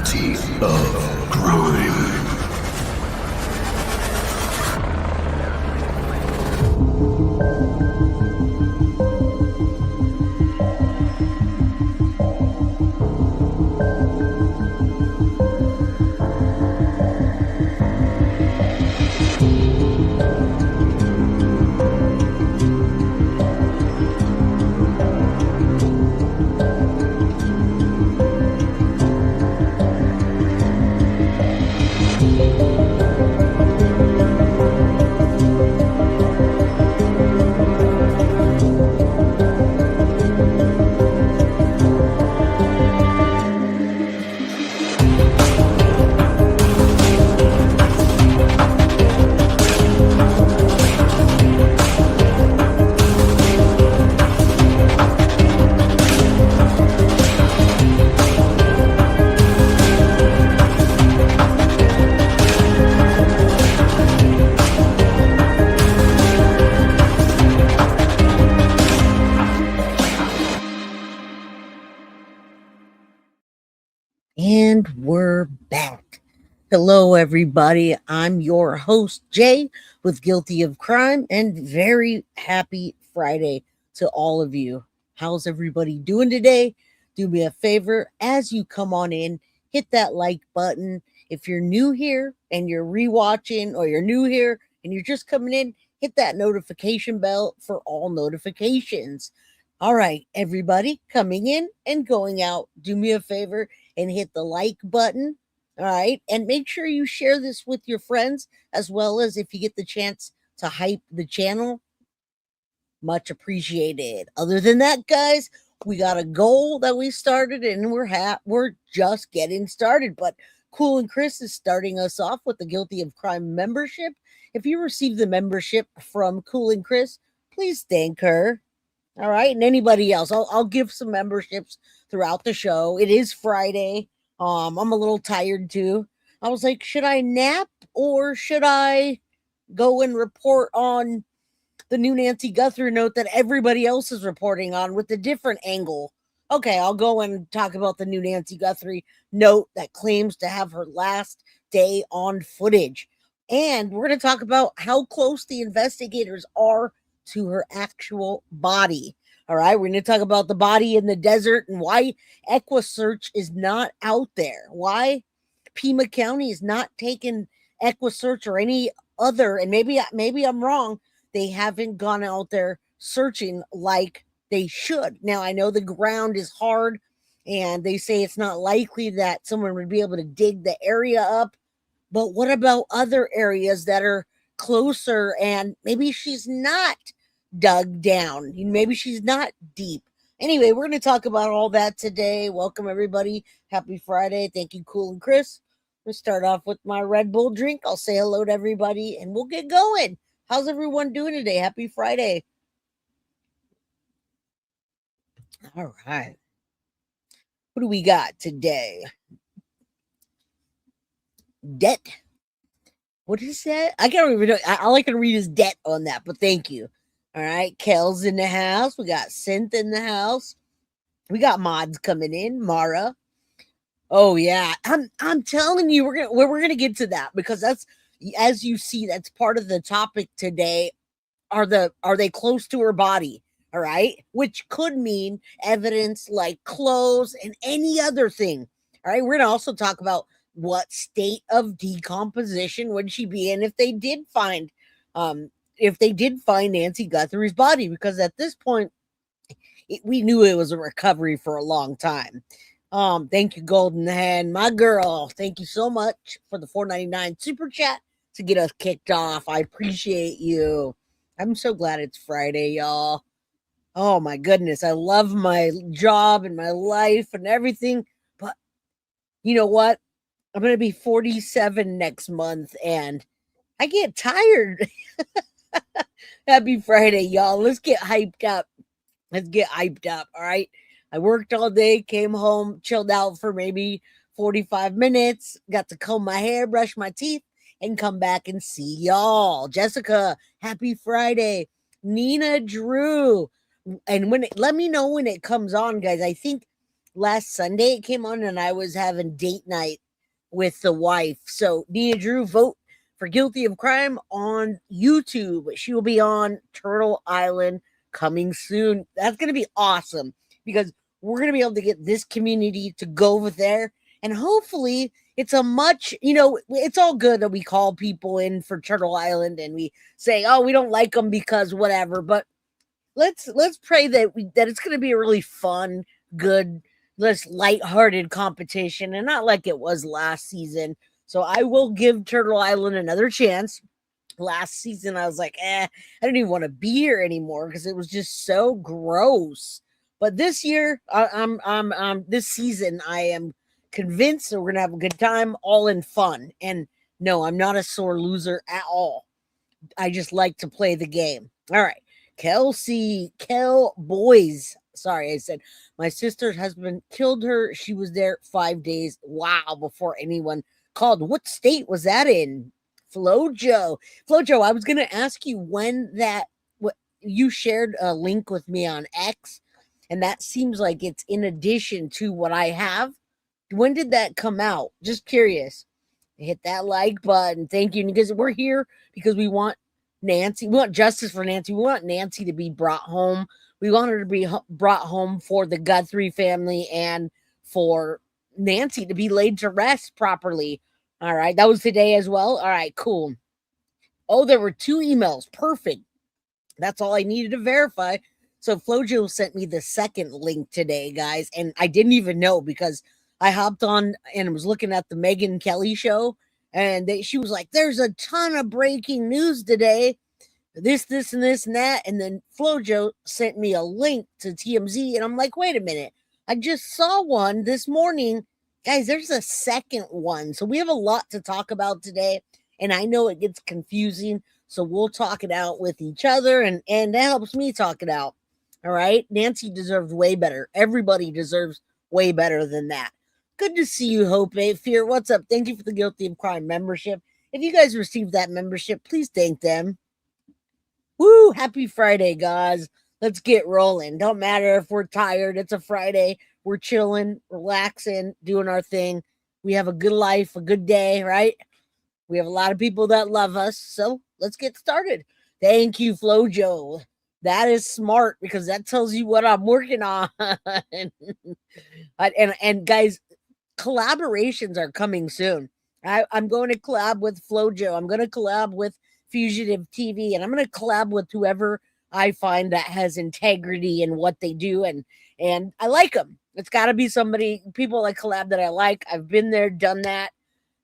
Guilty of crime. And we're back. Hello, everybody. I'm your host, Jay, with Guilty of Crime, and very happy Friday to all of you. How's everybody doing today? Do me a favor as you come on in, hit that like button. If you're new here and you're rewatching, or you're new here and you're just coming in, hit that notification bell for all notifications. All right, everybody coming in and going out, do me a favor and hit the like button. All right. And make sure you share this with your friends, as well as if you get the chance to hype the channel. Much appreciated. Other than that, guys, we got a goal that we started, and we're just getting started. But Cool and Chris is starting us off with the Guilty of Crime membership. If you receive the membership from Cool and Chris, please thank her. All right. And anybody else, I'll give some memberships throughout the show. It is Friday. I'm a little tired too. I was like, should I nap or should I go and report on the new Nancy Guthrie note that everybody else is reporting on with a different angle? Okay, I'll go and talk about the new Nancy Guthrie note that claims to have her last day on footage. And we're going to talk about how close the investigators are to her actual body. All right, we're going to talk about the body in the desert and why EquiSearch is not out there. Why Pima County is not taking EquiSearch or any other, and maybe I'm wrong, they haven't gone out there searching like they should. Now, I know the ground is hard, and they say it's not likely that someone would be able to dig the area up, but what about other areas that are closer and maybe she's not dug down? Maybe she's not deep. Anyway, we're going to talk about all that today. Welcome, everybody. Happy Friday. Thank you, Cool and Chris. We'll start off with my Red Bull drink. I'll say hello to everybody, and we'll get going. How's everyone doing today? Happy Friday. All right. What do we got today? Debt. What is that? I can't even know. All I can read is debt on that, but thank you. All right. Kel's in the house. We got Synth in the house. We got mods coming in. Mara. Oh yeah. I'm telling you, we're gonna get to that, because that's, as you see, that's part of the topic today. Are they close to her body? All right. Which could mean evidence like clothes and any other thing. All right. We're gonna also talk about what state of decomposition would she be in if they did find Nancy Guthrie's body, because at this point we knew it was a recovery for a long time. Thank you, Golden Hand, my girl. Thank you so much for the $4.99 super chat to get us kicked off. I appreciate you. I'm so glad it's Friday, y'all. Oh my goodness, I love my job and my life and everything, but you know what? I'm going to be 47 next month, and I get tired. Happy Friday, y'all. Let's get hyped up. All right. I worked all day, came home, chilled out for maybe 45 minutes, got to comb my hair, brush my teeth, and come back and see y'all. Jessica, happy Friday. Nina Drew. And let me know when it comes on, guys. I think last Sunday it came on, and I was having date night with the wife. So Nia Drew, vote for Guilty of Crime on YouTube. She will be on Turtle Island coming soon. That's going to be awesome because we're going to be able to get this community to go over there, and hopefully it's a much, it's all good that we call people in for Turtle Island and we say, oh, we don't like them because whatever, but let's pray that it's going to be a really fun, good, less lighthearted competition and not like it was last season. So I will give Turtle Island another chance. Last season I was like, I didn't even want to be here anymore because it was just so gross. But this year, this season, I am convinced that we're gonna have a good time, all in fun. And no, I'm not a sore loser at all. I just like to play the game. All right. Kel Boys. Sorry, I said my sister's husband killed her. She was there 5 days. Wow, before anyone called. What state was that in? Flojo, I was gonna ask you when what you shared a link with me on X, and that seems like it's in addition to what I have. When did that come out? Just curious. Hit that like button. Thank you. Because we're here because we want Nancy. We want justice for Nancy. We want Nancy to be brought home. We want her to be brought home for the Guthrie family and for Nancy to be laid to rest properly. All right. That was today as well. All right. Cool. Oh, there were 2 emails. Perfect. That's all I needed to verify. So Flojo sent me the second link today, guys. And I didn't even know because I hopped on and was looking at the Megyn Kelly show. And she was like, there's a ton of breaking news today. This, and this, and that. And then Flojo sent me a link to TMZ. And I'm like, wait a minute. I just saw one this morning. Guys, there's a second one. So we have a lot to talk about today. And I know it gets confusing. So we'll talk it out with each other. And that helps me talk it out. All right. Nancy deserves way better. Everybody deserves way better than that. Good to see you, Hope Fear. What's up? Thank you for the Guilty of Crime membership. If you guys received that membership, please thank them. Woo! Happy Friday, guys. Let's get rolling. Don't matter if we're tired. It's a Friday. We're chilling, relaxing, doing our thing. We have a good life, a good day, right? We have a lot of people that love us. So let's get started. Thank you, Flojo. That is smart because that tells you what I'm working on. and guys, collaborations are coming soon. I'm going to collab with Flojo. I'm going to collab with Fugitive TV, and I'm going to collab with whoever I find that has integrity in what they do, and I like them. It's got to be people like collab that I like. I've been there, done that,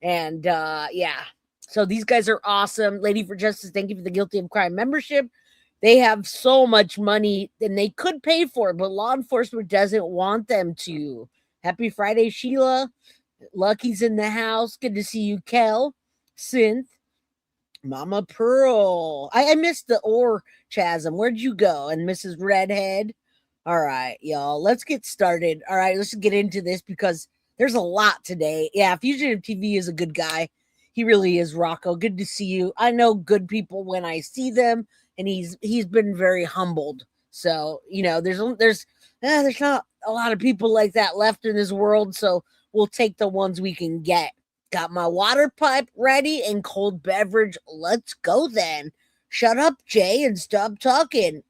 and yeah. So these guys are awesome. Lady for Justice, thank you for the Guilty of Crime membership. They have so much money, and they could pay for it, but law enforcement doesn't want them to. Happy Friday, Sheila. Lucky's in the house. Good to see you, Kel. Synth. Mama Pearl. I missed the Chasm. Where'd you go? And Mrs. Redhead. All right, y'all. Let's get started. All right, let's get into this because there's a lot today. Yeah, Fugitive TV is a good guy. He really is, Rocco. Good to see you. I know good people when I see them, and he's been very humbled. So, there's not a lot of people like that left in this world, so we'll take the ones we can get. Got my water pipe ready and cold beverage. Let's go then. Shut up, Jay, and stop talking.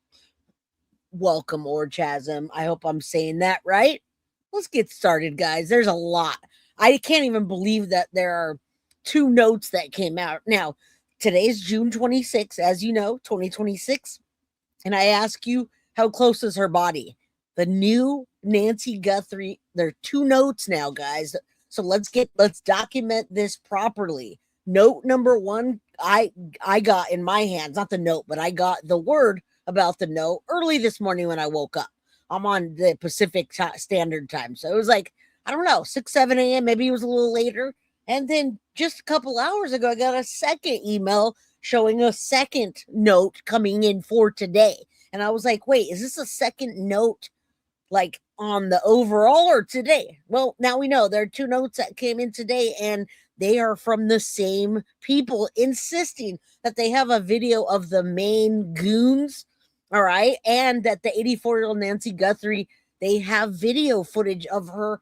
Welcome, Orchasm. I hope I'm saying that right. Let's get started, guys. There's a lot. I can't even believe that there are 2 notes that came out. Now, today's June 26th, as you know, 2026. And I ask you, how close is her body? The new Nancy Guthrie. There are 2 notes now, guys. So let's document this properly. Note number 1, I got in my hands, not the note, but I got the word about the note early this morning when I woke up. I'm on the Pacific Standard Time. So it was like, I don't know, 6, 7 a.m. Maybe it was a little later. And then just a couple hours ago, I got a second email showing a second note coming in for today. And I was like, wait, is this a second note like on the overall or today? Well, now we know there are 2 notes that came in today, and they are from the same people insisting that they have a video of the main goons. All right. And that the 84-year-old Nancy Guthrie They have video footage of her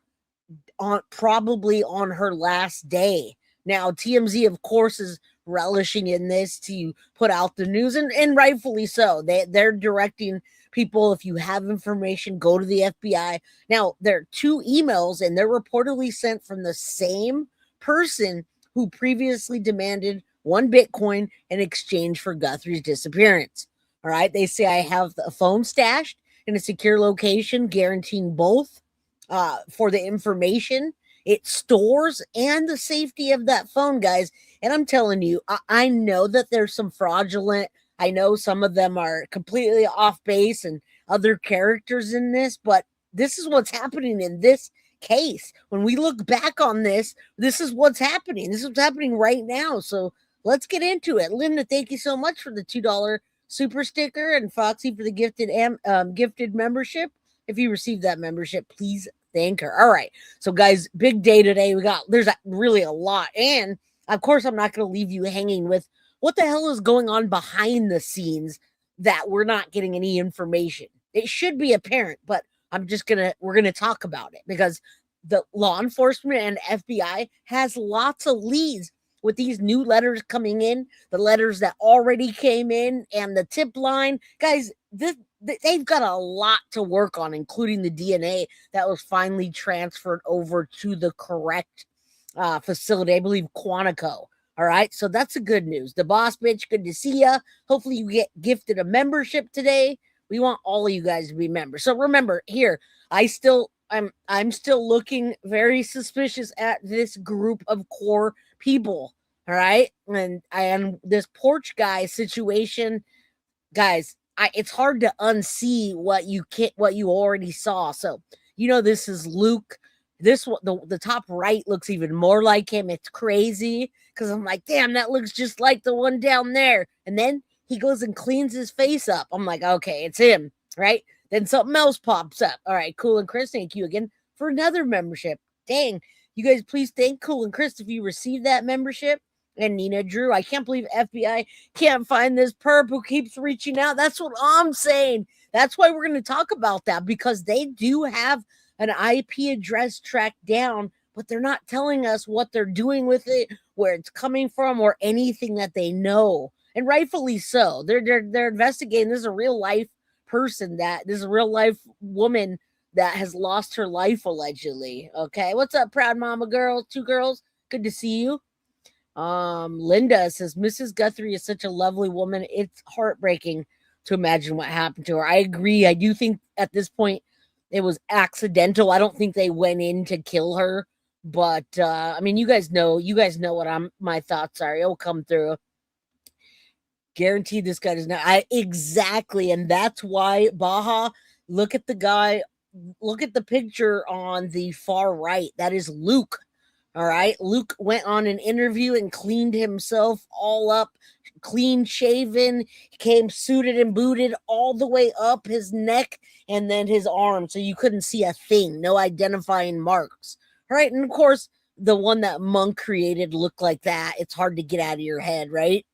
probably on her last day. Now, TMZ, of course, is relishing in this to put out the news, and rightfully so. They're directing people, if you have information, go to the FBI. Now, there are 2 emails, and they're reportedly sent from the same person who previously demanded 1 Bitcoin in exchange for Guthrie's disappearance. All right. They say, I have a phone stashed in a secure location, guaranteeing both for the information it stores and the safety of that phone, guys. And I'm telling you, I know that there's some fraudulent, I know some of them are completely off base and other characters in this, but this is what's happening in this case. When we look back on this, this is what's happening. This is what's happening right now. So let's get into it. Linda, thank you so much for the $2 super sticker, and Foxy for the gifted membership. If you received that membership, please thank her. All right. So, guys, big day today. There's really a lot. And, of course, I'm not going to leave you hanging with what the hell is going on behind the scenes that we're not getting any information. It should be apparent, but we're going to talk about it because the law enforcement and FBI has lots of leads with these new letters coming in, the letters that already came in, and the tip line. Guys, they've got a lot to work on, including the DNA that was finally transferred over to the correct facility, I believe Quantico. All right, so that's the good news. The boss bitch, good to see ya. Hopefully you get gifted a membership today. We want all of you guys to be members. So remember, here, I'm still looking very suspicious at this group of core people. All right, and this porch guy situation, guys. It's hard to unsee what you already saw. So this is Luke. The top right looks even more like him. It's crazy because I'm like, damn, that looks just like the one down there. And then he goes and cleans his face up. I'm like, okay, it's him, right? Then something else pops up. All right, Cool and Chris, thank you again for another membership. Dang, you guys, please thank Cool and Chris if you received that membership. And Nina Drew, I can't believe FBI can't find this perp who keeps reaching out. That's what I'm saying. That's why we're going to talk about that, because they do have an IP address tracked down, but they're not telling us what they're doing with it, where it's coming from, or anything that they know. And rightfully so. They're investigating. This is a real life person this is a real life woman that has lost her life allegedly. Okay. What's up, proud mama girl? 2 girls. Good to see you. Linda says, Mrs. Guthrie is such a lovely woman. It's heartbreaking to imagine what happened to her. I agree. I do think at this point it was accidental. I don't think they went in to kill her, but I mean, you guys know what my thoughts are. It'll come through. Guaranteed this guy does not. Exactly. And that's why, Baja, look at the guy, look at the picture on the far right. That is Luke. All right. Luke went on an interview and cleaned himself all up, clean shaven, came suited and booted all the way up his neck and then his arm. So you couldn't see a thing, no identifying marks. All right. And of course, the one that Monk created looked like that. It's hard to get out of your head, right?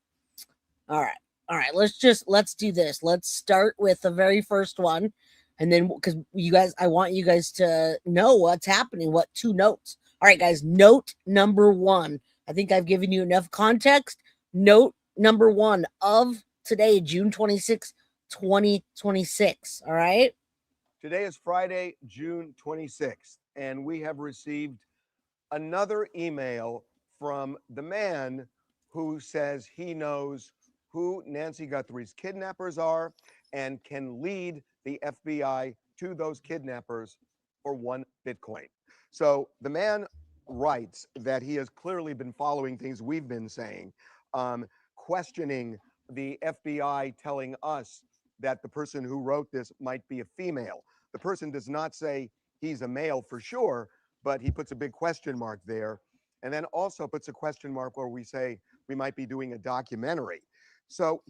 All right. All right. Let's do this. Let's start with the very first one. And then, because I want you guys to know what's happening, what 2 notes. All right, guys, note number 1. I think I've given you enough context. Note number 1 of today, June 26, 2026. All right. Today is Friday, June 26th, and we have received another email from the man who says he knows who Nancy Guthrie's kidnappers are and can lead the FBI to those kidnappers for 1 Bitcoin. So the man writes that he has clearly been following things we've been saying, questioning the FBI telling us that the person who wrote this might be a female. The person does not say he's a male for sure, but he puts a big question mark there, and then also puts a question mark where we say we might be doing a documentary. So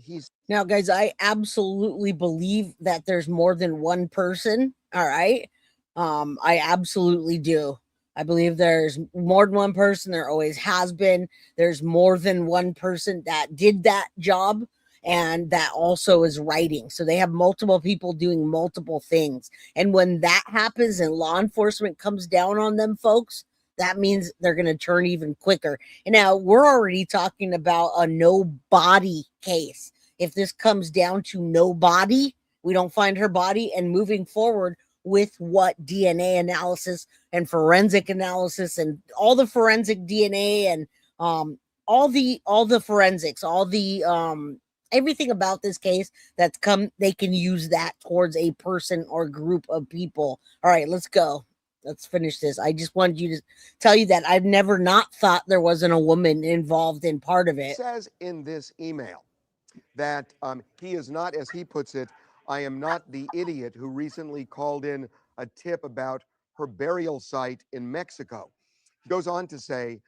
now, guys, I absolutely believe that there's more than one person. All right. I absolutely do. I believe there's more than one person. There always has been. There's more than one person that did that job. and that also is writing. So they have multiple people doing multiple things. And when that happens and law enforcement comes down on them folks, that means they're going to turn even quicker. And now we're already talking about a no body case. If this comes down to no body, we don't find her body, and moving forward with what DNA analysis and forensic analysis and all the forensic DNA and all the forensics, all the everything about this case that's come, they can use that towards a person or group of people. All right, let's go. Let's finish this. I just wanted you to tell you that I've never not thought there wasn't a woman involved in part of it. Says in this email that he is not, as he puts it, I am not the idiot who recently called in a tip about her burial site in Mexico. He goes on to say,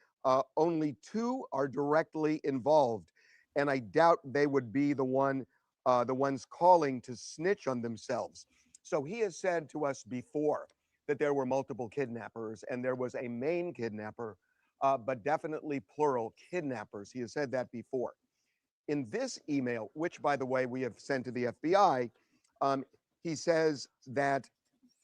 only 2 are directly involved, and I doubt they would be the ones calling to snitch on themselves. So he has said to us before that there were multiple kidnappers and there was a main kidnapper, but definitely plural kidnappers. He has said that before. In this email, which, by the way, we have sent to the FBI, he says that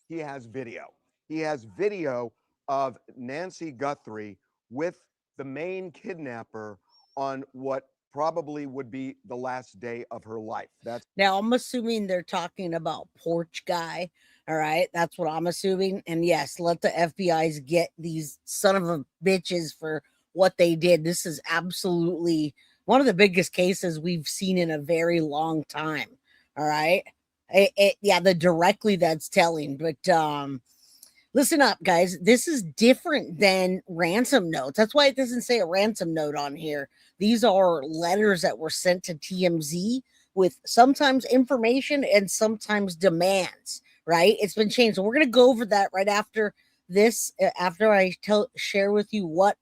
he has video. He has video of Nancy Guthrie with the main kidnapper on what probably would be the last day of her life. That's Now I'm assuming they're talking about Porch Guy. All right, that's what I'm assuming. And yes, let the FBI's get these son of a bitches for what they did. This is absolutely one of the biggest cases we've seen in a very long time. All right. Yeah, the directly that's telling, but listen up, guys. This is different than ransom notes. That's why it doesn't say a ransom note on here. These are letters that were sent to TMZ with sometimes information and sometimes demands, right? It's been changed. So we're going to go over that right after this, after I share with you what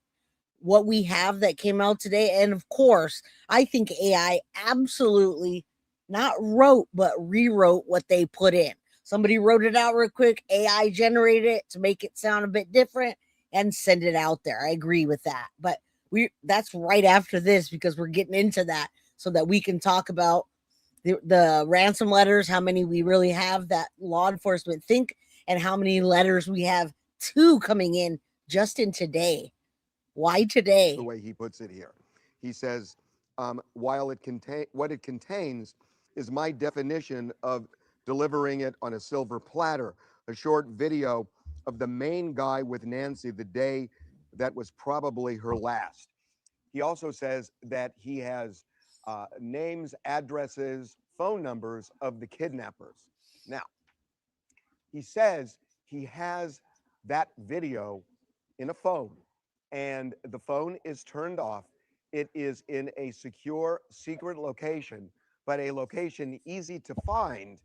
we have that came out today. And of course, I think AI absolutely not wrote, but rewrote what they put in. Somebody wrote it out real quick, AI generated it to make it sound a bit different and send it out there. I agree with that. But that's right after this, because we're getting into that so that we can talk about the ransom letters, how many we really have that law enforcement think, and how many letters we have 2 coming in just in today. Why today? the way he puts it here. He says, while what it contains is my definition of delivering it on a silver platter, a short video of the main guy with Nancy the day that was probably her last. He also says that he has names, addresses, phone numbers of the kidnappers. Now, he says he has that video in a phone, and the phone is turned off. It is in a secure, secret location, but a location easy to find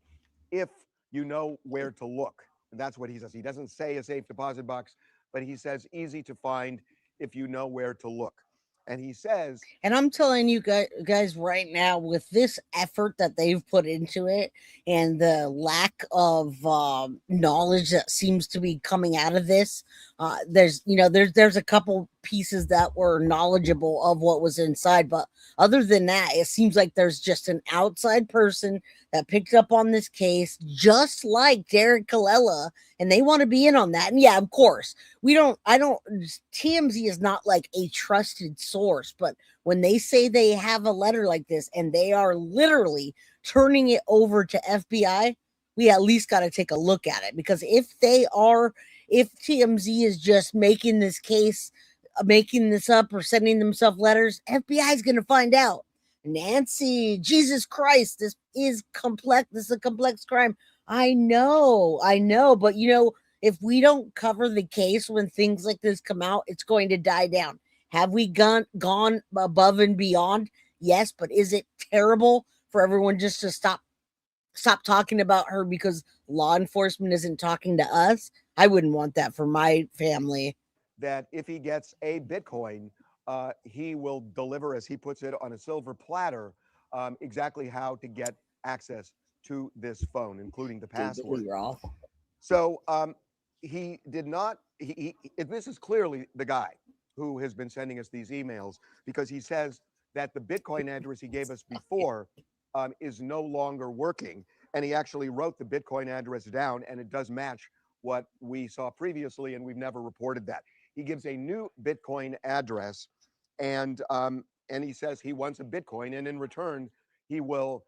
if you know where to look. And that's what he says. He doesn't say a safe deposit box, but he says easy to find if you know where to look. And he says, and I'm telling you guys right now, with this effort that they've put into it and the lack of knowledge that seems to be coming out of this, there's a couple pieces that were knowledgeable of what was inside, but other than that, it seems like there's just an outside person that picked up on this case, just like Derek Kella, and they want to be in on that. And yeah, of course, TMZ is not like a trusted source, but when they say they have a letter like this and they are literally turning it over to FBI, we at least got to take a look at it, because if TMZ is just making this case, making this up or sending themselves letters, FBI is going to find out. Nancy, Jesus Christ, this is complex. This is a complex crime. I know, but if we don't cover the case when things like this come out, it's going to die down. Have we gone above and beyond? Yes, but is it terrible for everyone just to stop talking about her because law enforcement isn't talking to us? I wouldn't want that for my family. that if he gets a Bitcoin, he will deliver, as he puts it, on a silver platter, exactly how to get access to this phone, including the password. So he did not. This is clearly the guy who has been sending us these emails, because he says that the Bitcoin address he gave us before is no longer working. And he actually wrote the Bitcoin address down, and it does match what we saw previously, and we've never reported that. He gives a new Bitcoin address, and he says he wants a Bitcoin, and in return, he will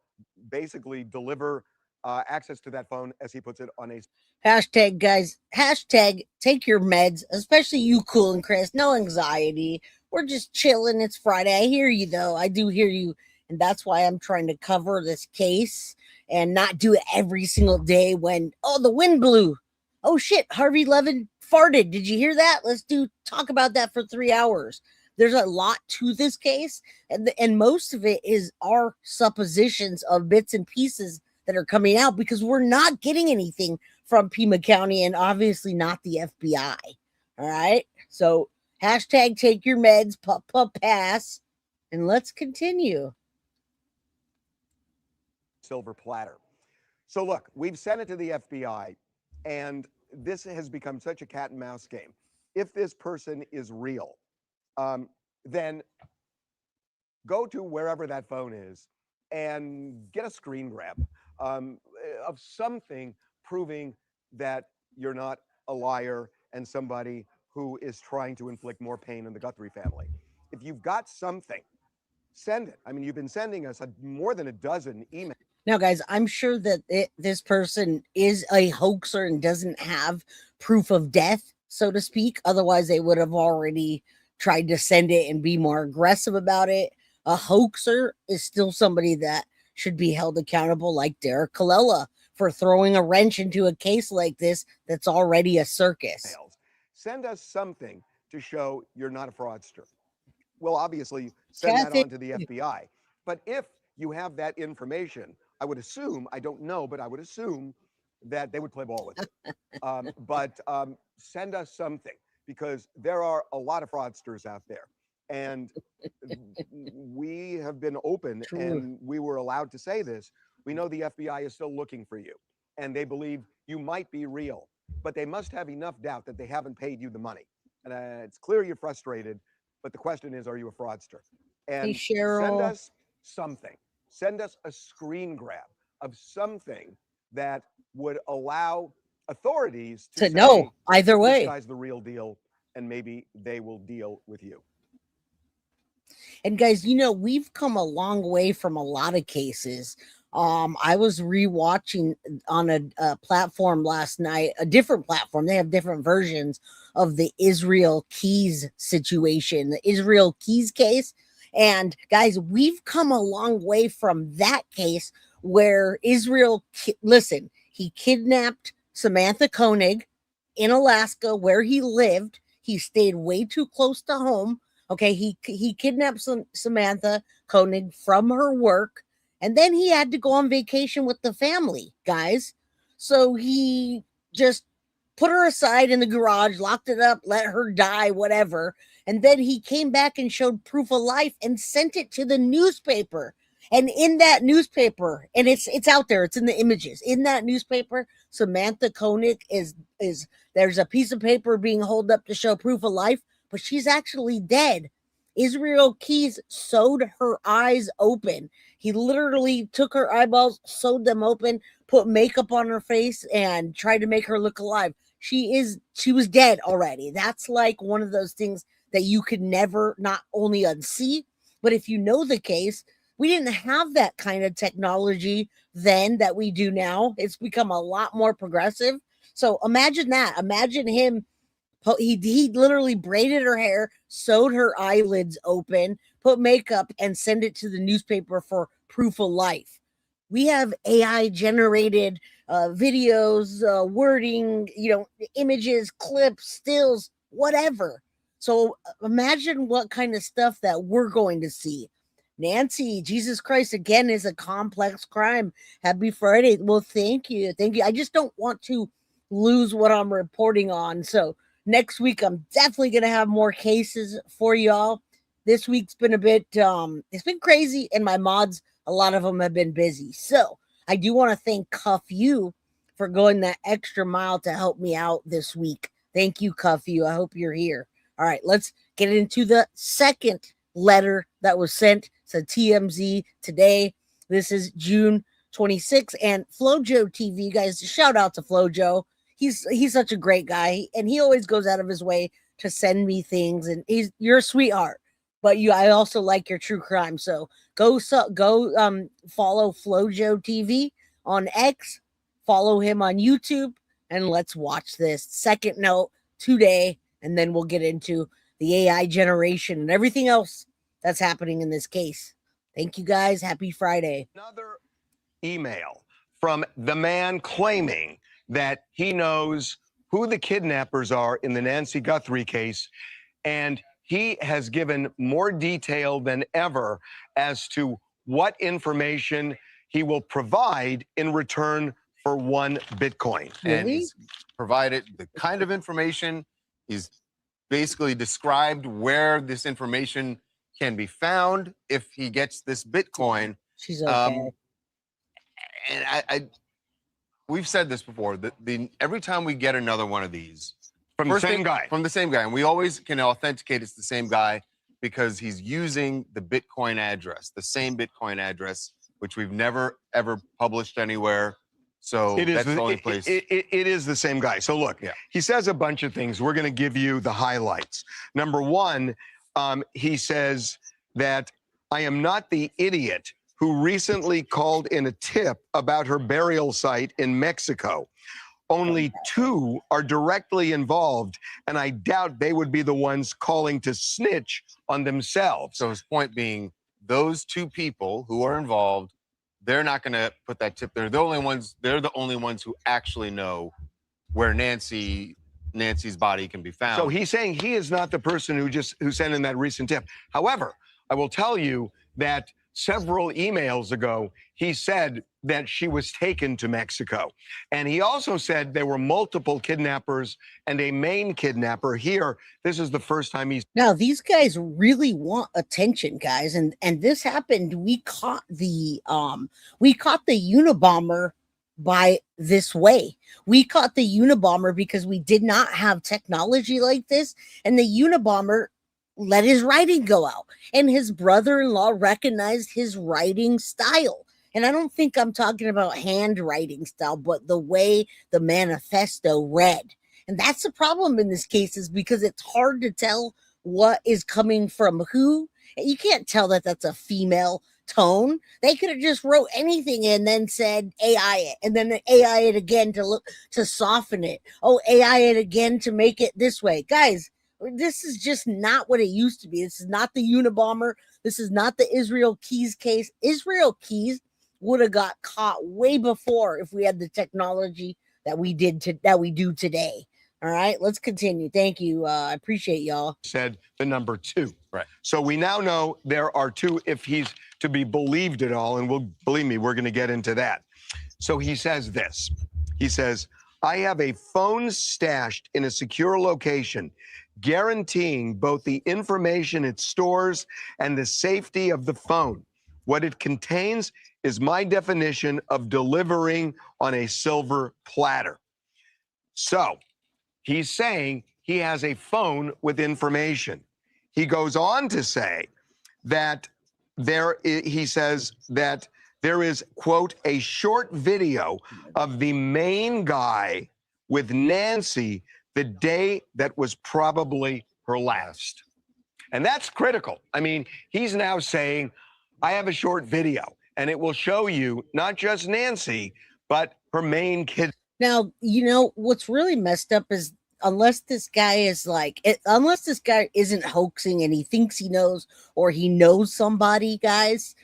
basically deliver access to that phone, as he puts it, on a Hashtag, guys, hashtag take your meds, especially you, Cool and Chris. No anxiety. We're just chilling. It's Friday. I hear you, though. I do hear you. And that's why I'm trying to cover this case and not do it every single day when, oh, the wind blew. Oh, shit. Harvey Levin farted. Did you hear that? Let's talk about that for 3 hours. There's a lot to this case. And most of it is our suppositions of bits and pieces that are coming out because we're not getting anything from Pima County and obviously not the FBI. All right. So hashtag take your meds, pass, and let's continue. Silver platter. So look, we've sent it to the FBI, and this has become such a cat and mouse game. If this person is real, then go to wherever that phone is and get a screen grab of something proving that you're not a liar and somebody who is trying to inflict more pain in the Guthrie family. If you've got something, send it. I mean, you've been sending us more than a dozen emails. Now, guys, I'm sure that this person is a hoaxer and doesn't have proof of death, so to speak. Otherwise, they would have already tried to send it and be more aggressive about it. A hoaxer is still somebody that should be held accountable, like Derek Kella, for throwing a wrench into a case like this that's already a circus. Send us something to show you're not a fraudster. Well, obviously, send that on to the FBI. But if you have that information, I would assume, I don't know, but I would assume that they would play ball with it. But send us something, because there are a lot of fraudsters out there. And we have been open and we were allowed to say this. We know the FBI is still looking for you and they believe you might be real, but they must have enough doubt that they haven't paid you the money. And it's clear you're frustrated, but the question is, are you a fraudster? And hey, Cheryl, send us something. Send us a screen grab of something that would allow authorities to know either way. This guy's the real deal, and maybe they will deal with you. And guys, you know, we've come a long way from a lot of cases. I was rewatching on a platform last night, a different platform. They have different versions of the Israel Keys situation, the Israel Keys case. And guys, we've come a long way from that case where listen, he kidnapped Samantha Koenig in Alaska where he lived. He stayed way too close to home. Okay, he kidnapped Samantha Koenig from her work, and then he had to go on vacation with the family, guys. So he just put her aside in the garage, locked it up, let her die, whatever. And then he came back and showed proof of life and sent it to the newspaper. And in that newspaper, and it's out there, it's in the images. In that newspaper, Samantha Koenig is there's a piece of paper being held up to show proof of life, but she's actually dead. Israel Keys sewed her eyes open. He literally took her eyeballs, sewed them open, put makeup on her face, and tried to make her look alive. She was dead already. That's like one of those things that you could never not only unsee, but if you know the case, we didn't have that kind of technology then that we do now. It's become a lot more progressive. So imagine that. Imagine him. He literally braided her hair, sewed her eyelids open, put makeup, and send it to the newspaper for proof of life. We have AI generated videos, wording, images, clips, stills, whatever. So imagine what kind of stuff that we're going to see. Nancy, Jesus Christ, again, is a complex crime. Happy Friday. Well, thank you. Thank you. I just don't want to lose what I'm reporting on. So next week, I'm definitely going to have more cases for y'all. This week's been a bit, it's been crazy, and my mods, a lot of them have been busy. So I do want to thank Cuff You for going that extra mile to help me out this week. Thank you, Cuff You. I hope you're here. All right, let's get into the second letter that was sent to TMZ today. This is June 26th, and Flojo TV, guys, shout out to Flojo. He's such a great guy, and he always goes out of his way to send me things, and you're a sweetheart. But I also like your true crime. So go follow Flojo TV on X, follow him on YouTube, and let's watch this. Second note today, and then we'll get into the AI generation and everything else that's happening in this case. Thank you guys. Happy Friday. Another email from the man claiming that he knows who the kidnappers are in the Nancy Guthrie case, and he has given more detail than ever as to what information he will provide in return for 1 Bitcoin. Really? And he's provided the kind of information. He's basically described where this information can be found if he gets this Bitcoin. She's okay. And we've said this before, that every time we get another one of these, From the same guy. From the same guy. And we always can authenticate it's the same guy because he's using the Bitcoin address, the same Bitcoin address, which we've never, ever published anywhere. So that's the only place. It is the same guy. So look, he says a bunch of things. We're going to give you the highlights. Number one, he says that I am not the idiot who recently called in a tip about her burial site in Mexico. Only 2 are directly involved, and I doubt they would be the ones calling to snitch on themselves. So his point being, those 2 people who are involved, they're not going to put that tip there. They're the only ones who actually know where Nancy's body can be found. So he's saying he is not the person who sent in that recent tip. However, I will tell you that several emails ago, he said that she was taken to Mexico. And he also said there were multiple kidnappers and a main kidnapper here. This is the first time he's... Now, these guys really want attention, guys. And this happened. We caught the Unabomber by this way. We caught the Unabomber because we did not have technology like this. And the Unabomber let his writing go out, and his brother-in-law recognized his writing style. And I don't think I'm talking about handwriting style, but the way the manifesto read. And that's the problem in this case, is because it's hard to tell what is coming from who. You can't tell that that's a female tone. They could have just wrote anything and then said AI it, and then AI it again to soften it. Oh, AI it again to make it this way. Guys, this is just not what it used to be. This is not the Unabomber. This is not the Israel Keys case. Israel Keys would have got caught way before if we had the technology that we do today. All right, let's continue. Thank you. I appreciate y'all. Said the number 2. Right. So we now know there are 2 if he's to be believed at all. And believe me, we're going to get into that. So he says this. He says, I have a phone stashed in a secure location, guaranteeing both the information it stores and the safety of the phone. What it contains is my definition of delivering on a silver platter. So he's saying he has a phone with information. He goes on to say that he says that there is, quote, a short video of the main guy with Nancy the day that was probably her last. And that's critical. I mean, he's now saying, I have a short video, and it will show you not just Nancy, but her main kid. Now, what's really messed up is unless this guy isn't hoaxing and he thinks he knows, or he knows somebody, guys,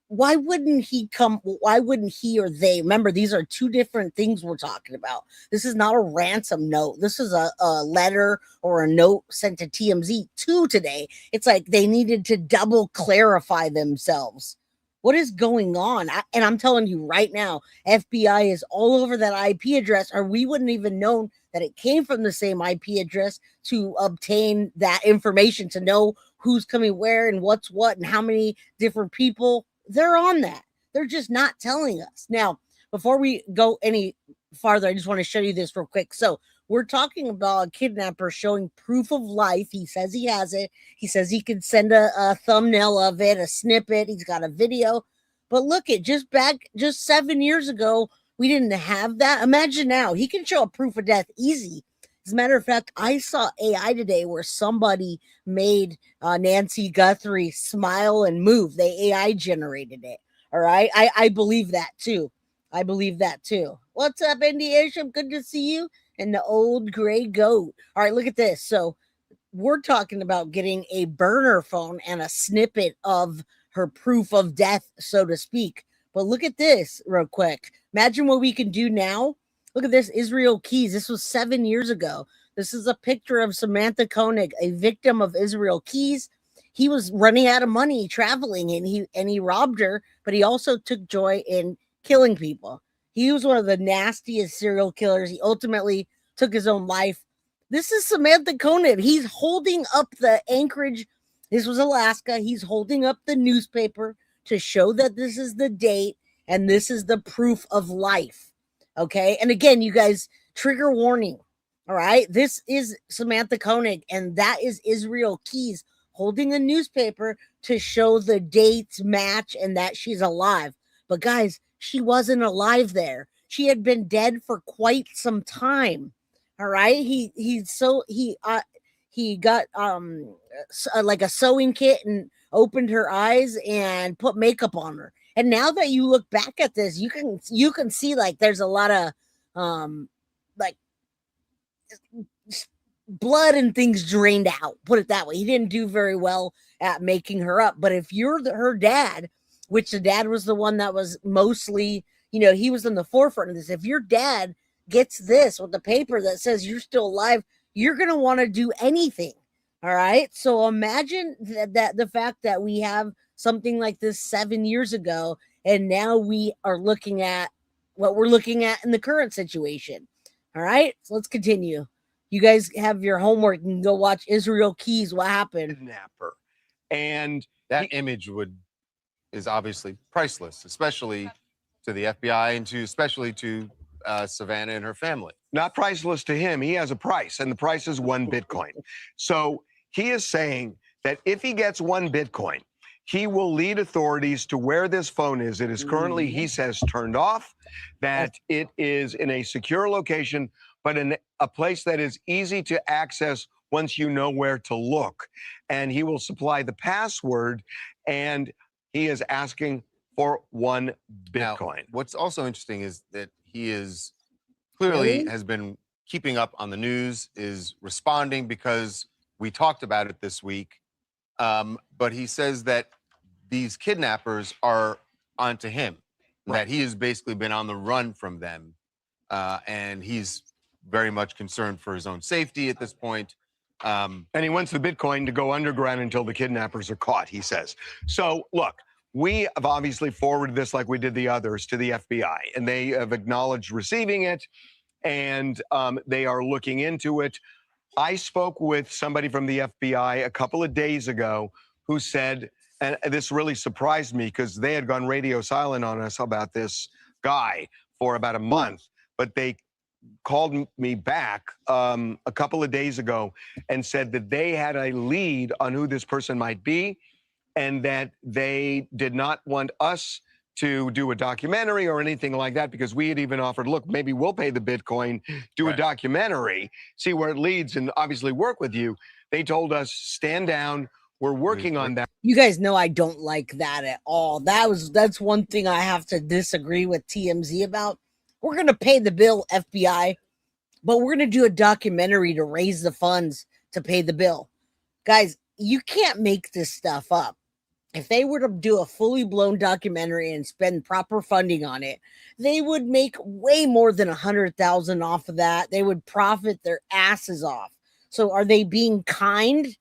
why wouldn't he or they? Remember, these are 2 different things we're talking about. This is not a ransom note. This is a letter or a note sent to TMZ today. It's like they needed to double clarify themselves. What is going on? And I'm telling you right now, FBI is all over that IP address, or we wouldn't even known that it came from the same IP address to obtain that information, to know who's coming where and what's what and how many different people. They're on that. They're just not telling us. Now, before we go any farther, I just want to show you this real quick. So we're talking about a kidnapper showing proof of life. He says he has it. He says he can send a thumbnail of it, a snippet. He's got a video. But look at just 7 years ago, we didn't have that. Imagine now he can show a proof of death easy. As a matter of fact, I saw AI today where somebody made Nancy Guthrie smile and move. They AI generated it. All right. I believe that too. I believe that too. What's up, Indy Isham? Good to see you. And the old gray goat. All right, look at this. So we're talking about getting a burner phone and a snippet of her proof of death, so to speak. But look at this real quick. Imagine what we can do now. Look at this, Israel Keys. This was 7 years ago. This is a picture of Samantha Koenig, a victim of Israel Keys. He was running out of money traveling, and he robbed her, but he also took joy in killing people. He was one of the nastiest serial killers. He ultimately took his own life. This is Samantha Koenig. He's holding up the Anchorage. This was Alaska. He's holding up the newspaper to show that this is the date and this is the proof of life. Okay. And again, you guys, trigger warning. All right. This is Samantha Koenig, and that is Israel Keys holding a newspaper to show the dates match and that she's alive. But guys, she wasn't alive there. She had been dead for quite some time. All right. He got like a sewing kit and opened her eyes and put makeup on her. And now that you look back at this, you can see like there's a lot of like blood and things drained out. Put it that way. He didn't do very well at making her up. But if you're her dad, which the dad was the one that was mostly, he was in the forefront of this. If your dad gets this with the paper that says you're still alive, you're going to want to do anything. All right. So imagine that the fact that we have something like this 7 years ago, and now we are looking at what we're looking at in the current situation. All right. So let's continue. You guys have your homework and go watch Israel Keys. What happened? Kidnapper. And that image is obviously priceless, especially to the FBI and especially to Savannah and her family. Not priceless to him. He has a price, and the price is 1 Bitcoin. So he is saying that if he gets 1 Bitcoin, he will lead authorities to where this phone is. It is currently, he says, turned off, that it is in a secure location, but in a place that is easy to access once you know where to look. And he will supply the password, and he is asking for 1 Bitcoin. Now, what's also interesting is that he is clearly has been keeping up on the news, is responding because we talked about it this week. But he says that these kidnappers are onto him, that he has basically been on the run from them. And he's very much concerned for his own safety at this point. And he wants the Bitcoin to go underground until the kidnappers are caught, he says. So, look, we have obviously forwarded this like we did the others to the FBI, and they have acknowledged receiving it, and they are looking into it. I spoke with somebody from the FBI a couple of days ago who said, and this really surprised me because they had gone radio silent on us about this guy for about a month, but they called me back a couple of days ago and said that they had a lead on who this person might be, and that they did not want us to do a documentary or anything like that, because we had even offered, look, maybe we'll pay the Bitcoin, do a documentary, see where it leads, and obviously work with you. They told us, stand down. We're working on that. You guys know I don't like that at all. That's one thing I have to disagree with TMZ about. We're going to pay the bill, FBI, but we're going to do a documentary to raise the funds to pay the bill. Guys, you can't make this stuff up. If they were to do a fully blown documentary and spend proper funding on it, they would make way more than 100,000 off of that. They would profit their asses off. So are they being kind,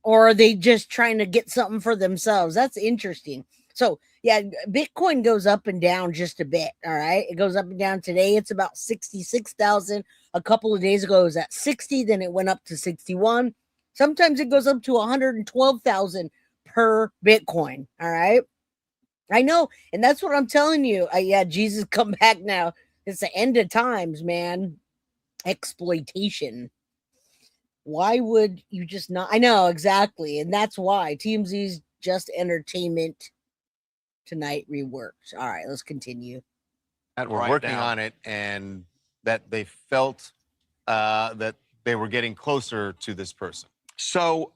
or are they just trying to get something for themselves? That's interesting. So yeah, Bitcoin goes up and down just a bit. All right. It goes up and down. Today it's about 66,000. A couple of days ago it was at 60. Then it went up to 61. Sometimes it goes up to 112,000 per Bitcoin. All right. I know. And that's what I'm telling you. Yeah, Jesus, come back now. It's the end of times, man. Exploitation. Why would you just not? I know, exactly. And that's why TMZ's just entertainment. tonight reworked. All right, let's continue. That we're working on it, and that they felt that they were getting closer to this person. So,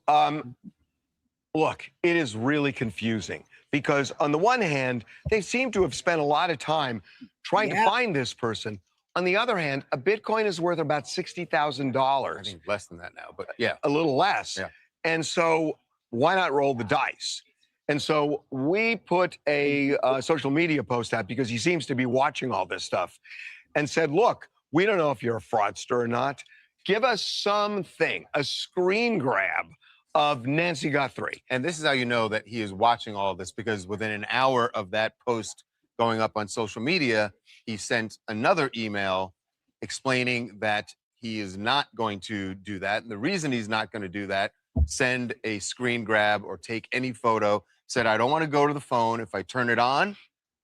look, it is really confusing because on the one hand, they seem to have spent a lot of time trying to find this person. On the other hand, a Bitcoin is worth about $60,000. I think less than that now, but yeah. A little less. Yeah. And so why not roll the dice? And so we put a social media post out because he seems to be watching all this stuff and said, look, we don't know if you're a fraudster or not. Give us something, a screen grab of Nancy Guthrie. And this is how you know that he is watching all of this, because within an hour of that post going up on social media, he sent another email explaining that he is not going to do that. And the reason he's not going to do that, send a screen grab or take any photo, said, I don't want to go to the phone. If I turn it on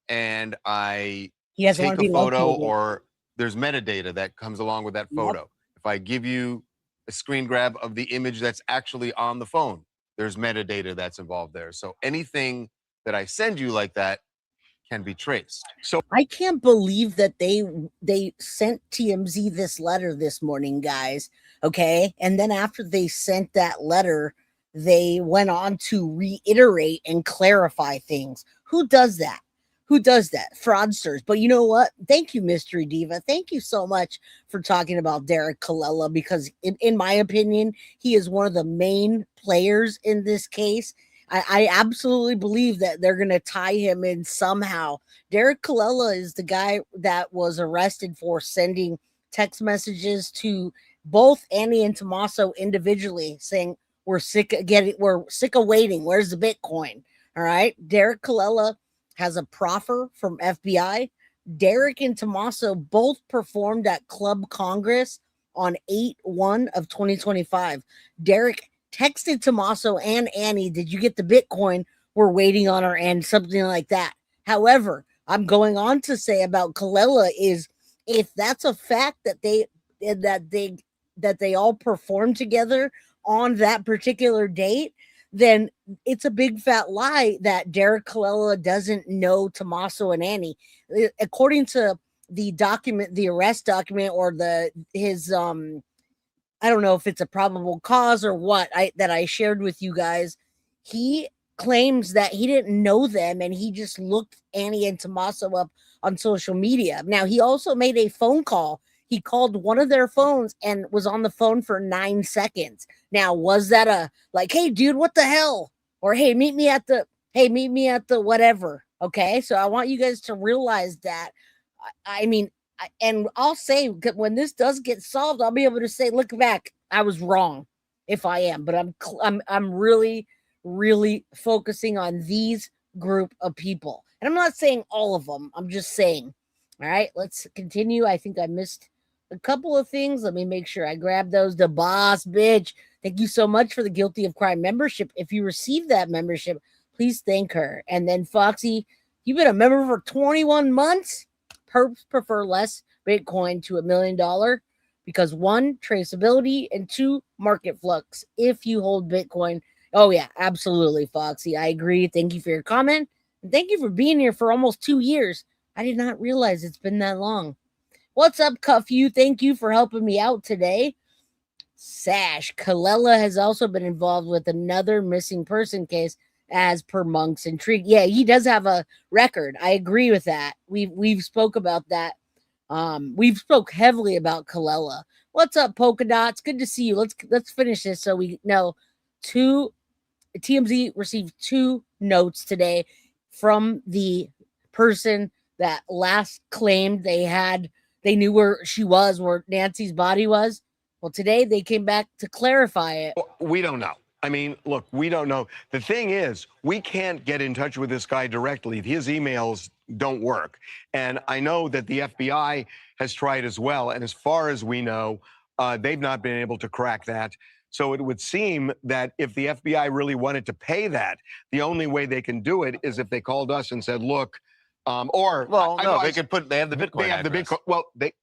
and I take a photo, or there's metadata that comes along with that photo. If I give you a screen grab of the image that's actually on the phone, there's metadata that's involved there. So anything that I send you like that can be traced. So I can't believe that they sent TMZ this letter this morning, guys. Okay. And then after they sent that letter, they went on to reiterate and clarify things. Who does that? Who does that? Fraudsters. But you know what? Thank you, Mystery Diva. Thank you so much for talking about Derek Kella, because in my opinion, he is one of the main players in this case. I absolutely believe that they're going to tie him in somehow. Derek Kella is the guy that was arrested for sending text messages to both Annie and Tommaso individually saying, we're sick of waiting. Where's the Bitcoin? All right. Derek Kella has a proffer from FBI. Derek and Tommaso both performed at Club Congress on 8/1 of 2025. Derek texted Tommaso and Annie, did you get the Bitcoin? We're waiting on our end, something like that. However, I'm going on to say about Kella is, if that's a fact that they all performed together on that particular date, then it's a big fat lie that Derek Kella doesn't know Tommaso and Annie. According to the document, the arrest document, or his I don't know if it's a probable cause or what that I shared with you guys, he claims that he didn't know them and he just looked Annie and Tommaso up on social media. Now, he also made a phone call. He called one of their phones and was on the phone for 9 seconds. Now, was that a like, hey, dude, what the hell? Or hey, meet me at the whatever. Okay, so I want you guys to realize that. I mean, and I'll say when this does get solved, I'll be able to say, look back, I was wrong if I am, but I'm really, really focusing on these group of people. And I'm not saying all of them. I'm just saying. All right, let's continue. I think I missed a couple of things. Let me make sure I grab those. The boss bitch. Thank you so much for the Guilty of Crime membership. If you receive that membership, please thank her. And then Foxy, you've been a member for 21 months. Perps prefer less Bitcoin to $1 million because 1, traceability, and 2, market flux. If you hold Bitcoin. Oh yeah, absolutely, Foxy. I agree. Thank you for your comment. And thank you for being here for almost 2 years. I did not realize it's been that long. What's up, Cuff You? Thank you for helping me out today. Sash, Kella has also been involved with another missing person case as per Monk's intrigue. Yeah, he does have a record. I agree with that. We've spoke about that. We've spoke heavily about Kella. What's up, Polka Dots? Good to see you. Let's finish this so we know. TMZ received 2 notes today from the person that last claimed they knew where she was, where Nancy's body was. Well, today they came back to clarify it. We don't know. I mean, look, we don't know. The thing is, we can't get in touch with this guy directly. His emails don't work. And I know that the FBI has tried as well. And as far as we know, they've not been able to crack that. So it would seem that if the FBI really wanted to pay that, the only way they can do it is if they called us and said, look, they have the Bitcoin. They have the Bitcoin. Well, they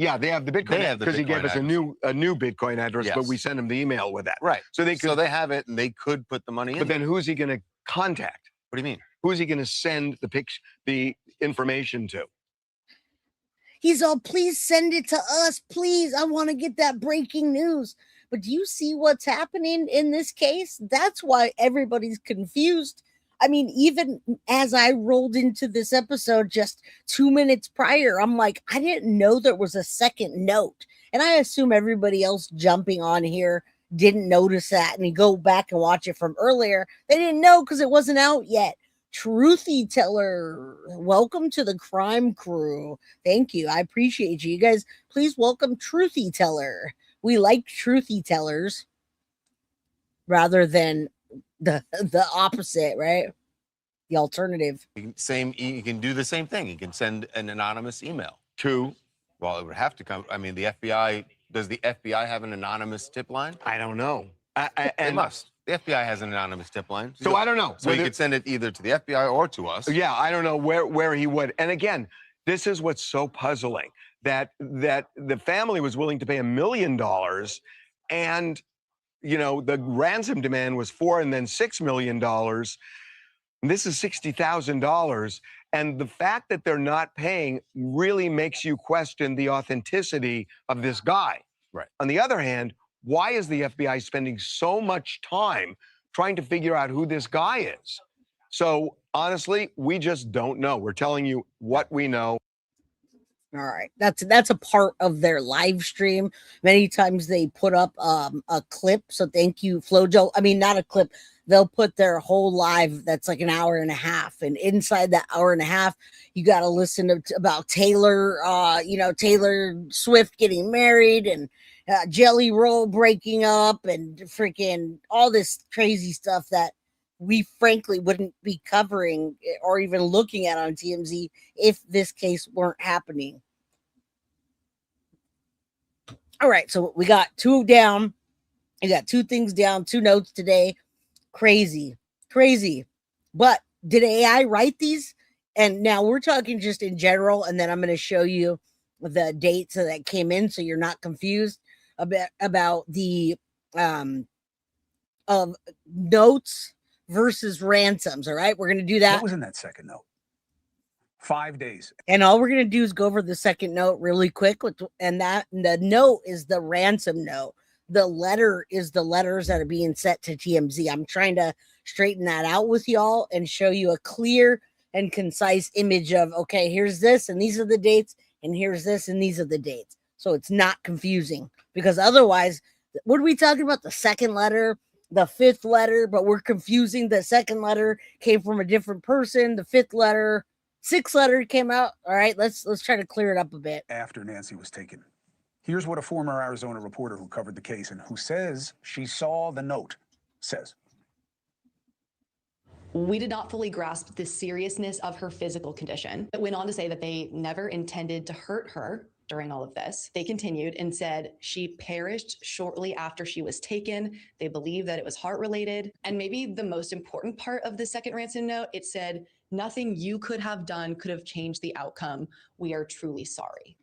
have the Bitcoin because he gave us a new Bitcoin address, but we sent him the email with that. Right. So they have it and they could put the money in. But then who's he going to contact? What do you mean? Who's he going to send the information to? He's all, please send it to us. Please, I want to get that breaking news. But do you see what's happening in this case? That's why everybody's confused. I mean, even as I rolled into this episode just 2 minutes prior, I'm like, I didn't know there was a second note. And I assume everybody else jumping on here didn't notice that. And you go back and watch it from earlier. They didn't know because it wasn't out yet. Truthy Teller, welcome to the crime crew. Thank you. I appreciate you. You guys, please welcome Truthy Teller. We like Truthy Tellers rather than the opposite, right? The alternative. You can do the same thing. You can send an anonymous email To? Well, it would have to come. I mean, the FBI. Does the FBI have an anonymous tip line? I don't know. They must. The FBI has an anonymous tip line. So I don't know. So you could send it either to the FBI or to us. Yeah, I don't know where he would. And again, this is what's so puzzling, that the family was willing to pay $1 million, and the ransom demand was $4 and then $6 million. This is $60,000. And the fact that they're not paying really makes you question the authenticity of this guy. Right. On the other hand, why is the FBI spending so much time trying to figure out who this guy is? So honestly, we just don't know. We're telling you what we know. All right. That's a part of their live stream. Many times they put up a clip. So thank you, Flojo. I mean, not a clip. They'll put their whole live that's like an hour and a half. And inside that hour and a half, you got to listen to about Taylor, Taylor Swift getting married and Jelly Roll breaking up and freaking all this crazy stuff that we frankly wouldn't be covering or even looking at on TMZ if this case weren't happening. All right, so we got two down. We got two things down, two notes today. Crazy. But did AI write these? And now we're talking just in general, and then I'm going to show you the dates that came in so you're not confused about the notes versus ransoms. All right, we're going to do that. What was in that second note? 5 days. And all we're going to do is go over the second note really quick. And the note is the ransom note. The letter is the letters that are being sent to TMZ. I'm trying to straighten that out with y'all and show you a clear and concise image of, okay, here's this and these are the dates, and here's this and these are the dates. So it's not confusing, because otherwise, what are we talking about? The second letter, the fifth letter, but we're confusing. The second letter came from a different person. The fifth letter, sixth letter came out. All right, let's try to clear it up a bit. After Nancy was taken. Here's what a former Arizona reporter who covered the case and who says she saw the note says. We did not fully grasp the seriousness of her physical condition. It went on to say that they never intended to hurt her during all of this. They continued and said she perished shortly after she was taken. They believe that it was heart-related. And maybe the most important part of the second ransom note, it said, nothing you could have done could have changed the outcome. We are truly sorry.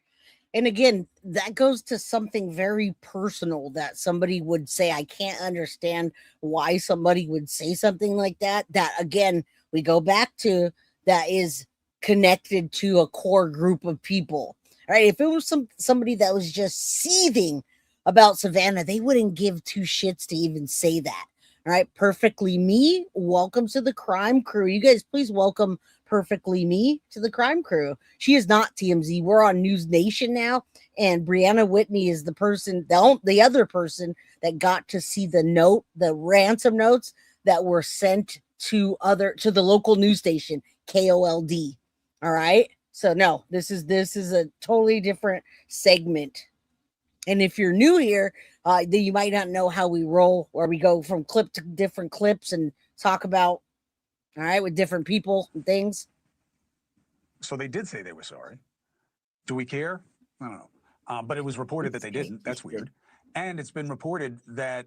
And again, that goes to something very personal that somebody would say. I can't understand why somebody would say something like that. That, again, we go back to, that is connected to a core group of people, right? If it was somebody that was just seething about Savannah, they wouldn't give two shits to even say that. All right, Perfectly Me, welcome to the crime crew. You guys, please welcome Perfectly Me to the crime crew. She is not TMZ. We're on News Nation now, and Brianna Whitney is the person, the other person that got to see the note, the ransom notes that were sent to the local news station, KOLD. All right, so no, this is a totally different segment. And if you're new here, then you might not know how we roll, where we go from clip to different clips and talk about, all right, with different people and things. So they did say they were sorry. Do we care? I don't know. But it was reported that they didn't. That's weird. And it's been reported that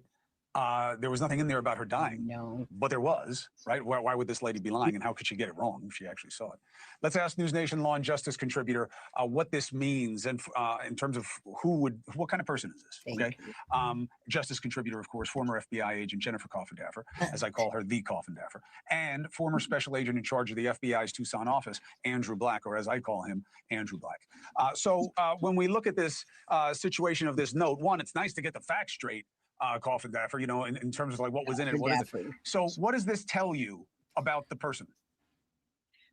There was nothing in there about her dying. No. But there was, right? Why would this lady be lying, and how could she get it wrong if she actually saw it? Let's ask News Nation Law and Justice contributor what this means, and in terms of what kind of person is this? Thank Okay, Justice contributor, of course, former FBI agent Jennifer Coffindaffer, as I call her, the Coffindaffer, and former special agent in charge of the FBI's Tucson office, Andrew Black, or as I call him, Andrew Black. So when we look at this situation of this note, one, it's nice to get the facts straight. Coffindaffer, you know, in terms of like what was in it, what is it? So what does this tell you about the person?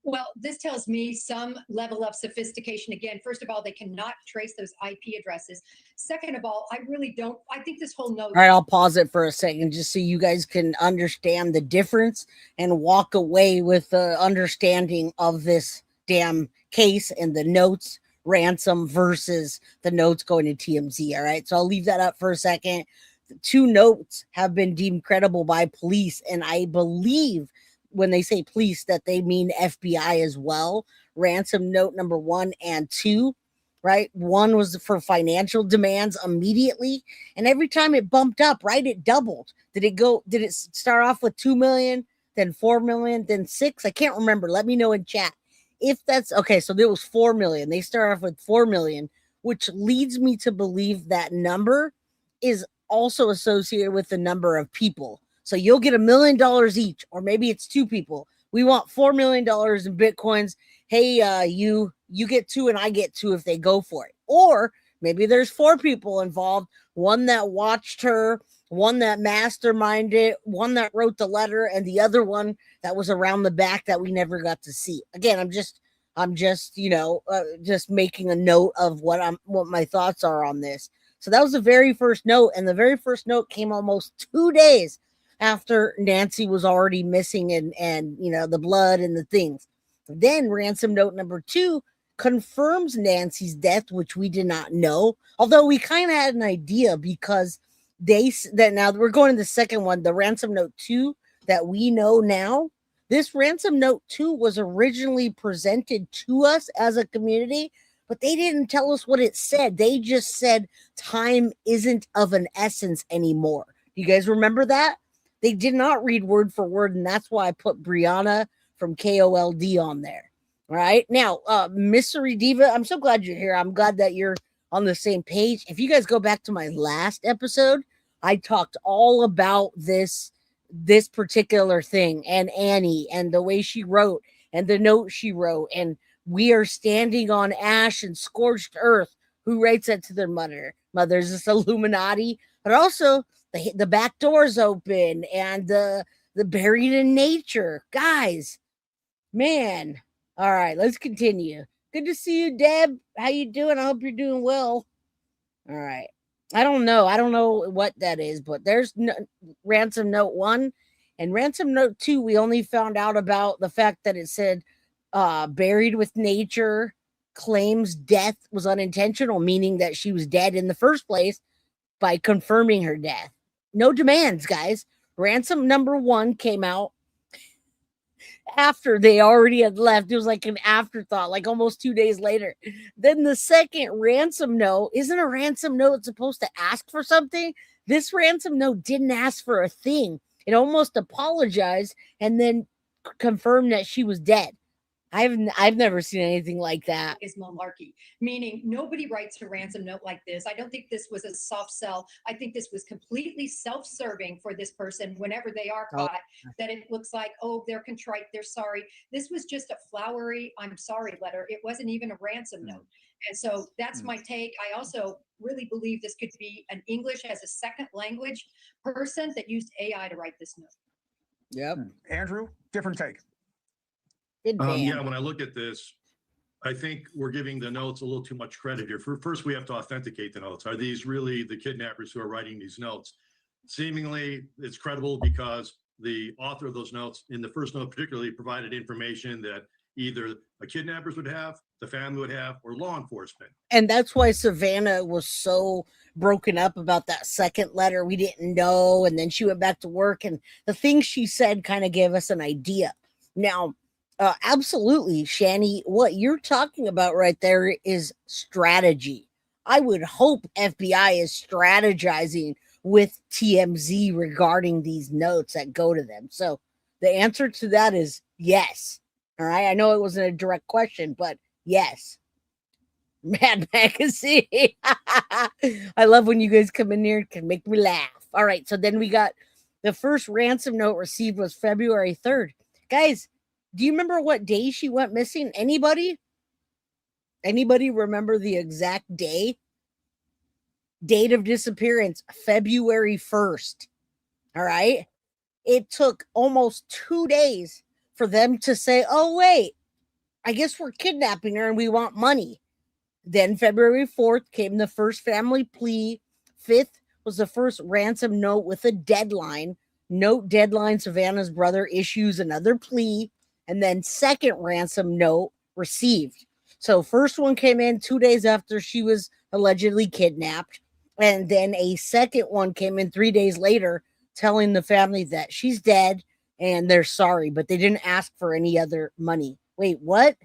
Well, this tells me some level of sophistication. Again, first of all, they cannot trace those IP addresses. Second of all, I think this whole note. All right, I'll pause it for a second just so you guys can understand the difference and walk away with the understanding of this damn case and the notes, Ransom versus the notes going to TMZ. All right, so I'll leave that up for a second. The 2 notes have been deemed credible by police, and I believe when they say police that they mean FBI as well. Ransom note number 1 and 2, right? 1 was for financial demands immediately, and every time it bumped up, right, it doubled. Did it start off with 2 million, then 4 million, then 6? I can't remember. Let me know in chat if that's okay. So there was 4 million. They start off with 4 million, which leads me to believe that number is also associated with the number of people. So you'll get $1 million each, or maybe it's 2 people. We want $4 million in Bitcoins. Hey, you get 2 and I get 2 if they go for it. Or maybe there's 4 people involved, 1 that watched her, 1 that masterminded, 1 that wrote the letter, and the other one that was around the back that we never got to see. Again, I'm just just making a note of what my thoughts are on this. So that was the very first note, and the very first note came almost 2 days after Nancy was already missing, and the blood and the things. Then ransom note number 2 confirms Nancy's death, which we did not know, although we kind of had an idea because now we're going to the second one, the ransom note 2 that we know now. This ransom note 2 was originally presented to us as a community, but they didn't tell us what it said. They just said time isn't of an essence anymore. You guys remember that? They did not read word for word, and that's why I put Brianna from KOLD on there. All right. Now, Mystery Diva, I'm so glad you're here. I'm glad that you're on the same page. If you guys go back to my last episode, I talked all about this particular thing, and Annie and the way she wrote and the note she wrote, and we are standing on ash and scorched earth. Who writes that to their mother? Mother's this Illuminati, but also the back door's open and the buried in nature. Guys, man. All right, let's continue. Good to see you, Deb. How you doing? I hope you're doing well. All right. I don't know what that is, but there's ransom note 1 and ransom note 2. We only found out about the fact that it said buried with nature, claims death was unintentional, meaning that she was dead in the first place, by confirming her death. No demands, guys. Ransom number 1 came out after they already had left. It was like an afterthought, like almost 2 days later. Then the second ransom note, isn't a ransom note supposed to ask for something? This ransom note didn't ask for a thing. It almost apologized and then confirmed that she was dead. I've never seen anything like that. Is malarkey, meaning nobody writes a ransom note like this. I don't think this was a soft sell. I think this was completely self-serving for this person whenever they are caught, that it looks like, oh, they're contrite, they're sorry. This was just a flowery, I'm sorry letter. It wasn't even a ransom note. And so that's my take. I also really believe this could be an English as a second language person that used AI to write this note. Yep. Andrew, different take. Yeah, when I look at this, I think we're giving the notes a little too much credit here. First, we have to authenticate the notes. Are these really the kidnappers who are writing these notes? Seemingly, it's credible because the author of those notes, in the first note particularly, provided information that either the kidnappers would have, the family would have, or law enforcement. And that's why Savannah was so broken up about that second letter. We didn't know. And then she went back to work, and the things she said kind of gave us an idea. Now, absolutely, Shani, what you're talking about right there is strategy. I would hope FBI is strategizing with TMZ regarding these notes that go to them. So the answer to that is yes. All right. I know it wasn't a direct question, but yes. Mad Magazine. I love when you guys come in here. It can make me laugh. All right. So then we got the first ransom note received was February 3rd. Guys, do you remember what day she went missing? Anybody? Anybody remember the exact day? Date of disappearance, February 1st. All right. It took almost 2 days for them to say, oh, wait, I guess we're kidnapping her and we want money. Then February 4th came the first family plea. 5th was the first ransom note with a deadline. Note deadline, Savannah's brother issues another plea. And then second ransom note received. So first one came in 2 days after she was allegedly kidnapped. And then a second one came in 3 days later telling the family that she's dead and they're sorry, but they didn't ask for any other money. Wait, what?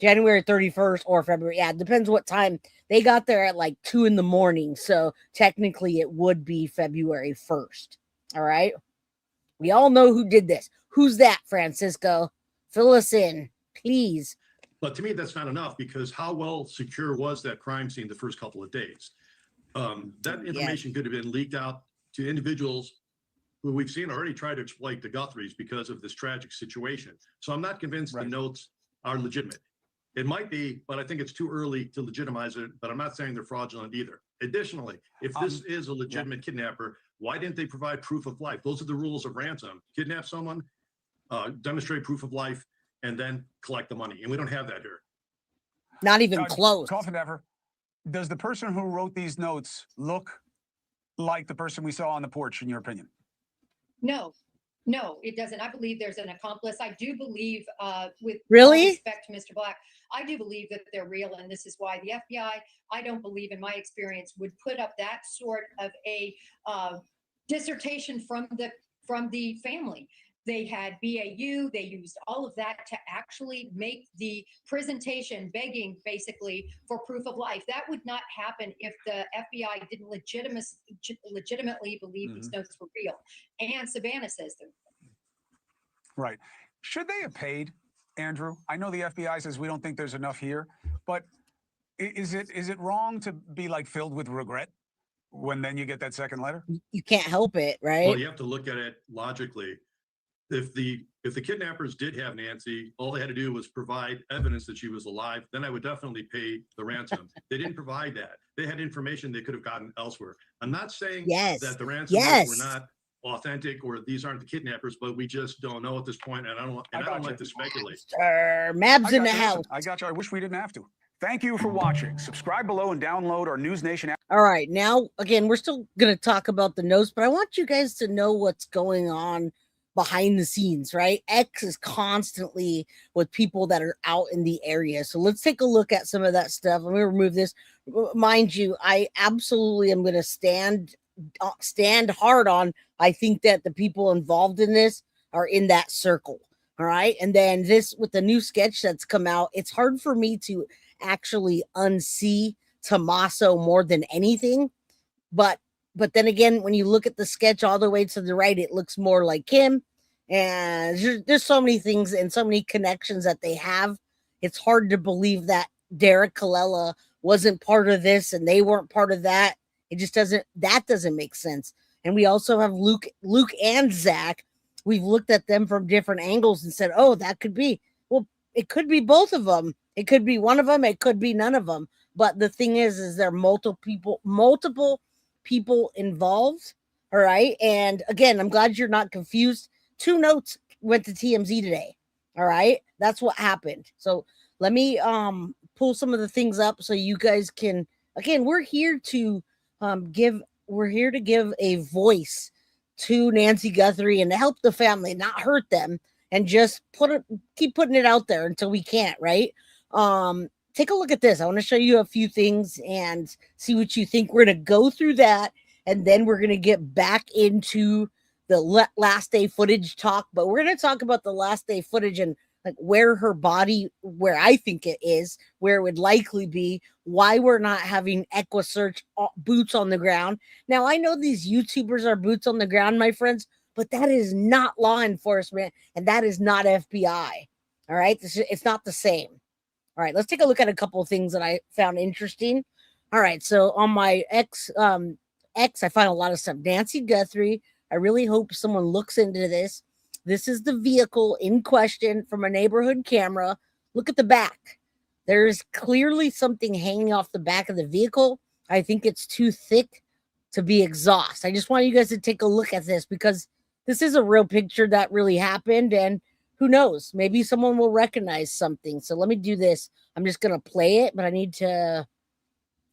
January 31st or February. Yeah, it depends what time. They got there at like 2 a.m. So technically it would be February 1st. All right. We all know who did this. Who's that, Francisco? Fill us in, please. But to me, that's not enough because how well secure was that crime scene the first couple of days? That information could have been leaked out to individuals who we've seen already try to exploit the Guthries because of this tragic situation. So I'm not convinced the notes are legitimate. It might be, but I think it's too early to legitimize it, but I'm not saying they're fraudulent either. Additionally, if this is a legitimate kidnapper, why didn't they provide proof of life? Those are the rules of ransom. Kidnap someone, demonstrate proof of life, and then collect the money. And we don't have that here. Not even close. Coffin Daffer, does the person who wrote these notes look like the person we saw on the porch, in your opinion? No, it doesn't. I believe there's an accomplice. I do believe, with really all respect to Mr. Black, I do believe that they're real, and this is why the FBI, I don't believe, in my experience, would put up that sort of a dissertation from the family. They had BAU. They used all of that to actually make the presentation, begging basically for proof of life. That would not happen if the FBI didn't legitimately believe these notes were real. And Savannah says they're real. Right. Should they have paid, Andrew? I know the FBI says we don't think there's enough here, but is it wrong to be like filled with regret when then you get that second letter? You can't help it, right? Well, you have to look at it logically. If the kidnappers did have Nancy, all they had to do was provide evidence that she was alive, then I would definitely pay the ransom. They didn't provide that. They had information they could have gotten elsewhere. I'm not saying that the ransom were not authentic or these aren't the kidnappers, but we just don't know at this point, and I don't like to speculate. Mab's in the house. I got you. I wish we didn't have to. Thank you for watching. Subscribe below and download our News Nation app. All right. Now, again, we're still going to talk about the notes, but I want you guys to know what's going on behind the scenes, right? X is constantly with people that are out in the area. So let's take a look at some of that stuff. Let me remove this. Mind you, I absolutely am going to stand hard on, I think that the people involved in this are in that circle. All right. And then this with the new sketch that's come out, it's hard for me to actually unsee Tommaso more than anything. But then again, when you look at the sketch all the way to the right, it looks more like him. And there's so many things and so many connections that they have. It's hard to believe that Derek Kella wasn't part of this and they weren't part of that. It just doesn't make sense. And we also have Luke and Zach. We've looked at them from different angles and said, oh, that could be. Well, it could be both of them. It could be one of them. It could be none of them. But the thing is there are multiple people involved. All right. And again, I'm glad you're not confused. 2 notes went to TMZ today. All right. That's what happened. So let me pull some of the things up so you guys can, again, we're here to give a voice to Nancy Guthrie and to help the family, not hurt them, and just keep putting it out there until we can't, right? Take a look at this. I want to show you a few things and see what you think. We're going to go through that, and then we're going to get back into the last day footage talk. But we're going to talk about the last day footage and like where her body, where I think it is, where it would likely be, why we're not having EquiSearch boots on the ground. Now, I know these YouTubers are boots on the ground, my friends, but that is not law enforcement and that is not FBI. All right. It's not the same. All right. Let's take a look at a couple of things that I found interesting. All right. So on my X, I find a lot of stuff. Nancy Guthrie. I really hope someone looks into this. This is the vehicle in question from a neighborhood camera. Look at the back. There's clearly something hanging off the back of the vehicle. I think it's too thick to be exhaust. I just want you guys to take a look at this because this is a real picture that really happened. And who knows, maybe someone will recognize something. So let me do this. I'm just going to play it, but I need to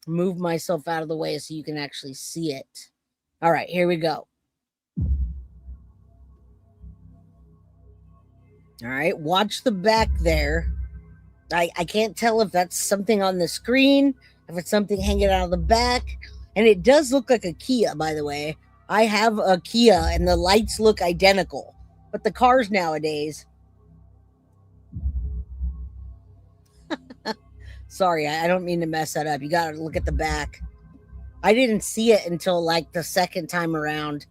move myself out of the way so you can actually see it. All right, here we go. All right, watch the back there. I can't tell if that's something on the screen, if it's something hanging out of the back. And it does look like a Kia, by the way. I have a Kia and the lights look identical. But the cars nowadays... Sorry, I don't mean to mess that up. You got to look at the back. I didn't see it until like the second time around.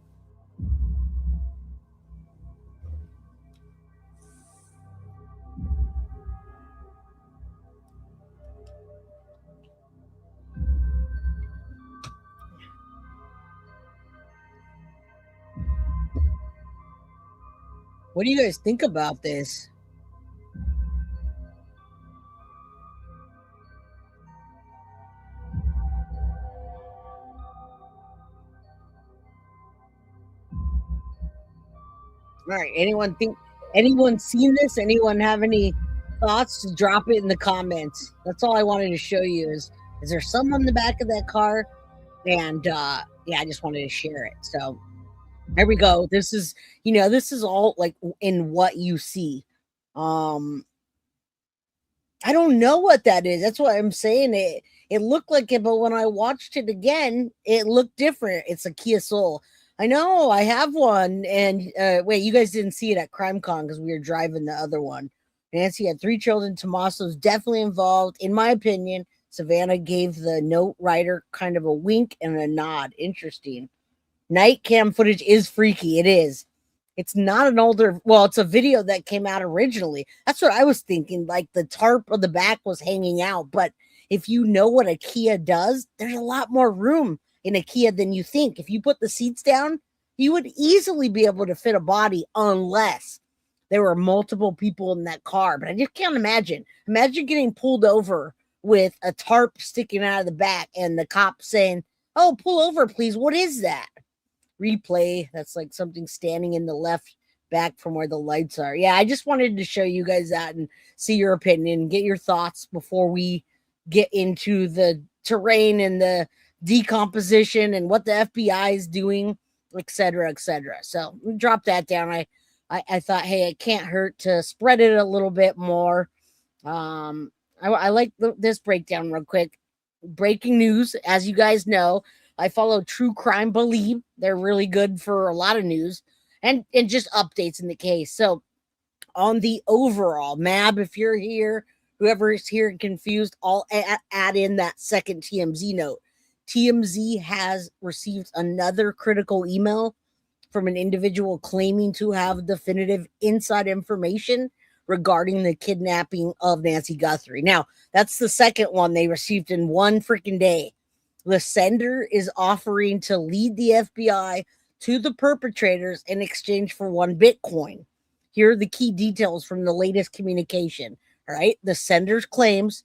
What do you guys think about this? All right, anyone seen this? Anyone have any thoughts? Drop it in the comments. That's all I wanted to show you is there some on the back of that car? And yeah, I just wanted to share it. So there we go. This is, this is all like in what you see. I don't know what that is. That's what I'm saying. It looked like it, but when I watched it again, it looked different. It's a Kia Soul. I know I have one. And wait, you guys didn't see it at CrimeCon because we were driving the other one. Nancy had 3 children. Tommaso's definitely involved. In my opinion, Savannah gave the note writer kind of a wink and a nod. Interesting. Night cam footage is freaky. It is. It's not an older, well, it's a video that came out originally. That's what I was thinking. Like the tarp of the back was hanging out. But if you know what a Kia does, there's a lot more room in a Kia than you think. If you put the seats down, you would easily be able to fit a body unless there were multiple people in that car. But I just can't imagine. Imagine getting pulled over with a tarp sticking out of the back and the cop saying, "Oh, pull over, please. What is that?" Replay. That's like something standing in the left back from where the lights are. Yeah, I just wanted to show you guys that and see your opinion, get your thoughts before we get into the terrain and the decomposition and what the FBI is doing, etc., etc. So drop that down. I thought, hey, it can't hurt to spread it a little bit more. I like this breakdown real quick. Breaking news, as you guys know, I follow True Crime Believe. They're really good for a lot of news and just updates in the case. So on the overall, Mab, if you're here, whoever is here and confused, I'll add in that second TMZ note. TMZ has received another critical email from an individual claiming to have definitive inside information regarding the kidnapping of Nancy Guthrie. Now, that's the second one they received in one freaking day. The sender is offering to lead the FBI to the perpetrators in exchange for 1 Bitcoin. Here are the key details from the latest communication. All right. The sender's claims,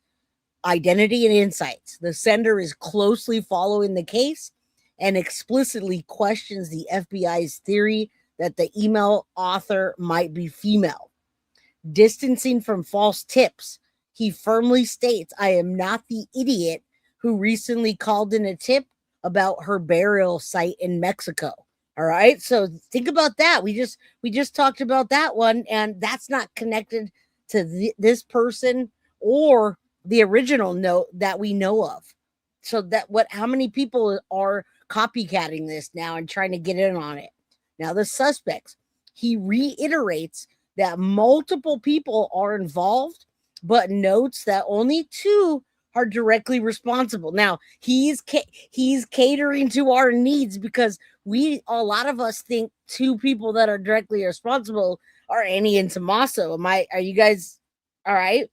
identity, and insights. The sender is closely following the case and explicitly questions the FBI's theory that the email author might be female. Distancing from false tips, he firmly states, "I am not the idiot who recently called in a tip about her burial site in Mexico." All right. So think about that. We just talked about that one, and that's not connected to this person or the original note that we know of. So how many people are copycatting this now and trying to get in on it? Now, the suspects, he reiterates that multiple people are involved, but notes that only 2 are directly responsible. Now, he's catering to our needs because a lot of us think 2 people that are directly responsible are Annie and Tommaso. Are you guys all right?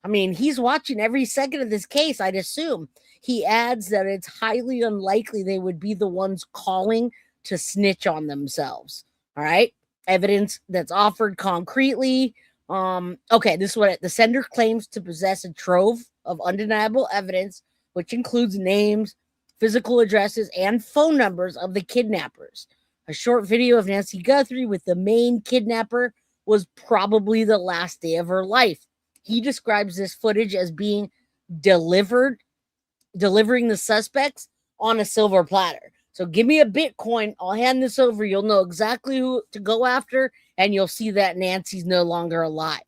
I mean, he's watching every second of this case, I'd assume. He adds that it's highly unlikely they would be the ones calling to snitch on themselves. All right. Evidence that's offered concretely. Okay, this is what the sender claims to possess a trove of undeniable evidence, which includes names, physical addresses, and phone numbers of the kidnappers. A short video of Nancy Guthrie with the main kidnapper was probably the last day of her life. He describes this footage as being delivering the suspects on a silver platter. So give me a Bitcoin. I'll hand this over. You'll know exactly who to go after, and you'll see that Nancy's no longer alive.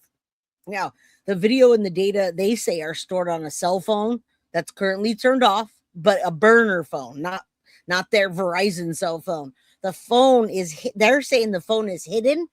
Now, the video and the data, they say, are stored on a cell phone that's currently turned off, but a burner phone, not their Verizon cell phone. The phone is, they're saying the phone is hidden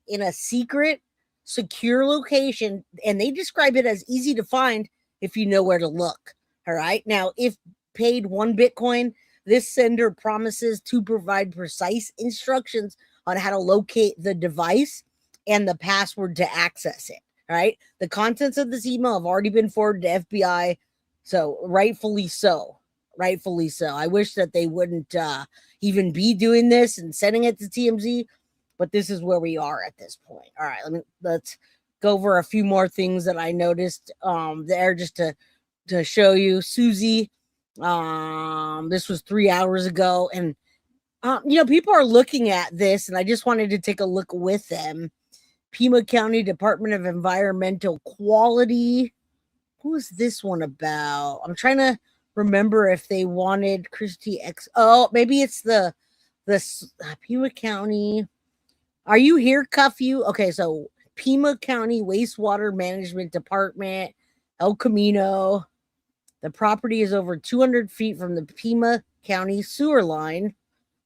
in a secret, secure location, and they describe it as easy to find if you know where to look. All right. Now, if paid 1 Bitcoin, this sender promises to provide precise instructions on how to locate the device and the password to access it. All right. The contents of this email have already been forwarded to FBI. So rightfully so. Rightfully so. I wish that they wouldn't even be doing this and sending it to TMZ, but this is where we are at this point. All right. Let's go over a few more things that I noticed there just to show you. Susie, this was 3 hours ago, and people are looking at this, and I just wanted to take a look with them. Pima County Department of Environmental Quality. Who is this one about? I'm trying to remember if they wanted Christy X. Oh, maybe it's the Pima County. Are you here, Cuff You? Okay, so Pima County Wastewater Management Department, El Camino. The property is over 200 feet from the Pima County sewer line.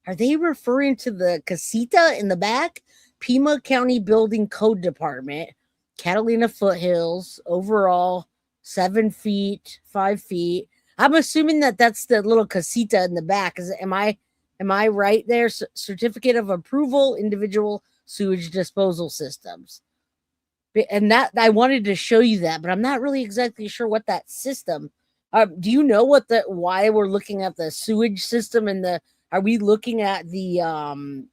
Are they referring to the casita in the back? Pima County Building Code Department, Catalina Foothills, overall 7 feet, 5 feet. I'm assuming that that's the little casita in the back. Am I right there? Certificate of Approval, Individual Sewage Disposal Systems. And that I wanted to show you that, but I'm not really exactly sure what that system. Do you know why we're looking at the sewage system and are we looking at the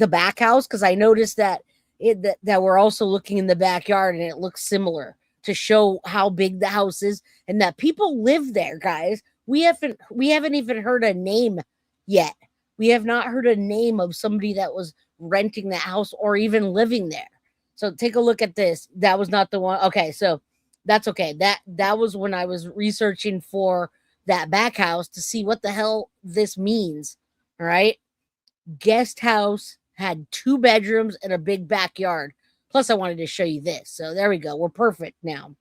back house? Because I noticed that we're also looking in the backyard and it looks similar to show how big the house is and that people live there, guys. We haven't even heard a name yet. We have not heard a name of somebody that was renting the house or even living there. So take a look at this. That was not the one. Okay, so that's okay. That was when I was researching for that back house to see what the hell this means. All right. Guest house had 2 bedrooms and a big backyard. Plus, I wanted to show you this. So there we go. We're perfect now.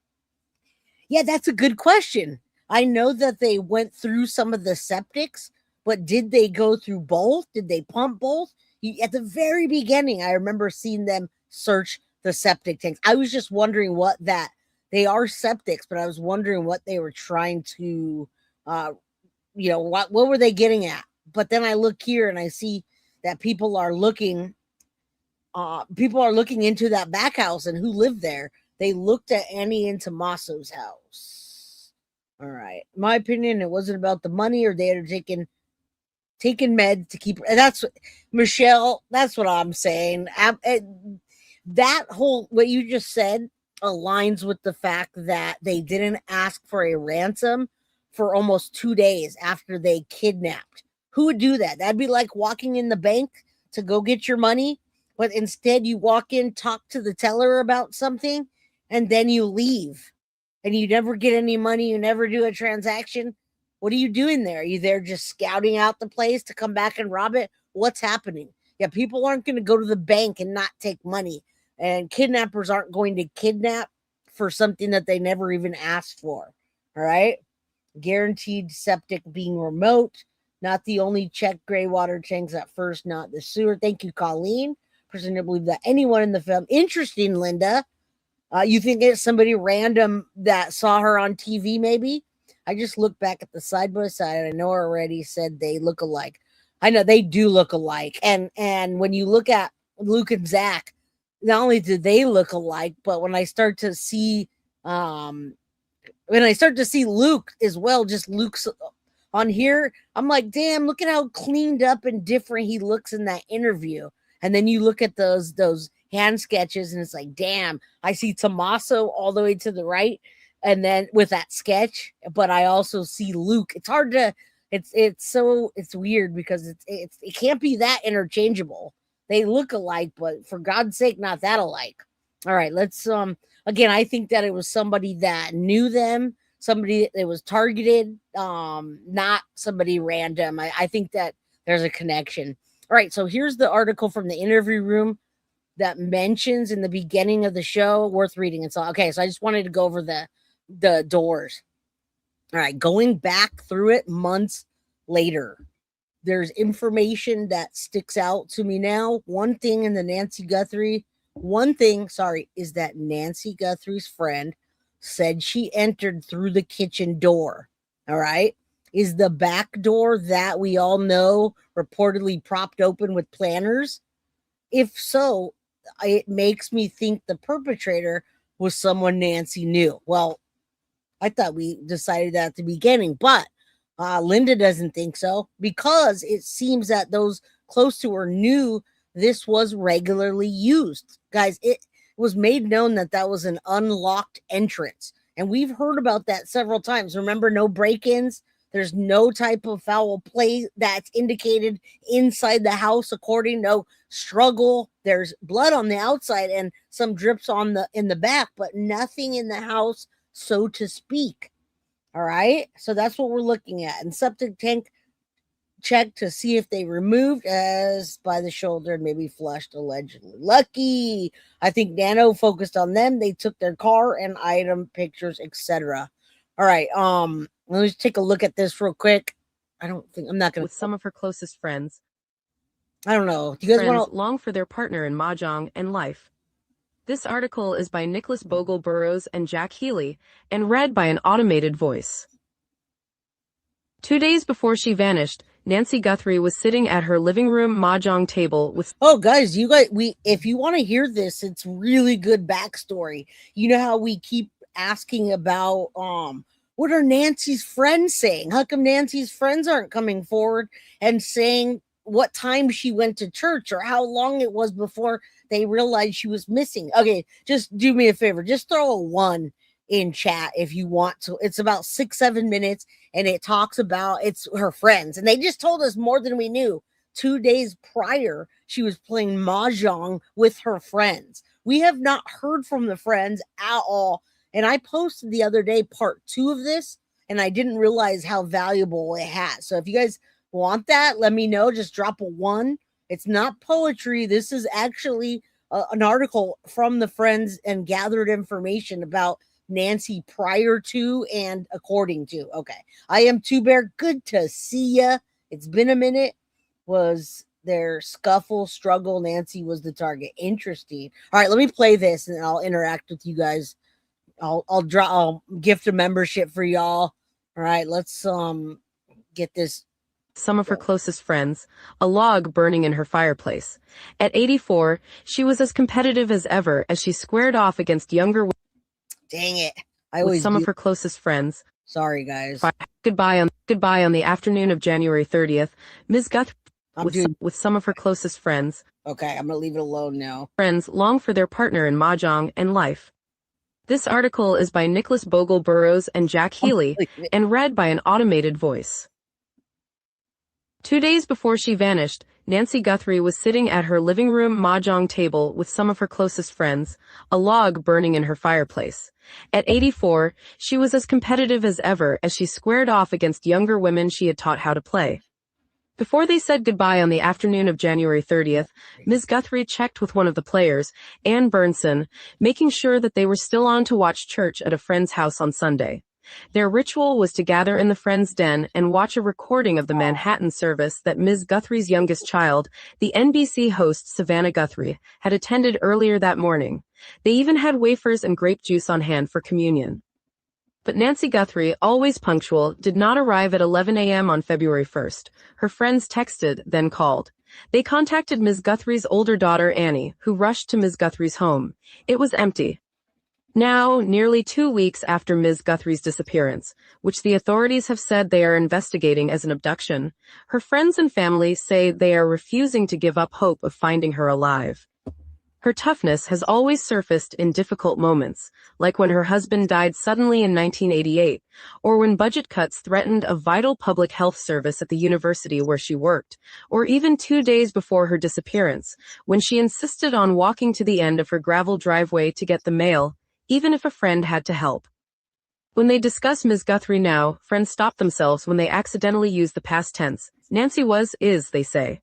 Yeah, that's a good question. I know that they went through some of the septics, but did they go through both? Did they pump both? At the very beginning, I remember seeing them search the septic tanks. I was just wondering they are septics, but I was wondering what they were trying to, what were they getting at? But then I look here and I see that people are looking into that back house and who lived there. They looked at Annie and Tommaso's house. All right. In my opinion, it wasn't about the money or they had taken meds to keep. That's Michelle. That's what I'm saying. That whole, what you just said aligns with the fact that they didn't ask for a ransom for almost 2 days after they kidnapped. Who would do that? That'd be like walking in the bank to go get your money, but instead you walk in, talk to the teller about something, and then you leave. And you never get any money. You never do a transaction. What are you doing there? Are you there just scouting out the place to come back and rob it? What's happening? Yeah, people aren't going to go to the bank and not take money. And kidnappers aren't going to kidnap for something that they never even asked for. All right? Guaranteed septic being remote. Not the only check gray water tanks at first, not the sewer. Thank you, Colleen. to believe that anyone in the film. Interesting, Linda. You think it's somebody random that saw her on TV, maybe? I just looked back at the side by side. I know I already said they look alike. I know they do look alike. And when you look at Luke and Zach, not only do they look alike, but when I start to see Luke as well, just Luke's on here, I'm like, damn, look at how cleaned up and different he looks in that interview. And then you look at those hand sketches, and it's like, damn, I see Tommaso all the way to the right, and then with that sketch, but I also see Luke. It's hard to, it's weird because it can't be that interchangeable. They look alike, but for God's sake, not that alike. All right, let's again, I think that it was somebody that knew them, somebody that was targeted, not somebody random. I think that there's a connection. All right, so here's the article from the interview room that mentions in the beginning of the show, worth reading. It's all okay. So I just wanted to go over the doors. All right, going back through it months later, there's information that sticks out to me now. One thing is that Nancy Guthrie's friend said she entered through the kitchen door. All right. Is the back door that we all know reportedly propped open with planners? If so, it makes me think the perpetrator was someone Nancy knew. Well, I thought we decided that at the beginning, but Linda doesn't think so, because it seems that those close to her knew this was regularly used. Guys, it was made known that was an unlocked entrance, and we've heard about that several times. Remember, no break-ins. There's no type of foul play that's indicated inside the house, no struggle. There's blood on the outside and some drips in the back, but nothing in the house, so to speak. All right. So that's what we're looking at. And septic tank check to see if they removed as by the shoulder and maybe flushed, allegedly. Lucky. I think Nano focused on them. They took their car and item pictures, etc. All right. Let me just take a look at this real quick. I'm not going to. With some of her closest friends. I don't know. Do you guys want to long for their partner in mahjong and life? This article is by Nicholas Bogle Burrows and Jack Healy and read by an automated voice. 2 days before she vanished, Nancy Guthrie was sitting at her living room mahjong table with. Oh, guys, if you want to hear this, it's really good backstory. You know how we keep asking about what are Nancy's friends saying? How come Nancy's friends aren't coming forward and saying what time she went to church or how long it was before they realized she was missing? Okay, just do me a favor. Just throw a 1 in chat if you want to. It's about 6-7 minutes, and it talks about it's her friends. And they just told us more than we knew. 2 days prior, she was playing mahjong with her friends. We have not heard from the friends at all. And I posted the other day part 2 of this, and I didn't realize how valuable it has. So if you guys want that, let me know. Just drop a 1. It's not poetry. This is actually an article from the friends and gathered information about Nancy prior to and according to. Okay. I am Two Bear. Good to see ya. It's been a minute. Was their scuffle, struggle? Nancy was the target. Interesting. All right, let me play this and I'll interact with you guys. I'll gift a membership for y'all. All right, let's get this. Some of her closest friends, a log burning in her fireplace. At 84, she was as competitive as ever as she squared off against younger women. Dang it. With some of her closest friends. Sorry, guys. Goodbye on the afternoon of January 30th. Ms. Guthrie with some of her closest friends. Okay, I'm going to leave it alone now. Friends long for their partner in mahjong and life. This article is by Nicholas Bogle Burrows and Jack Healy and read by an automated voice. 2 days before she vanished, Nancy Guthrie was sitting at her living room mahjong table with some of her closest friends, a log burning in her fireplace. At 84, she was as competitive as ever as she squared off against younger women she had taught how to play. Before they said goodbye on the afternoon of January 30th, Ms. Guthrie checked with one of the players, Ann Burnson, making sure that they were still on to watch church at a friend's house on Sunday. Their ritual was to gather in the friend's den and watch a recording of the Manhattan service that Ms. Guthrie's youngest child, the NBC host Savannah Guthrie, had attended earlier that morning. They even had wafers and grape juice on hand for communion. But Nancy Guthrie, always punctual, did not arrive at 11 a.m. on February 1st. Her friends texted, then called. They contacted Ms. Guthrie's older daughter, Annie, who rushed to Ms. Guthrie's home. It was empty. Now, nearly 2 weeks after Ms. Guthrie's disappearance, which the authorities have said they are investigating as an abduction, her friends and family say they are refusing to give up hope of finding her alive. Her toughness has always surfaced in difficult moments, like when her husband died suddenly in 1988, or when budget cuts threatened a vital public health service at the university where she worked, or even 2 days before her disappearance, when she insisted on walking to the end of her gravel driveway to get the mail, even if a friend had to help. When they discuss Ms. Guthrie now, friends stop themselves when they accidentally use the past tense. Nancy is, they say.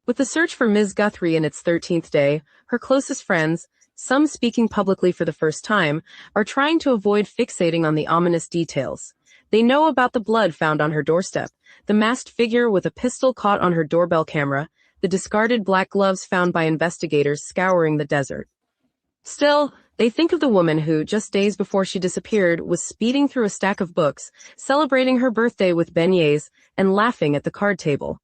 With the search for Ms. Guthrie in its 13th day, her closest friends, some speaking publicly for the first time, are trying to avoid fixating on the ominous details. They know about the blood found on her doorstep, the masked figure with a pistol caught on her doorbell camera, the discarded black gloves found by investigators scouring the desert. Still, they think of the woman who, just days before she disappeared, was speeding through a stack of books, celebrating her birthday with beignets, and laughing at the card table.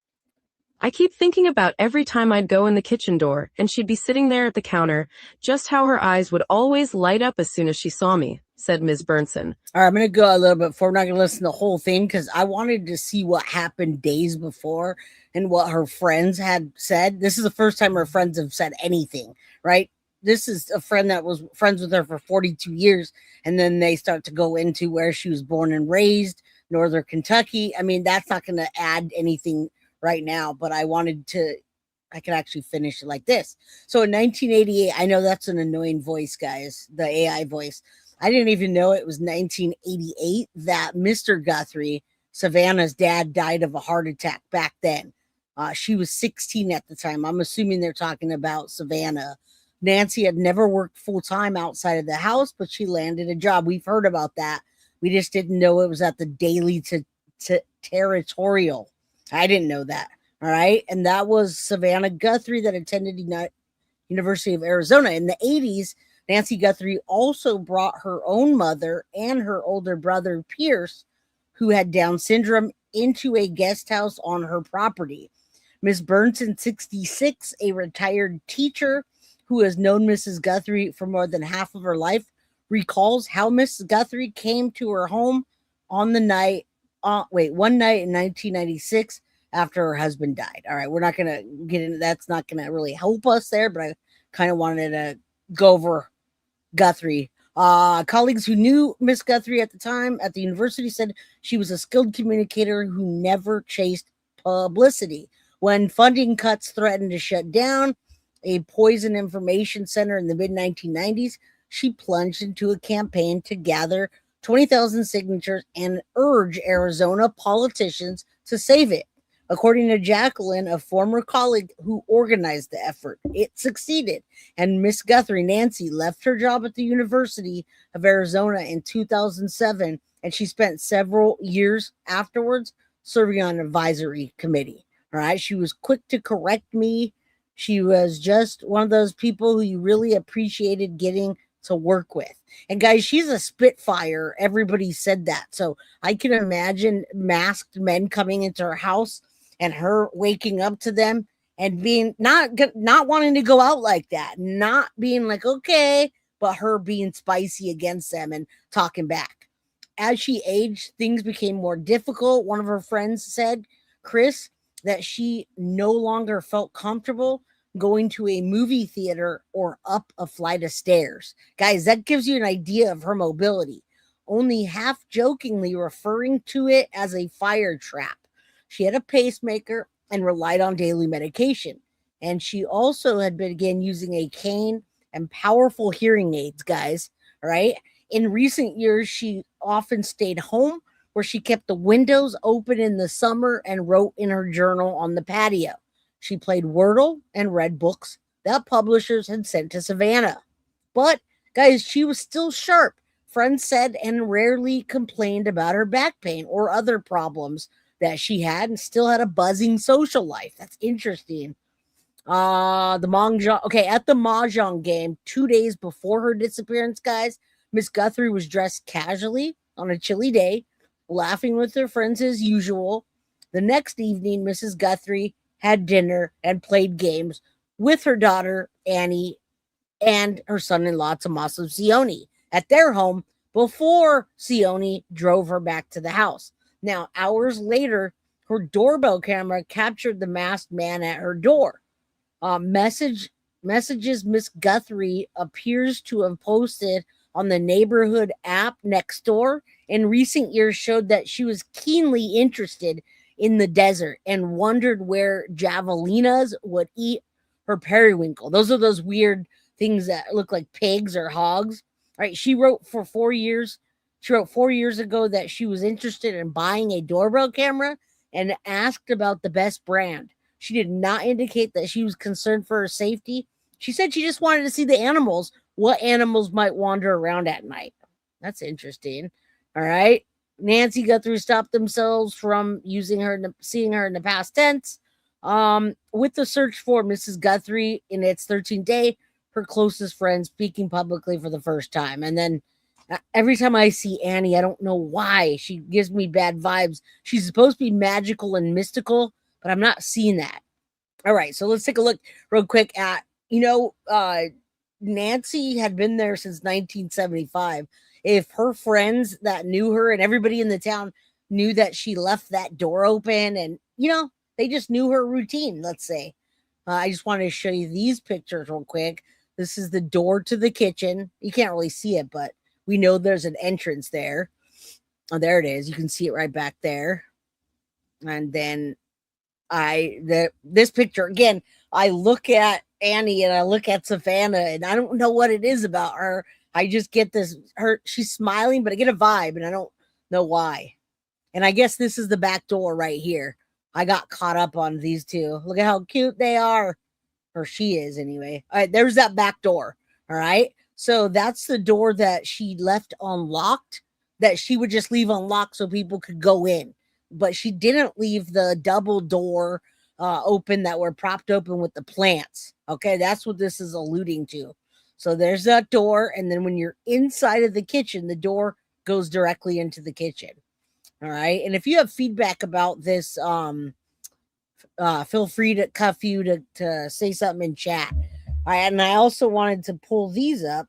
I keep thinking about every time I'd go in the kitchen door, and she'd be sitting there at the counter, just how her eyes would always light up as soon as she saw me, said Ms. Burnson. All right, I'm going to go a little bit forward. We're not going to listen to the whole thing because I wanted to see what happened days before and what her friends had said. This is the first time her friends have said anything, right? This is a friend that was friends with her for 42 years, and then they start to go into where she was born and raised, Northern Kentucky. I mean, that's not going to add anything right now, but I could actually finish it like this. So in 1988, I know that's an annoying voice, guys, the AI voice. I didn't even know it was 1988 that Mr. Guthrie, Savannah's dad, died of a heart attack back then. She was 16 at the time. I'm assuming they're talking about Savannah. Nancy had never worked full-time outside of the house, but she landed a job. We've heard about that. We just didn't know it was at the Daily Territorial. I didn't know that. All right. And that was Savannah Guthrie that attended University of Arizona. In the 80s, Nancy Guthrie also brought her own mother and her older brother, Pierce, who had Down syndrome, into a guest house on her property. Ms. Burnson, 66, a retired teacher who has known Mrs. Guthrie for more than half of her life, recalls how Mrs. Guthrie came to her home on the night one night in 1996 after her husband died. All right, we're not going to get into that's not going to really help us there, but I kind of wanted to go over Guthrie. Colleagues who knew Miss Guthrie at the time at the university said she was a skilled communicator who never chased publicity. When funding cuts threatened to shut down a poison information center in the mid-1990s, she plunged into a campaign to gather 20,000 signatures and urge Arizona politicians to save it. According to Jacqueline, a former colleague who organized the effort, it succeeded. And Miss Guthrie, Nancy, left her job at the University of Arizona in 2007, and she spent several years afterwards serving on an advisory committee. All right, she was quick to correct me. She was just one of those people who you really appreciated getting to work with. And guys, she's a spitfire. Everybody said that. So I can imagine masked men coming into her house and her waking up to them and being not wanting to go out like that, not being like, okay, but her being spicy against them and talking back. As she aged, things became more difficult. One of her friends said, Chris, that she no longer felt comfortable going to a movie theater or up a flight of stairs. Guys, that gives you an idea of her mobility, only half jokingly referring to it as a fire trap. She had a pacemaker and relied on daily medication. And she also had begun using a cane and powerful hearing aids, guys. All right. In recent years, she often stayed home where she kept the windows open in the summer and wrote in her journal on the patio. She played Wordle and read books that publishers had sent to Savannah. But, guys, she was still sharp friends said, and rarely complained about her back pain or other problems that she had, and still had a buzzing social life. That's interesting. At the mahjong game 2 days before her disappearance, guys, Miss Guthrie was dressed casually on a chilly day, laughing with her friends as usual. The next evening, Mrs. Guthrie had dinner and played games with her daughter Annie and her son-in-law Tommaso Cioni at their home before Cioni drove her back to the house. Now, hours later, her doorbell camera captured the masked man at her door. Messages Miss Guthrie appears to have posted on the neighborhood app Nextdoor in recent years showed that she was keenly interested in the desert and wondered where javelinas would eat her periwinkle. Those are those weird things that look like pigs or hogs. All right, she wrote 4 years ago that she was interested in buying a doorbell camera and asked about the best brand. She did not indicate that she was concerned for her safety. She said she just wanted to see the animals, what animals might wander around at night. That's interesting. All right. Nancy Guthrie stopped themselves from seeing her in the past tense. With the search for Mrs. Guthrie in its 13th day, her closest friend speaking publicly for the first time. And then every time I see Annie, I don't know why. She gives me bad vibes. She's supposed to be magical and mystical, but I'm not seeing that. All right, so let's take a look real quick at, Nancy had been there since 1975. If her friends that knew her and everybody in the town knew that she left that door open and, they just knew her routine, let's say. I just wanted to show you these pictures real quick. This is the door to the kitchen. You can't really see it, but we know there's an entrance there. Oh, there it is. You can see it right back there. And then this picture again, I look at Annie and I look at Savannah and I don't know what it is about her. I just get she's smiling, but I get a vibe and I don't know why. And I guess this is the back door right here. I got caught up on these two. Look at how cute they are. Or she is anyway. All right, there's that back door. All right. So that's the door that she left unlocked, that she would just leave unlocked so people could go in. But she didn't leave the double door open that were propped open with the plants. Okay, that's what this is alluding to. So there's that door. And then when you're inside of the kitchen, the door goes directly into the kitchen. All right. And if you have feedback about this, feel free to cuff you to say something in chat. All right. And I also wanted to pull these up.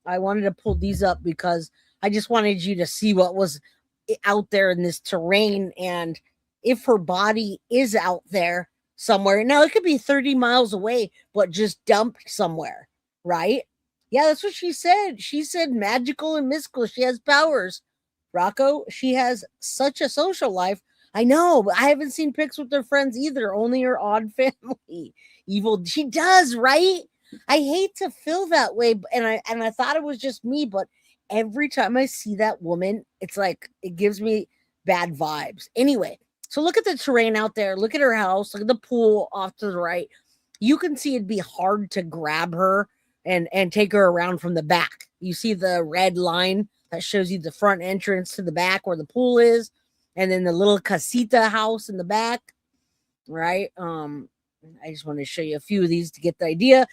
I wanted to pull these up because I just wanted you to see what was out there in this terrain. And if her body is out there somewhere, now it could be 30 miles away, but just dumped somewhere, right? Yeah, that's what she said. She said magical and mystical. She has powers. Rocco, she has such a social life. I know, but I haven't seen pics with her friends either. Only her odd family. Evil. She does, right? I hate to feel that way. And I thought it was just me, but every time I see that woman, it's like it gives me bad vibes. Anyway, so look at the terrain out there. Look at her house. Look at the pool off to the right. You can see it'd be hard to grab her and take her around from the back. You see the red line that shows you the front entrance to the back where the pool is, and then the little casita house in the back, right? I just want to show you a few of these to get the idea.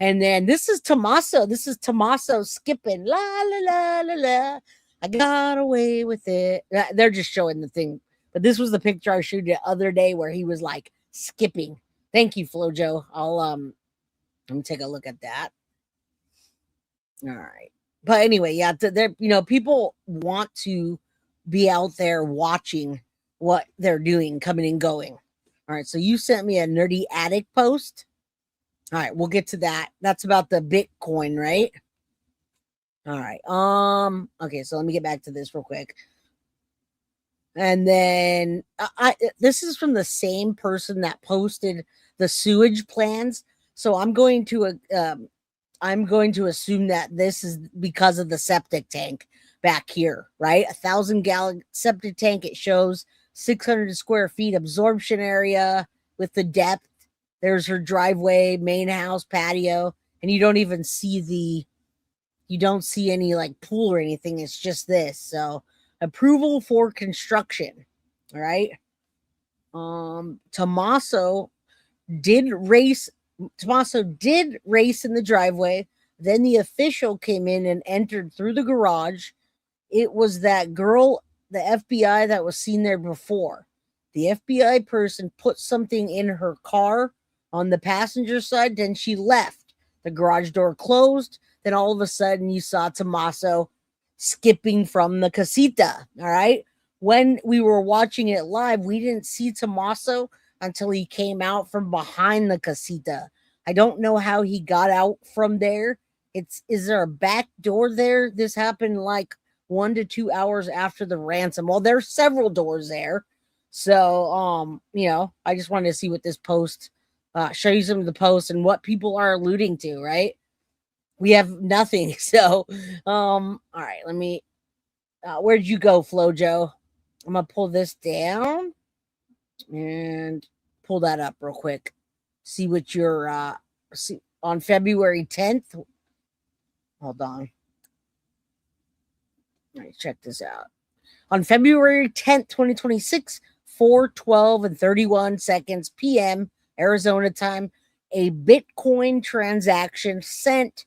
And then this is Tommaso. This is Tommaso skipping. La, la, la, la, la. I got away with it. They're just showing the thing. But this was the picture I showed you the other day where he was like skipping. Thank you, Flojo. Let me take a look at that. All right. But anyway, yeah, people want to be out there watching what they're doing, coming and going. All right. So you sent me a nerdy addict post. All right. We'll get to that. That's about the Bitcoin, right? All right. Okay. So let me get back to this real quick. And then this is from the same person that posted the sewage plans. So I'm going to assume that this is because of the septic tank back here, right? 1,000-gallon septic tank. It shows 600 square feet absorption area with the depth. There's her driveway, main house, patio, and you don't even see You don't see any like pool or anything. It's just this. So approval for construction. All right. Tommaso did race in the driveway. Then the official came in and entered through the garage. It was that girl, the FBI, that was seen there before. The FBI person put something in her car on the passenger side, then she left. The garage door closed. Then all of a sudden you saw Tommaso skipping from the casita. All right. When we were watching it live, we didn't see Tommaso until he came out from behind the casita. I don't know how he got out from there. Is there a back door there? This happened like 1 to 2 hours after the ransom. Well, there's several doors there. So, I just wanted to see what this post, show you some of the posts and what people are alluding to, right? We have nothing. So, all right, let me, where'd you go, Flojo? I'm going to pull this down and pull that up real quick. See what you're, see on February 10th. Hold on. All right, check this out. On February 10th, 2026, 4:12 and 31 seconds p.m. Arizona time, a Bitcoin transaction sent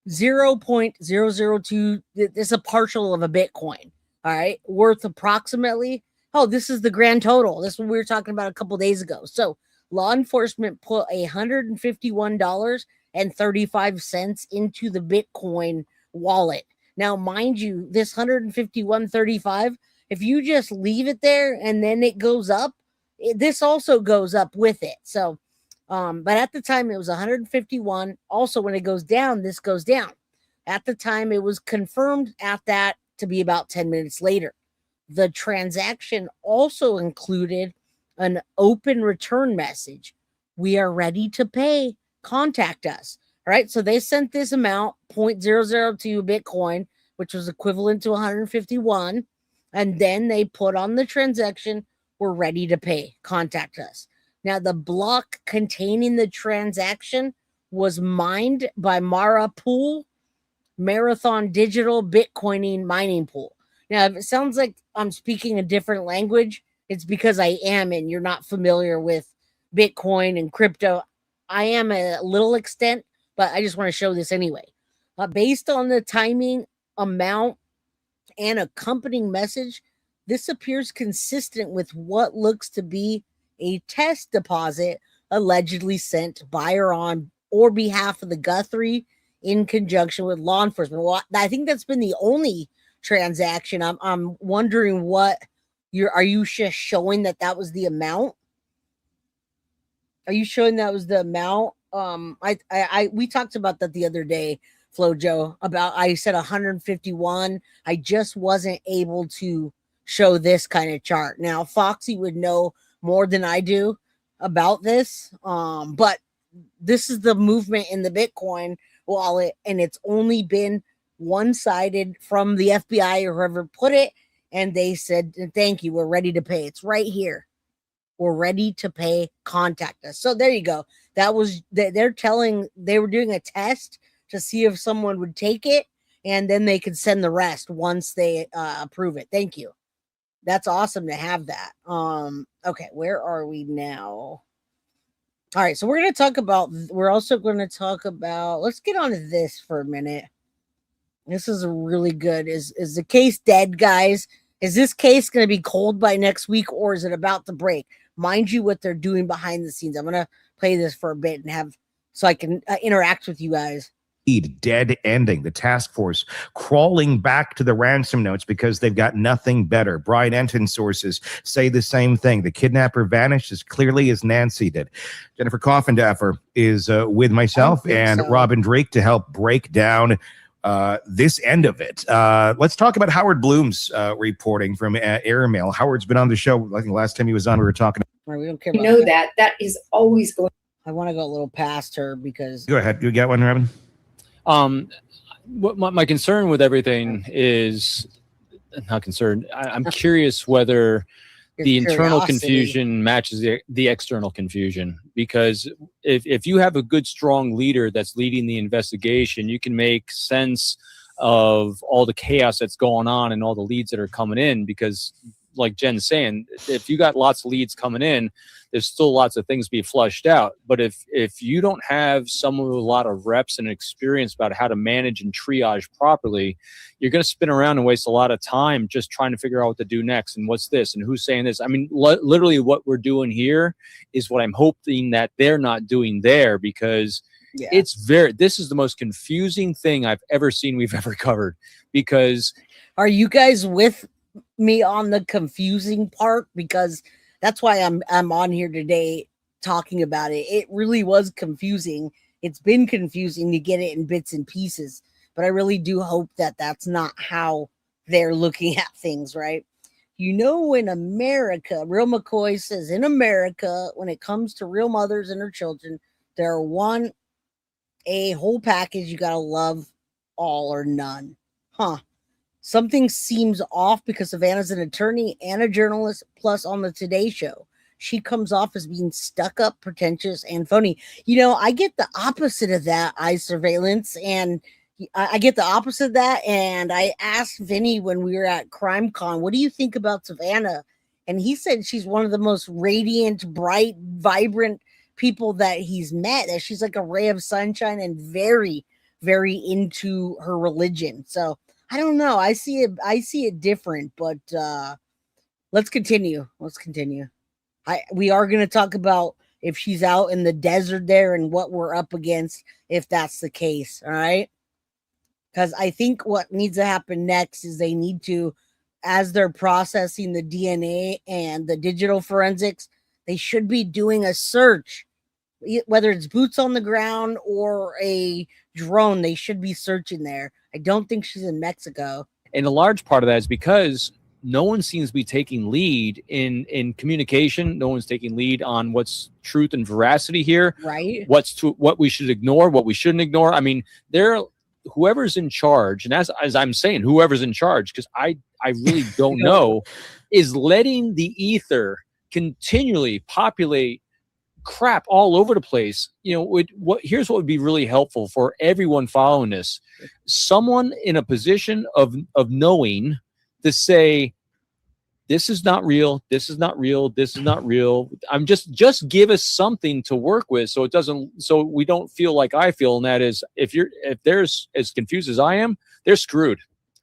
0.002. This is a partial of a Bitcoin. All right, worth approximately. Oh, this is the grand total. This is what we were talking about a couple days ago. So law enforcement put $151.35 into the Bitcoin wallet. Now, mind you, this $151.35, if you just leave it there and then it goes up, this also goes up with it. So, but at the time it was 151. Also, when it goes down, this goes down. At the time, it was confirmed at that to be about 10 minutes later. The transaction also included an open return message. We are ready to pay. Contact us. All right. So they sent this amount, 0.002 Bitcoin, which was equivalent to 151. And then they put on the transaction, we're ready to pay. Contact us. Now, the block containing the transaction was mined by Mara Pool, Marathon Digital Bitcoining Mining Pool. Now, if it sounds like I'm speaking a different language, it's because I am, and you're not familiar with Bitcoin and crypto. I am a little extent, but I just want to show this anyway. Based on the timing, amount, and accompanying message, this appears consistent with what looks to be a test deposit allegedly sent by or on or behalf of the Guthrie in conjunction with law enforcement. Well, I think that's been the only transaction. I'm wondering what are you just showing that was the amount? Are you showing that was the amount? We talked about that the other day, Flojo, about I said 151. I just wasn't able to show this kind of chart. Now, Foxy would know more than I do about this. But this is the movement in the Bitcoin wallet, and it's only been one-sided from the FBI or whoever put it, and they said, thank you, we're ready to pay. It's right here. We're ready to pay. Contact us. So there you go. That was, they're telling, they were doing a test to see if someone would take it, and then they could send the rest once they approve it. Thank you. That's awesome to have that. Okay, where are we now? All right, so we're going to talk about, let's get on to this for a minute. This is a really good, is the case dead, guys? Is this case going to be cold by next week, or is it about to break? Mind you, what they're doing behind the scenes. I'm going to play this for a bit and so I can interact with you guys. Dead ending. The task force crawling back to the ransom notes because they've got nothing better. Brian Enton sources say the same thing. The kidnapper vanished as clearly as Nancy did. Jennifer Coffindaffer is with myself and Robin Drake to help break down this end of it. Let's talk about Howard Bloom's reporting from Airmail. Howard's been on the show. I think last time he was on, we were talking. We don't care You about know that is always going. I want to go a little past her because. Go ahead. You got one, Robin? What my concern with everything is not concerned. I'm curious whether the internal curiosity. confusion matches the external confusion, because if you have a good, strong leader that's leading the investigation, you can make sense of all the chaos that's going on and all the leads that are coming in. Because like Jen's saying, if you got lots of leads coming in, there's still lots of things be flushed out. But if you don't have someone with a lot of reps and experience about how to manage and triage properly, you're going to spin around and waste a lot of time just trying to figure out what to do next and what's this and who's saying this. I mean, literally what we're doing here is what I'm hoping that they're not doing there, because this is the most confusing thing I've ever seen we've ever covered. Because are you guys with me on the confusing part? Because that's why I'm on here today talking about it. It really was confusing. It's been confusing to get it in bits and pieces, but I really do hope that that's not how they're looking at things, right? You know, in America, Real McCoy says, in America, when it comes to real mothers and her children, there are a whole package. You got to love all or none. Something seems off because Savannah's an attorney and a journalist, plus on the Today Show. She comes off as being stuck up, pretentious, and phony. You know, I get the opposite of that, surveillance, and I get the opposite of that. And I asked Vinny when we were at CrimeCon, what do you think about Savannah? And he said she's one of the most radiant, bright, vibrant people that he's met, that she's like a ray of sunshine and very, very into her religion. So I don't know. I see it different, but let's continue. We are going to talk about if she's out in the desert there and what we're up against if that's the case. All right. Because I think what needs to happen next is they need to, as they're processing the DNA and the digital forensics, they should be doing a search, whether it's boots on the ground or a drone. They should be searching there. I don't think she's in Mexico. And a large part of that is because no one seems to be taking lead in communication. No one's taking lead on what's truth and veracity here. Right. What we should ignore, what we shouldn't ignore. I mean, whoever's in charge, and as I'm saying, whoever's in charge, because I really don't know, is letting the ether continually populate crap all over the place. You know, here's what would be really helpful for everyone following this: someone in a position of knowing to say, this is not real, this is not real, this is not real. I'm just give us something to work with, so we don't feel like I feel, and that is, if they're as confused as I am, they're screwed.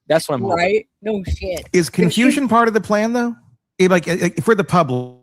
That's what I'm hoping. Right? No shit. Is confusion part of the plan, though? Like for the public?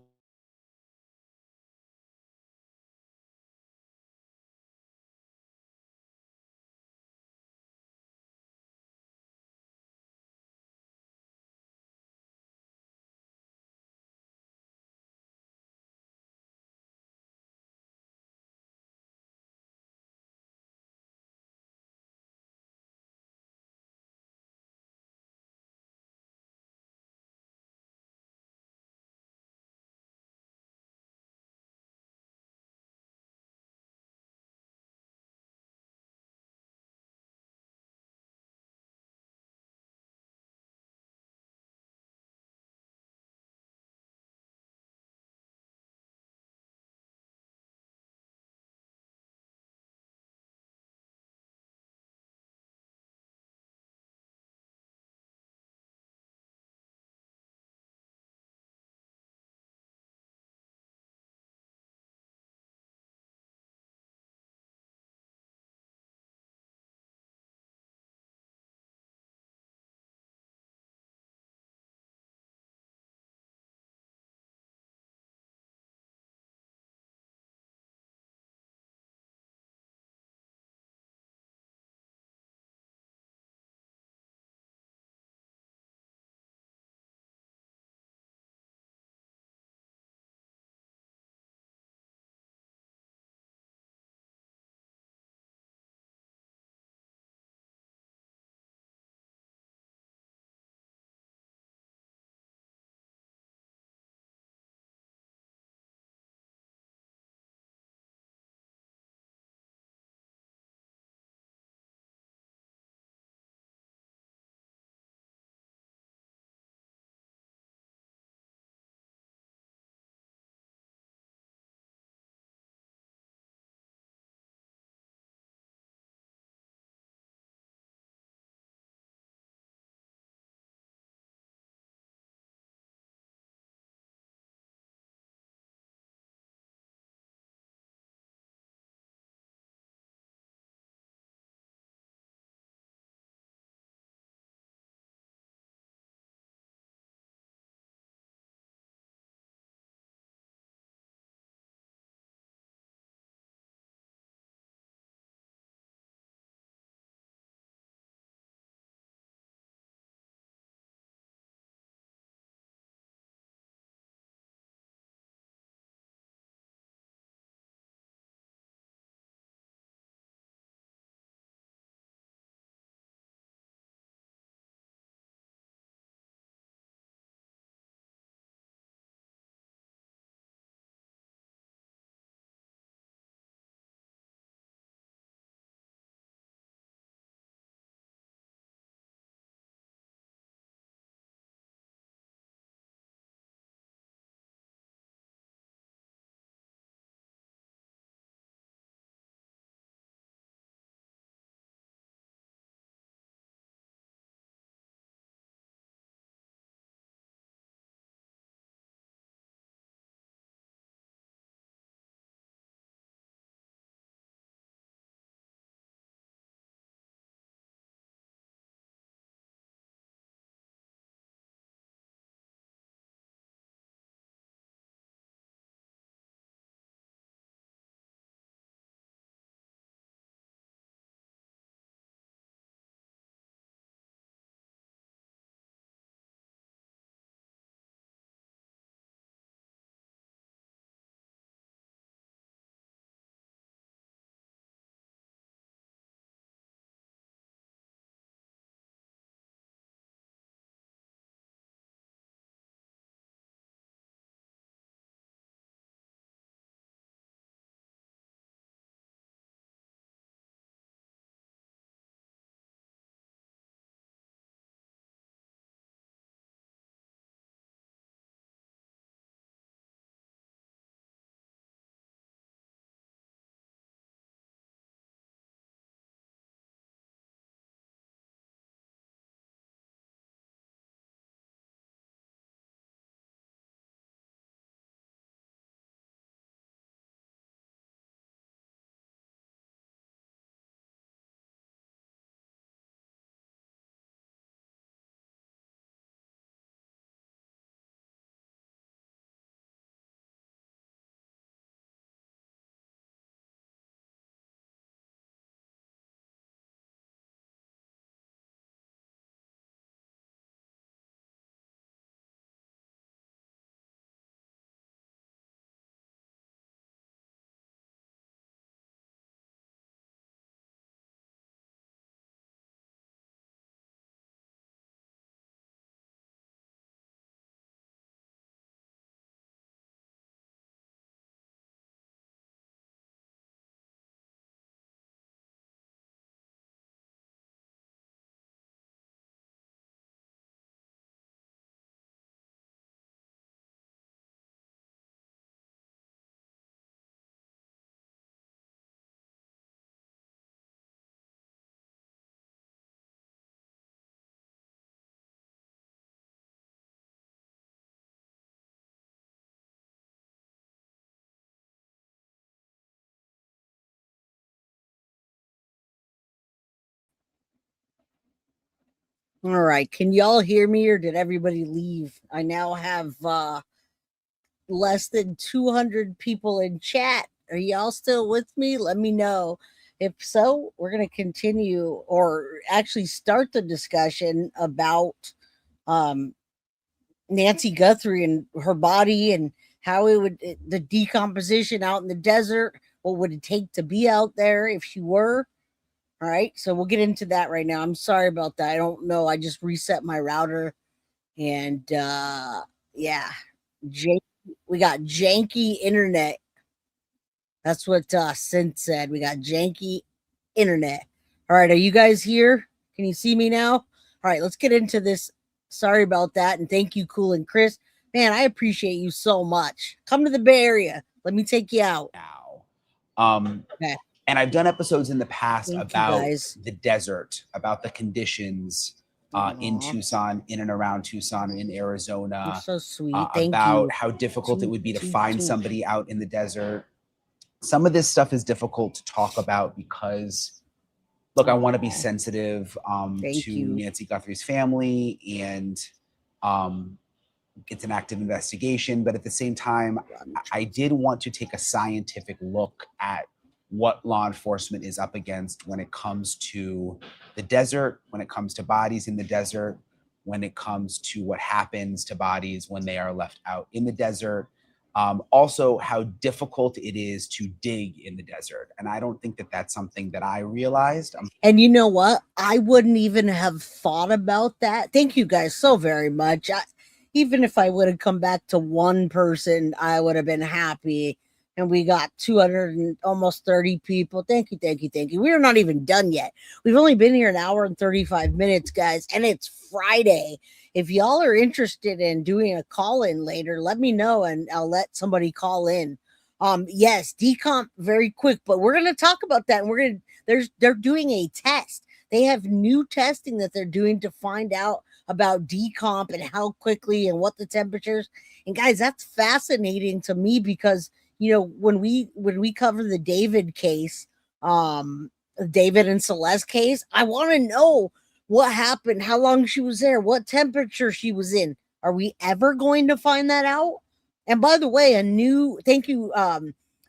All right. Can y'all hear me or did everybody leave? I now have less than 200 people in chat. Are y'all still with me? Let me know. If so, we're going to continue or actually start the discussion about Nancy Guthrie and her body and how the decomposition out in the desert. What would it take to be out there if she were? All right, so we'll get into that right now. I'm sorry about that. I don't know. I just reset my router, and yeah, we got janky internet. That's what Synth said. We got janky internet. All right, are you guys here? Can you see me now? All right, let's get into this. Sorry about that, and thank you, Cool and Chris. Man, I appreciate you so much. Come to the Bay Area. Let me take you out. Now, okay. And I've done episodes in the past Thank about the desert, about the conditions in Tucson, in and around Tucson, in Arizona. You're so sweet. About how difficult it would be to find somebody out in the desert. Some of this stuff is difficult to talk about because, look, I want to be sensitive to Nancy Guthrie's family, and it's an active investigation. But at the same time, I did want to take a scientific look at what law enforcement is up against when it comes to the desert, when it comes to bodies in the desert, when it comes to what happens to bodies when they are left out in the desert. Also, how difficult it is to dig in the desert. And I don't think that that's something that I realized. And you know what? I wouldn't even have thought about that. Thank you guys so very much. Even if I would have come back to one person, I would have been happy. And we got 200 and almost 30 people. Thank you, thank you, thank you. We're not even done yet. We've only been here an hour and 35 minutes, guys. And it's Friday. If y'all are interested in doing a call-in later, let me know and I'll let somebody call in. Yes, decomp very quick, but we're going to talk about that. And they're doing a test. They have new testing that they're doing to find out about decomp and how quickly and what the temperatures. And guys, that's fascinating to me because when we cover the David case, David and Celeste case, I want to know what happened, how long she was there, what temperature she was in. Are we ever going to find that out? And by the way, thank you,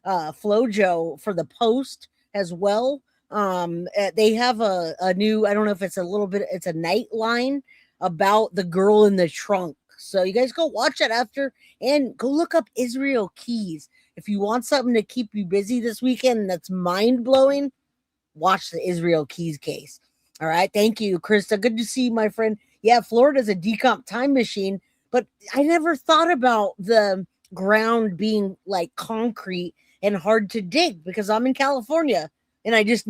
Flojo, for the post as well. They have a new, I don't know if it's it's a Nightline about the girl in the trunk. So you guys go watch that after and go look up Israel Keys. If you want something to keep you busy this weekend that's mind-blowing, watch the Israel Keys case. All right. Thank you, Krista. Good to see you, my friend. Yeah, Florida's a decomp time machine, but I never thought about the ground being like concrete and hard to dig because I'm in California and I just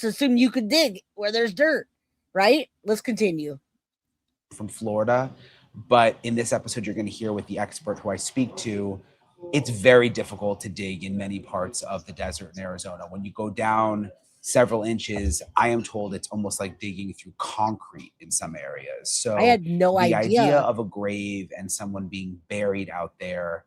assumed you could dig where there's dirt, right? Let's continue. From Florida, but in this episode, you're going to hear with the expert who I speak to. It's very difficult to dig in many parts of the desert in Arizona. When you go down several inches, I am told it's almost like digging through concrete in some areas. So I had no idea. The idea of a grave and someone being buried out there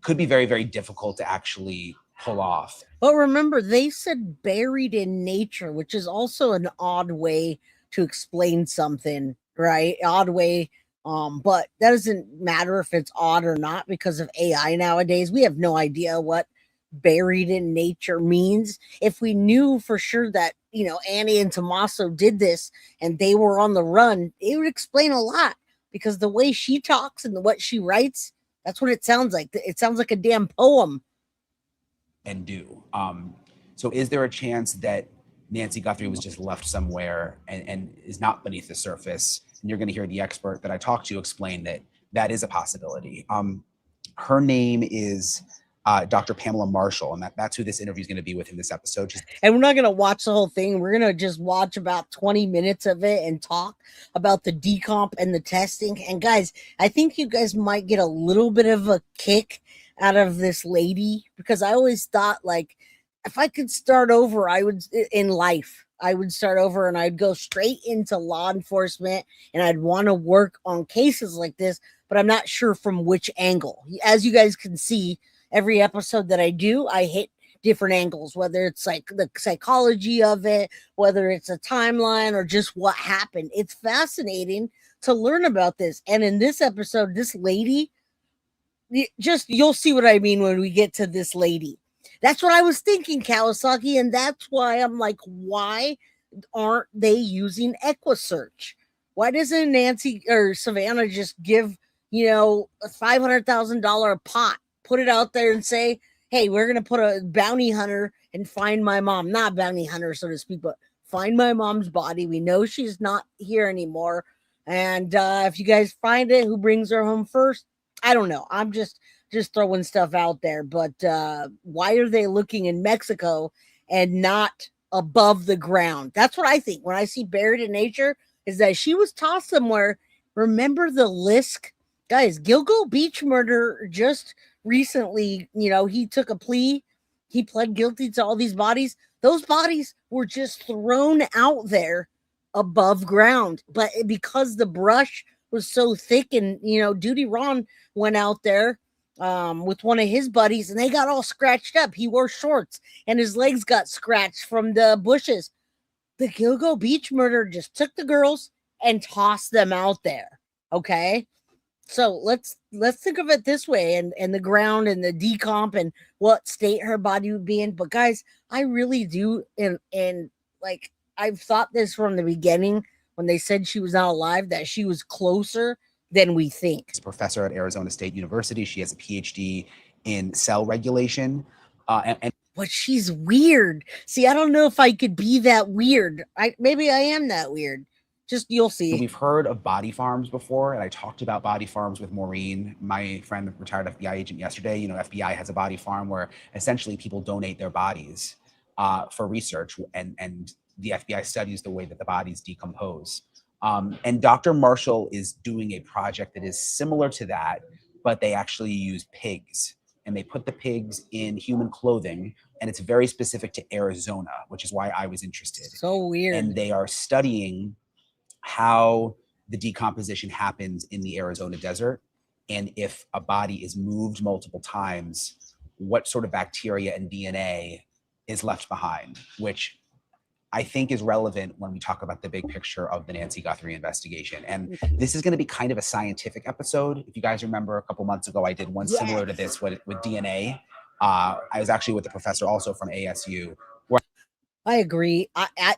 could be very, very difficult to actually pull off. But remember, they said buried in nature, which is also an odd way to explain something, right? Odd way. But that doesn't matter if it's odd or not because of AI nowadays. We have no idea what buried in nature means. If we knew for sure that, Annie and Tommaso did this and they were on the run, it would explain a lot because the way she talks and what she writes, that's what it sounds like. It sounds like a damn poem. And do. So is there a chance that Nancy Guthrie was just left somewhere and is not beneath the surface? And you're going to hear the expert that I talked to explain that is a possibility. Her name is Dr. Pamela Marshall, and that's who this interview is going to be with in this episode. And we're not going to watch the whole thing. We're going to just watch about 20 minutes of it and talk about the decomp and the testing. And guys, I think you guys might get a little bit of a kick out of this lady because I always thought like, if I could start over, I would start over and I'd go straight into law enforcement and I'd want to work on cases like this, but I'm not sure from which angle. As you guys can see, every episode that I do, I hit different angles, whether it's like the psychology of it, whether it's a timeline or just what happened. It's fascinating to learn about this. And in this episode, this lady, you'll see what I mean when we get to this lady. That's what I was thinking, Kawasaki, and that's why I'm like, why aren't they using EquiSearch? Why doesn't Nancy or Savannah just give, a $500,000 pot, put it out there and say, hey, we're going to put a bounty hunter and find my mom, not bounty hunter, so to speak, but find my mom's body. We know she's not here anymore. And if you guys find it, who brings her home first? I don't know. I'm just throwing stuff out there. But why are they looking in Mexico and not above the ground? That's what I think when I see buried in nature, is that she was tossed somewhere. Remember the Lisk? Guys, Gilgo Beach murder just recently, he took a plea. He pled guilty to all these bodies. Those bodies were just thrown out there above ground. But because the brush was so thick, and, Duty Ron went out there with one of his buddies, and they got all scratched up. He wore shorts, and his legs got scratched from the bushes. The Gilgo Beach murder just took the girls and tossed them out there. Okay? So let's think of it this way, and the ground and the decomp and what state her body would be in. But guys, I really do, and like I've thought this from the beginning when they said she was not alive, that she was closer than we think. She's a professor at Arizona State University. She has a PhD in cell regulation, but she's weird. See, I don't know if I could be that weird. Maybe I am that weird. Just you'll see. We've heard of body farms before, and I talked about body farms with Maureen, my friend, retired FBI agent, yesterday. FBI has a body farm where essentially people donate their bodies for research, and the FBI studies the way that the bodies decompose. And Dr. Marshall is doing a project that is similar to that, but they actually use pigs, and they put the pigs in human clothing, and it's very specific to Arizona, which is why I was interested. So weird. And they are studying how the decomposition happens in the Arizona desert, and if a body is moved multiple times, what sort of bacteria and DNA is left behind, which I think is relevant when we talk about the big picture of the Nancy Guthrie investigation. And this is going to be kind of a scientific episode. If you guys remember, a couple months ago, I did one similar to this with DNA. I was actually with the professor also from ASU. I agree.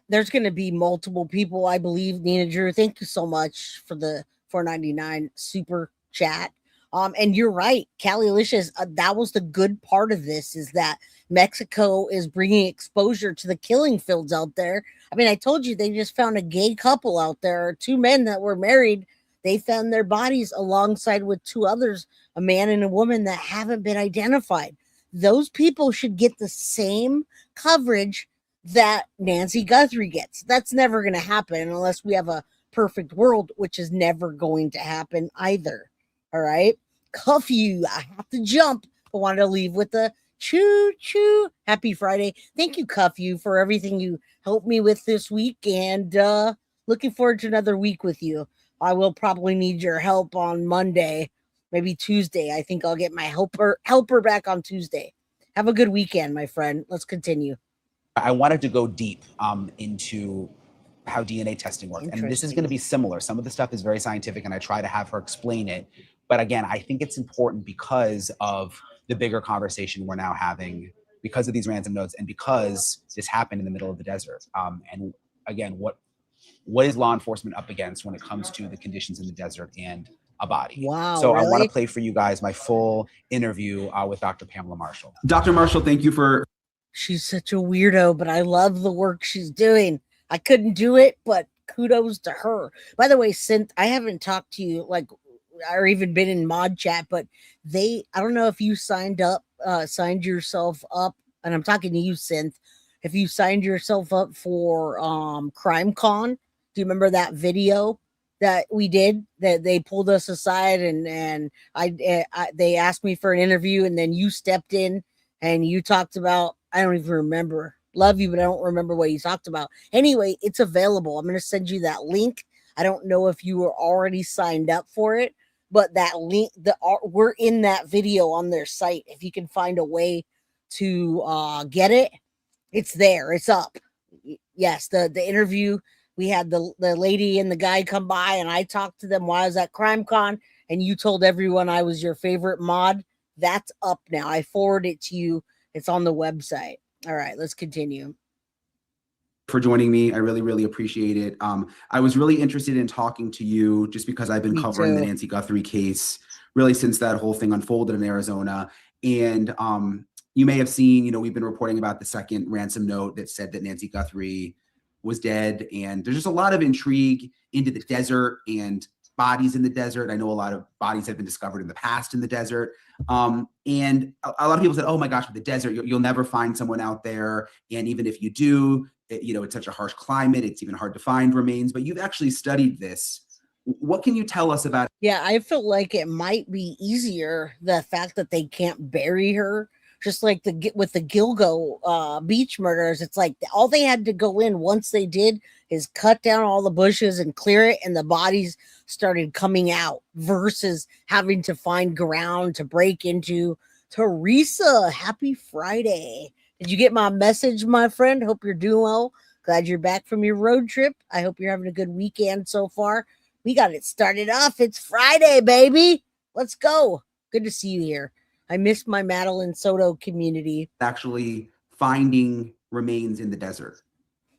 There's going to be multiple people, I believe. Nina Drew, thank you so much for the $4.99 super chat. And you're right, Callie Licious, that was the good part of this, is that Mexico is bringing exposure to the killing fields out there. I mean, I told you they just found a gay couple out there, two men that were married. They found their bodies alongside with two others, a man and a woman that haven't been identified. Those people should get the same coverage that Nancy Guthrie gets. That's never going to happen unless we have a perfect world, which is never going to happen either. All right. Cuff you. I have to jump. I wanted to leave with the choo choo. Happy Friday. Thank you, Cuff you, for everything you helped me with this week, and looking forward to another week with you. I will probably need your help on Monday, maybe Tuesday. I think I'll get my helper back on Tuesday. Have a good weekend, my friend. Let's continue. I wanted to go deep into how DNA testing works. And this is going to be similar. Some of the stuff is very scientific, and I try to have her explain it. But again, I think it's important because of the bigger conversation we're now having, because of these ransom notes, and because this happened in the middle of the desert. And again, what is law enforcement up against when it comes to the conditions in the desert and a body? Wow. So really? I want to play for you guys my full interview with Dr. Pamela Marshall. Dr. Marshall, thank you for... She's such a weirdo, but I love the work she's doing. I couldn't do it, but kudos to her. By the way, Synth, I haven't talked to you or even been in mod chat, but I don't know if you signed yourself up, and I'm talking to you, Synth, if you signed yourself up for CrimeCon. Do you remember that video that we did, that they pulled us aside and they asked me for an interview, and then you stepped in and you talked about, I don't even remember. Love you, but I don't remember what you talked about. Anyway, it's available. I'm going to send you that link. I don't know if you were already signed up for it, but that link, we're in that video on their site. If you can find a way to get it, it's there. It's up. Yes, the interview, we had the lady and the guy come by, and I talked to them while I was at CrimeCon, and you told everyone I was your favorite mod. That's up now. I forwarded it to you. It's on the website. All right, let's continue. For joining me. I really, really appreciate it. I was really interested in talking to you just because I've been covering the Nancy Guthrie case really since that whole thing unfolded in Arizona. And you may have seen, you know, we've been reporting about the second ransom note that said that Nancy Guthrie was dead. And there's just a lot of intrigue into the desert and bodies in the desert. I know a lot of bodies have been discovered in the past in the desert. And a lot of people said, oh my gosh, with the desert, you'll never find someone out there. And even if you do, you know, it's such a harsh climate, it's even hard to find remains, but you've actually studied this. What can you tell us about it? Yeah, I felt like it might be easier, the fact that they can't bury her, just like with the Gilgo beach murders. It's like all they had to go in once they did is cut down all the bushes and clear it, and the bodies started coming out versus having to find ground to break into. Teresa, happy Friday. Did you get my message, my friend? Hope you're doing well. Glad you're back from your road trip. I hope you're having a good weekend so far. We got it started off. It's Friday, baby. Let's go. Good to see you here. I missed my Madeline Soto community. Actually finding remains in the desert.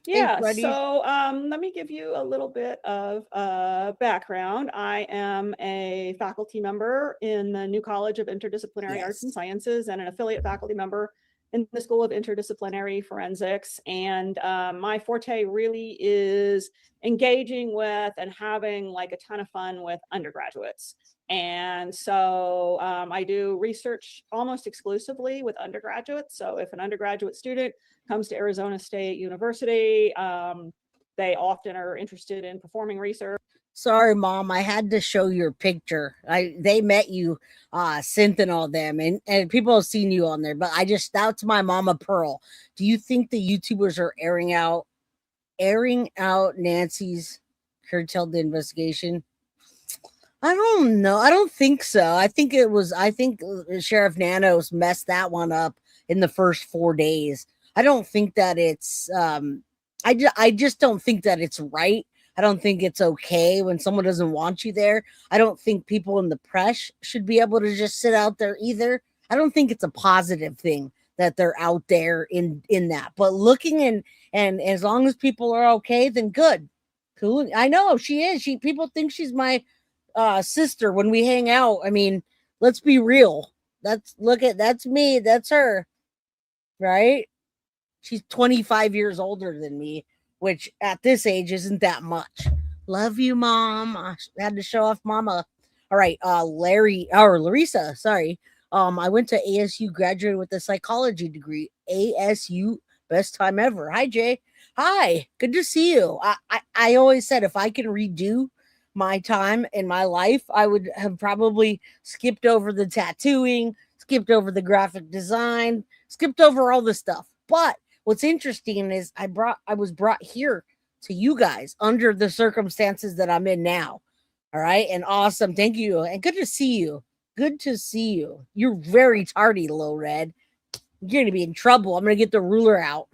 Yeah, so let me give you a little bit of background. I am a faculty member in the New College of Interdisciplinary Arts and Sciences and an affiliate faculty member in the School of Interdisciplinary Forensics. And my forte really is engaging with and having like a ton of fun with undergraduates. And so I do research almost exclusively with undergraduates. So if an undergraduate student comes to Arizona State University, they often are interested in performing research. Sorry, Mom, I had to show your picture. They met you, Synth and all them, and people have seen you on there, but that's my Mama Pearl. Do you think the YouTubers are airing out Nancy's curtailed investigation? I don't know. I don't think so. I think Sheriff Nanos messed that one up in the first 4 days. I don't think that it's I just don't think that it's right. I don't think it's okay when someone doesn't want you there. I don't think people in the press should be able to just sit out there either. I don't think it's a positive thing that they're out there in that. But looking and as long as people are okay, then good. Cool. I know she is. People think she's my sister when we hang out. I mean, let's be real. That's me. That's her. Right? She's 25 years older than me, which at this age isn't that much. Love you, Mom. I had to show off Mama. All right, Larissa, sorry. I went to ASU, graduated with a psychology degree. ASU, best time ever. Hi, Jay. Hi, good to see you. I always said if I can redo my time in my life, I would have probably skipped over the tattooing, skipped over the graphic design, skipped over all this stuff. But what's interesting is I was brought here to you guys under the circumstances that I'm in now. All right. And awesome. Thank you. And good to see you. Good to see you. You're very tardy, Low Red. You're going to be in trouble. I'm going to get the ruler out.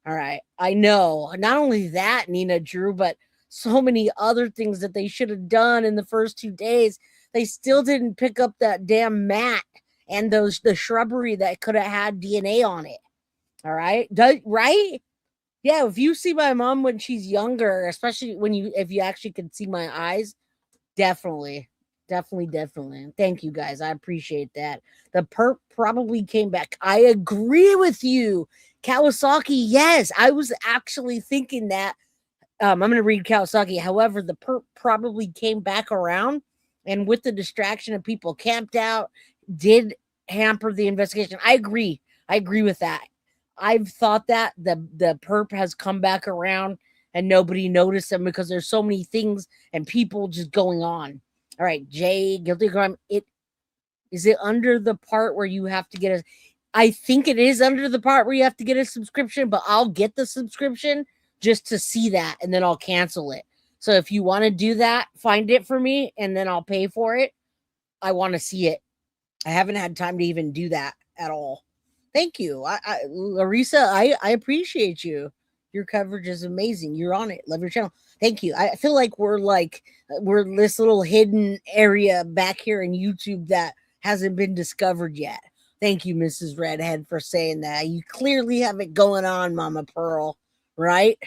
All right. I know. Not only that, Nina Drew, but so many other things that they should have done in the first 2 days. They still didn't pick up that damn mat and the shrubbery that could have had DNA on it. All right. Right? Yeah. If you see my mom when she's younger, especially if you actually could see my eyes, definitely. Thank you guys. I appreciate that. The perp probably came back. I agree with you. Kawasaki. Yes. I was actually thinking that. I'm going to read Kawasaki. However, the perp probably came back around, and with the distraction of people camped out, did hamper the investigation. I agree with that. I've thought that the perp has come back around and nobody noticed them because there's so many things and people just going on. All right, Jay, guilty of crime. Is it under the part where you have to get I think it is under the part where you have to get a subscription, but I'll get the subscription just to see that, and then I'll cancel it. So if you want to do that, find it for me, and then I'll pay for it. I want to see it. I haven't had time to even do that at all. Thank you. Larissa, I appreciate you. Your coverage is amazing. You're on it. Love your channel. Thank you. I feel like we're this little hidden area back here in YouTube that hasn't been discovered yet. Thank you, Mrs. Redhead, for saying that. You clearly have it going on, Mama Pearl, right?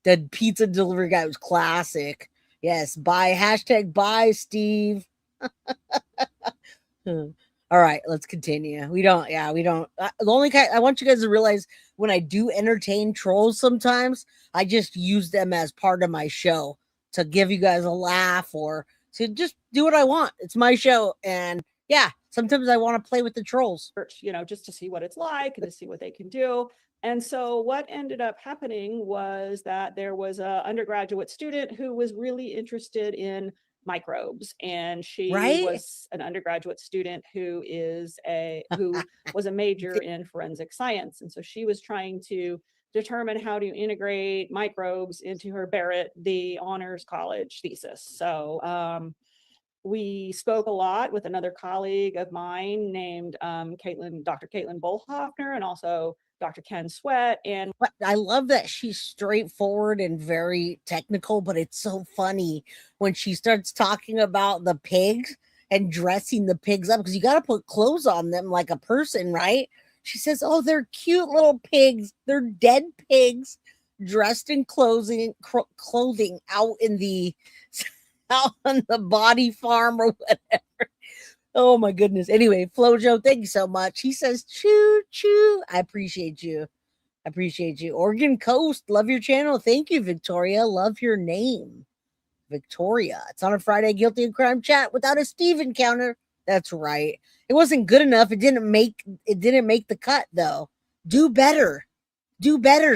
The pizza delivery guy was classic. Yes, bye. Hashtag bye, Steve. All right, let's continue. We don't. The only kind I want you guys to realize, when I do entertain trolls, sometimes I just use them as part of my show to give you guys a laugh or to just do what I want. It's my show, and yeah, sometimes I want to play with the trolls, just to see what it's like and to see what they can do. And so what ended up happening was that there was an undergraduate student who was really interested in microbes, and she was an undergraduate student who was a major in forensic science. And so she was trying to determine how to integrate microbes into her Barrett, the honors college thesis. So we spoke a lot with another colleague of mine named Dr. Caitlin Bolhoffner, and also Dr. Ken Sweat. And I love that she's straightforward and very technical, but it's so funny when she starts talking about the pigs and dressing the pigs up, because you got to put clothes on them like a person, right? She says, oh, they're cute little pigs. They're dead pigs dressed in clothing out in the body farm or whatever. Oh my goodness. Anyway, Flojo, thank you so much. He says, choo choo. I appreciate you. Oregon Coast, love your channel. Thank you, Victoria. Love your name, Victoria. It's on a Friday Guilty of Crime chat without a Steve encounter. That's right. It wasn't good enough. It didn't make the cut though. Do better,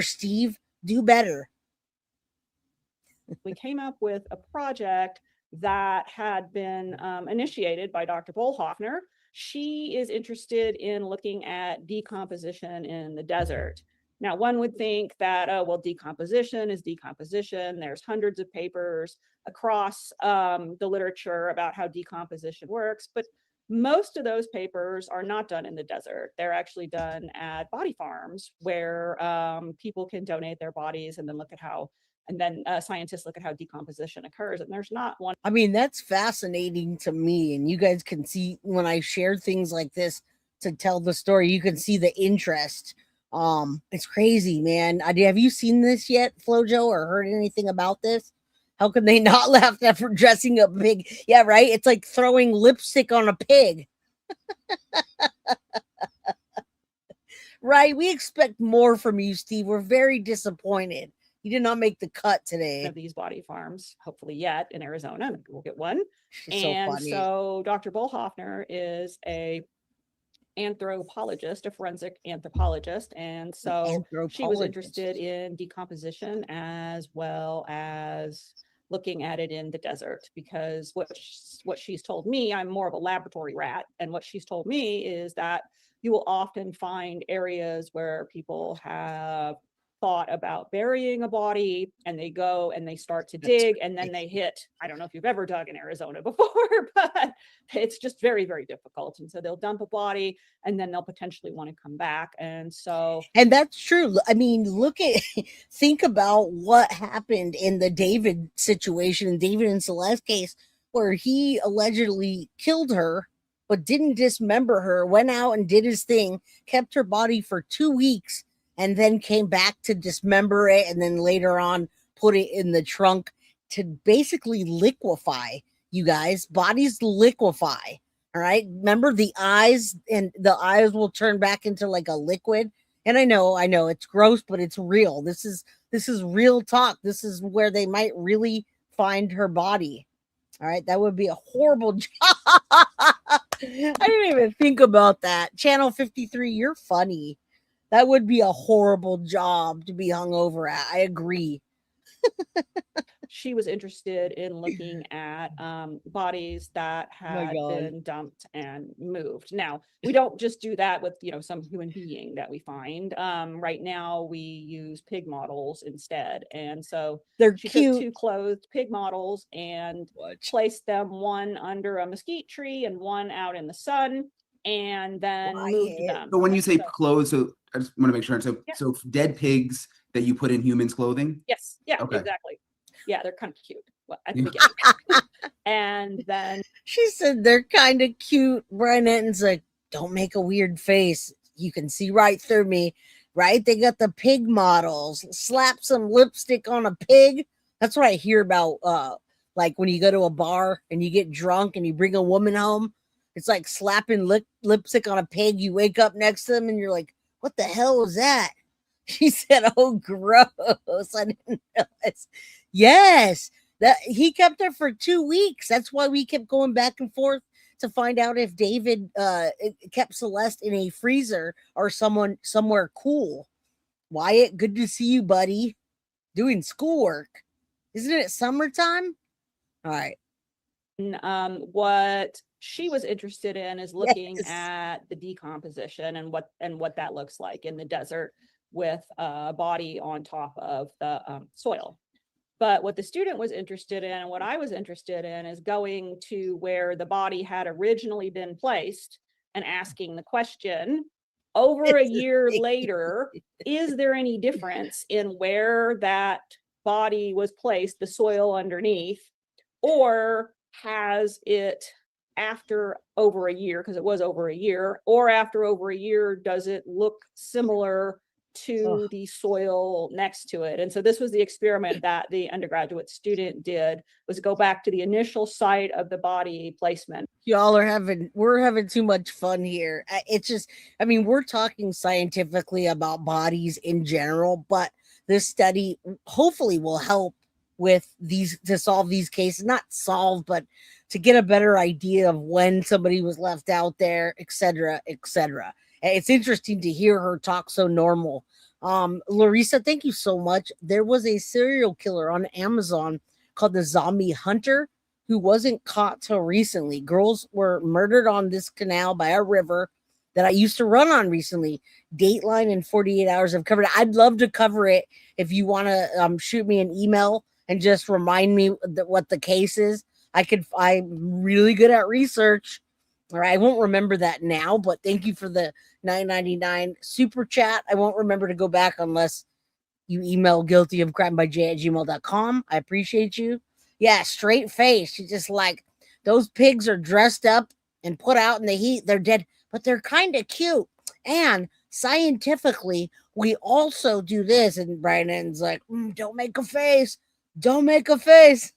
Steve. Do better. We came up with a project that had been initiated by Dr. Bolhoffner. She is interested in looking at decomposition in the desert. Now, one would think that, oh, well, decomposition is decomposition. There's hundreds of papers across the literature about how decomposition works, but most of those papers are not done in the desert. They're actually done at body farms where people can donate their bodies and then scientists look at how decomposition occurs. And there's not one. I mean, that's fascinating to me. And you guys can see when I share things like this to tell the story, you can see the interest. It's crazy, man. Have you seen this yet, Flojo, or heard anything about this? How could they not laugh at for dressing a pig? Yeah, right. It's like throwing lipstick on a pig. Right. We expect more from you, Steve. We're very disappointed. You did not make the cut today. Of these body farms, hopefully yet in Arizona. Maybe we'll get one. She's and so funny. So Dr. Bolhoffner is a forensic anthropologist. And so she was interested in decomposition as well as looking at it in the desert, because what she's told me, I'm more of a laboratory rat. And what she's told me is that you will often find areas where people have thought about burying a body, and they go and they start to dig, and then they hit, I don't know if you've ever dug in Arizona before, but it's just very, very difficult. And so they'll dump a body and then they'll potentially want to come back. And that's true. I mean, think about what happened in the David situation, David and Celeste case, where he allegedly killed her, but didn't dismember her, went out and did his thing, kept her body for 2 weeks, and then came back to dismember it, and then later on put it in the trunk to basically liquefy. You guys, bodies liquefy. All right. Remember the eyes, and the eyes will turn back into like a liquid. And I know it's gross, but it's real. This is real talk. This is where they might really find her body. All right. That would be a horrible job. I didn't even think about that. Channel 53, you're funny. That would be a horrible job to be hung over at. I agree. She was interested in looking at bodies that had been dumped and moved. Now, we don't just do that with some human being that we find. Right now, we use pig models instead, and so she took 2 clothed pig models and placed them, one under a mesquite tree and one out in the sun. and then moved them. So when you say So- clothes, so I just want to make sure. So Yeah. so dead pigs that you put in humans' clothing. Yes, yeah, Okay. exactly. Yeah, they're kind of cute. Well, at the beginning. And then She said they're kind of cute. Brian Enton's like, don't make a weird face. You can see right through me, right? They got the pig models. Slap some lipstick on a pig. That's what I hear about. Like when you go to a bar and you get drunk and you bring a woman home, it's like slapping lipstick on a pig. You wake up next to them and you're like, what the hell was that? She said, oh, gross. I didn't realize. Yes, that he kept her for 2 weeks. That's why we kept going back and forth to find out if David kept Celeste in a freezer or somewhere cool. Wyatt, good to see you, buddy. Doing schoolwork. Isn't it summertime? All right. What she was interested in is looking Yes. at the decomposition and what that looks like in the desert with a body on top of the soil. But what the student was interested in and what I was interested in is going to where the body had originally been placed and asking the question, over a year later, is there any difference in where that body was placed, the soil underneath, or has it after over a year, because it was over a year, or after over a year, does it look similar to the soil next to it? And so this was the experiment that the undergraduate student did, was go back to the initial site of the body placement. Y'all are we're having too much fun here. It's just, I mean, we're talking scientifically about bodies in general, but this study hopefully will help with these, to solve these cases, not solve, but to get a better idea of when somebody was left out there, et cetera, et cetera. It's interesting to hear her talk so normal. Larissa, thank you so much. There was a serial killer on Amazon called the Zombie Hunter who wasn't caught till recently. Girls were murdered on this canal by a river that I used to run on recently. Dateline and 48 Hours have covered it. I'd love to cover it if you want to shoot me an email and just remind me what the case is. I'm really good at research. All right, I won't remember that now, but thank you for the $9.99 super chat. I won't remember to go back unless you email guiltyofcrimebyj@gmail.com. I appreciate you. Yeah, straight face. She's just like, those pigs are dressed up and put out in the heat. They're dead, but they're kind of cute. And scientifically, we also do this. And Brian Enton's like, don't make a face. Don't make a face.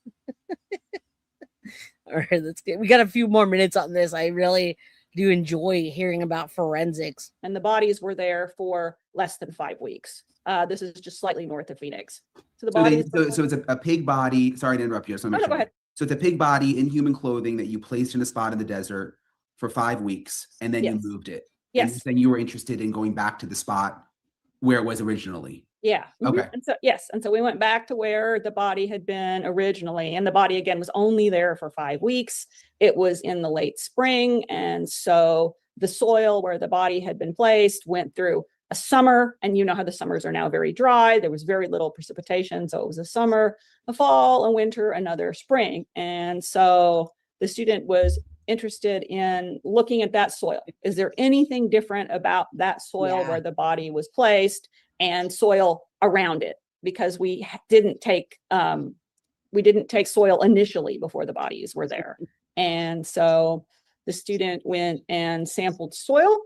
All right, let's get. We got a few more minutes on this. I really do enjoy hearing about forensics. And the bodies were there for less than 5 weeks. This is just slightly north of Phoenix. So the body. So it's a pig body. Sorry to interrupt you. So go ahead. So it's a pig body in human clothing that you placed in a spot in the desert for 5 weeks, and then you moved it. Yes. And then you were interested in going back to the spot where it was originally. Yeah. Okay. And so, yes. And so we went back to where the body had been originally. And the body, again, was only there for 5 weeks. It was in the late spring. And so the soil where the body had been placed went through a summer. And you know how the summers are now very dry. There was very little precipitation. So it was a summer, a fall, a winter, another spring. And so the student was interested in looking at that soil. Is there anything different about that soil where the body was placed and soil around it? Because we didn't take soil initially before the bodies were there. And so the student went and sampled soil,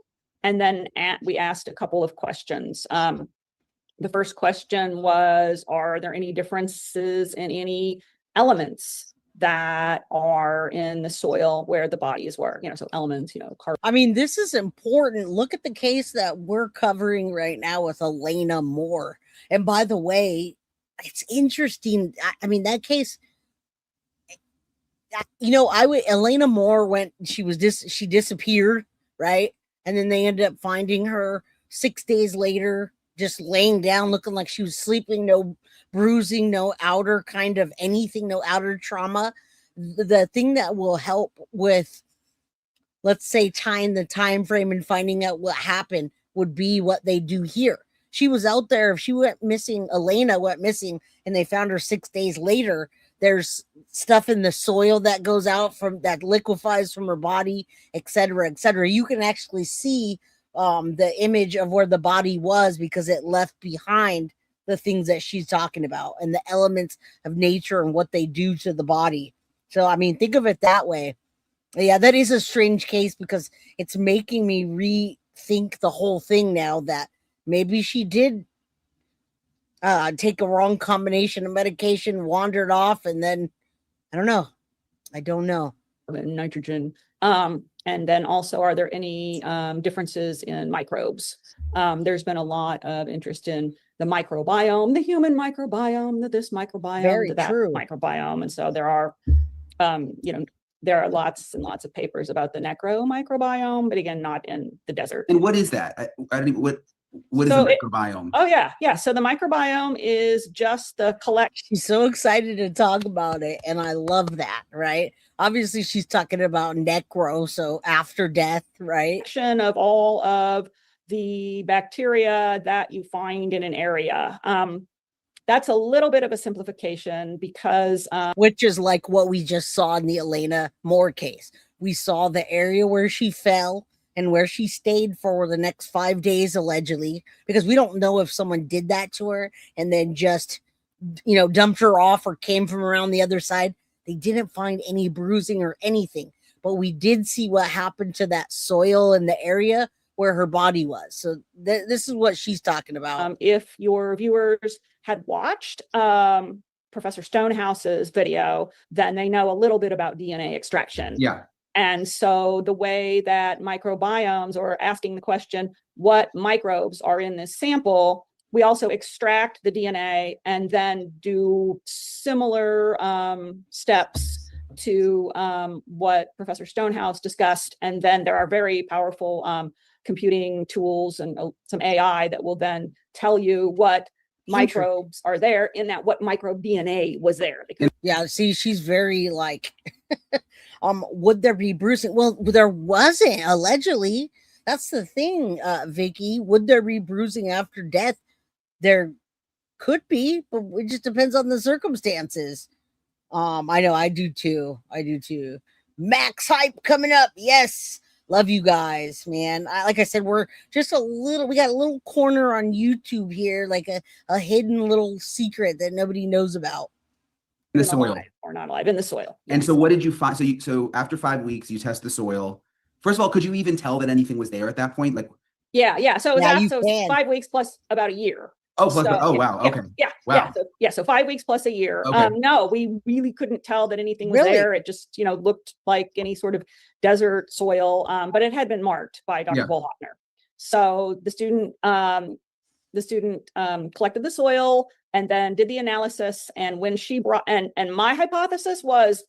and then we asked a couple of questions. The first question was, are there any differences in any elements that are in the soil where the bodies were? So elements, carbon. I mean, this is important. Look at the case that we're covering right now with Elena Moore. And by the way, it's interesting. I mean, that case, Elena Moore she disappeared, right? And then they ended up finding her 6 days later, just laying down, looking like she was sleeping, no bruising, no outer kind of anything, no outer trauma. The thing that will help with, let's say, tying the time frame and finding out what happened would be what they do here. She was out there. If she went missing, Elena went missing, and they found her 6 days later, there's stuff in the soil that goes out from that liquefies from her body, et cetera, et cetera. You can actually see the image of where the body was because it left behind the things that she's talking about and the elements of nature and what they do to the body. So, I mean, think of it that way. Yeah, that is a strange case because it's making me rethink the whole thing now that maybe she did take a wrong combination of medication, wandered off, and then I don't know. And nitrogen. And then also, are there any differences in microbes? There's been a lot of interest in the microbiome, the human microbiome, this microbiome, that microbiome. And so there are, there are lots and lots of papers about the necro microbiome, but again, not in the desert. And what is that? I don't even, what is the microbiome? Yeah. So the microbiome is just the collection. She's so excited to talk about it. And I love that, right? Obviously, she's talking about necro, so after death, right? Of all of the bacteria that you find in an area. That's a little bit of a simplification because which is like what we just saw in the Elena Moore case. We saw the area where she fell and where she stayed for the next 5 days, allegedly, because we don't know if someone did that to her and then just, dumped her off or came from around the other side. They didn't find any bruising or anything, but we did see what happened to that soil in the area where her body was. So this is what she's talking about. If your viewers had watched Professor Stonehouse's video, then they know a little bit about DNA extraction. Yeah. And so the way that microbiomes, or asking the question, what microbes are in this sample, we also extract the DNA and then do similar steps to what Professor Stonehouse discussed. And then there are very powerful computing tools and some AI that will then tell you what microbes are there in that, what microbe DNA was there. Yeah, see, she's very like, would there be bruising? Well, there wasn't, allegedly. That's the thing, Vicky. Would there be bruising after death? There could be, but it just depends on the circumstances. I know, I do too. Max hype coming up. Yes. Love you guys, man. Like I said, we're just we got a little corner on YouTube here, like a hidden little secret that nobody knows about. In the soil. Or not alive, in the soil. And so what did you find? So after 5 weeks, you test the soil. First of all, could you even tell that anything was there at that point? Like, yeah. So it was 5 weeks plus about a year. Oh, wow. Okay. Yeah. Wow. So 5 weeks plus a year. Okay. No, we really couldn't tell that anything was there. It just, looked like any sort of desert soil, but it had been marked by Dr. Bullhoffner. So the student collected the soil and then did the analysis. And when she brought, and my hypothesis was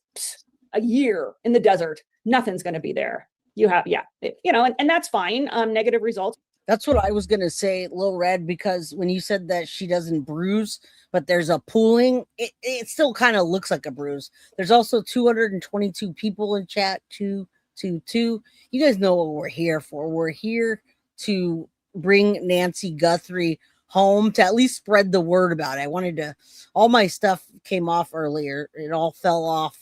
a year in the desert, nothing's going to be there. You have, and that's fine. Negative results. That's what I was going to say, Lil Red, because when you said that she doesn't bruise, but there's a pooling, it still kind of looks like a bruise. There's also 222 people in chat, 222. You guys know what we're here for. We're here to bring Nancy Guthrie home, to at least spread the word about it. All my stuff came off earlier. It all fell off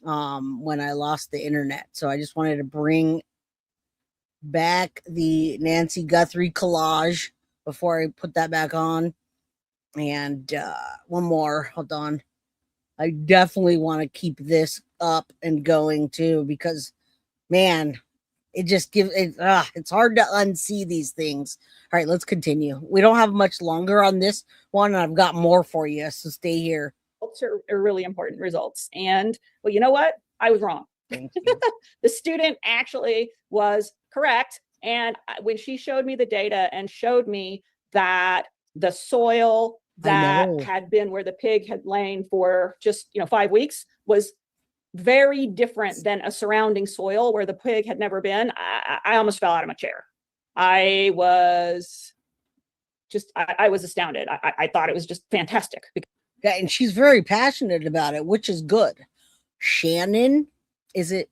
when I lost the internet. So I just wanted to bring back the Nancy Guthrie collage before I put that back on. And one more, hold on. I definitely want to keep this up and going too, because man, it just gives it, it's hard to unsee these things. All right, let's continue. We don't have much longer on this one, and I've got more for you, so stay here. Are really important results. And well, you know what? I was wrong. Thank you. The student actually was correct. And when she showed me the data and showed me that the soil that had been where the pig had lain for just 5 weeks was very different than a surrounding soil where the pig had never been, I almost fell out of my chair. I was astounded. I thought it was just fantastic. Yeah, and she's very passionate about it, which is good. Shannon, is it?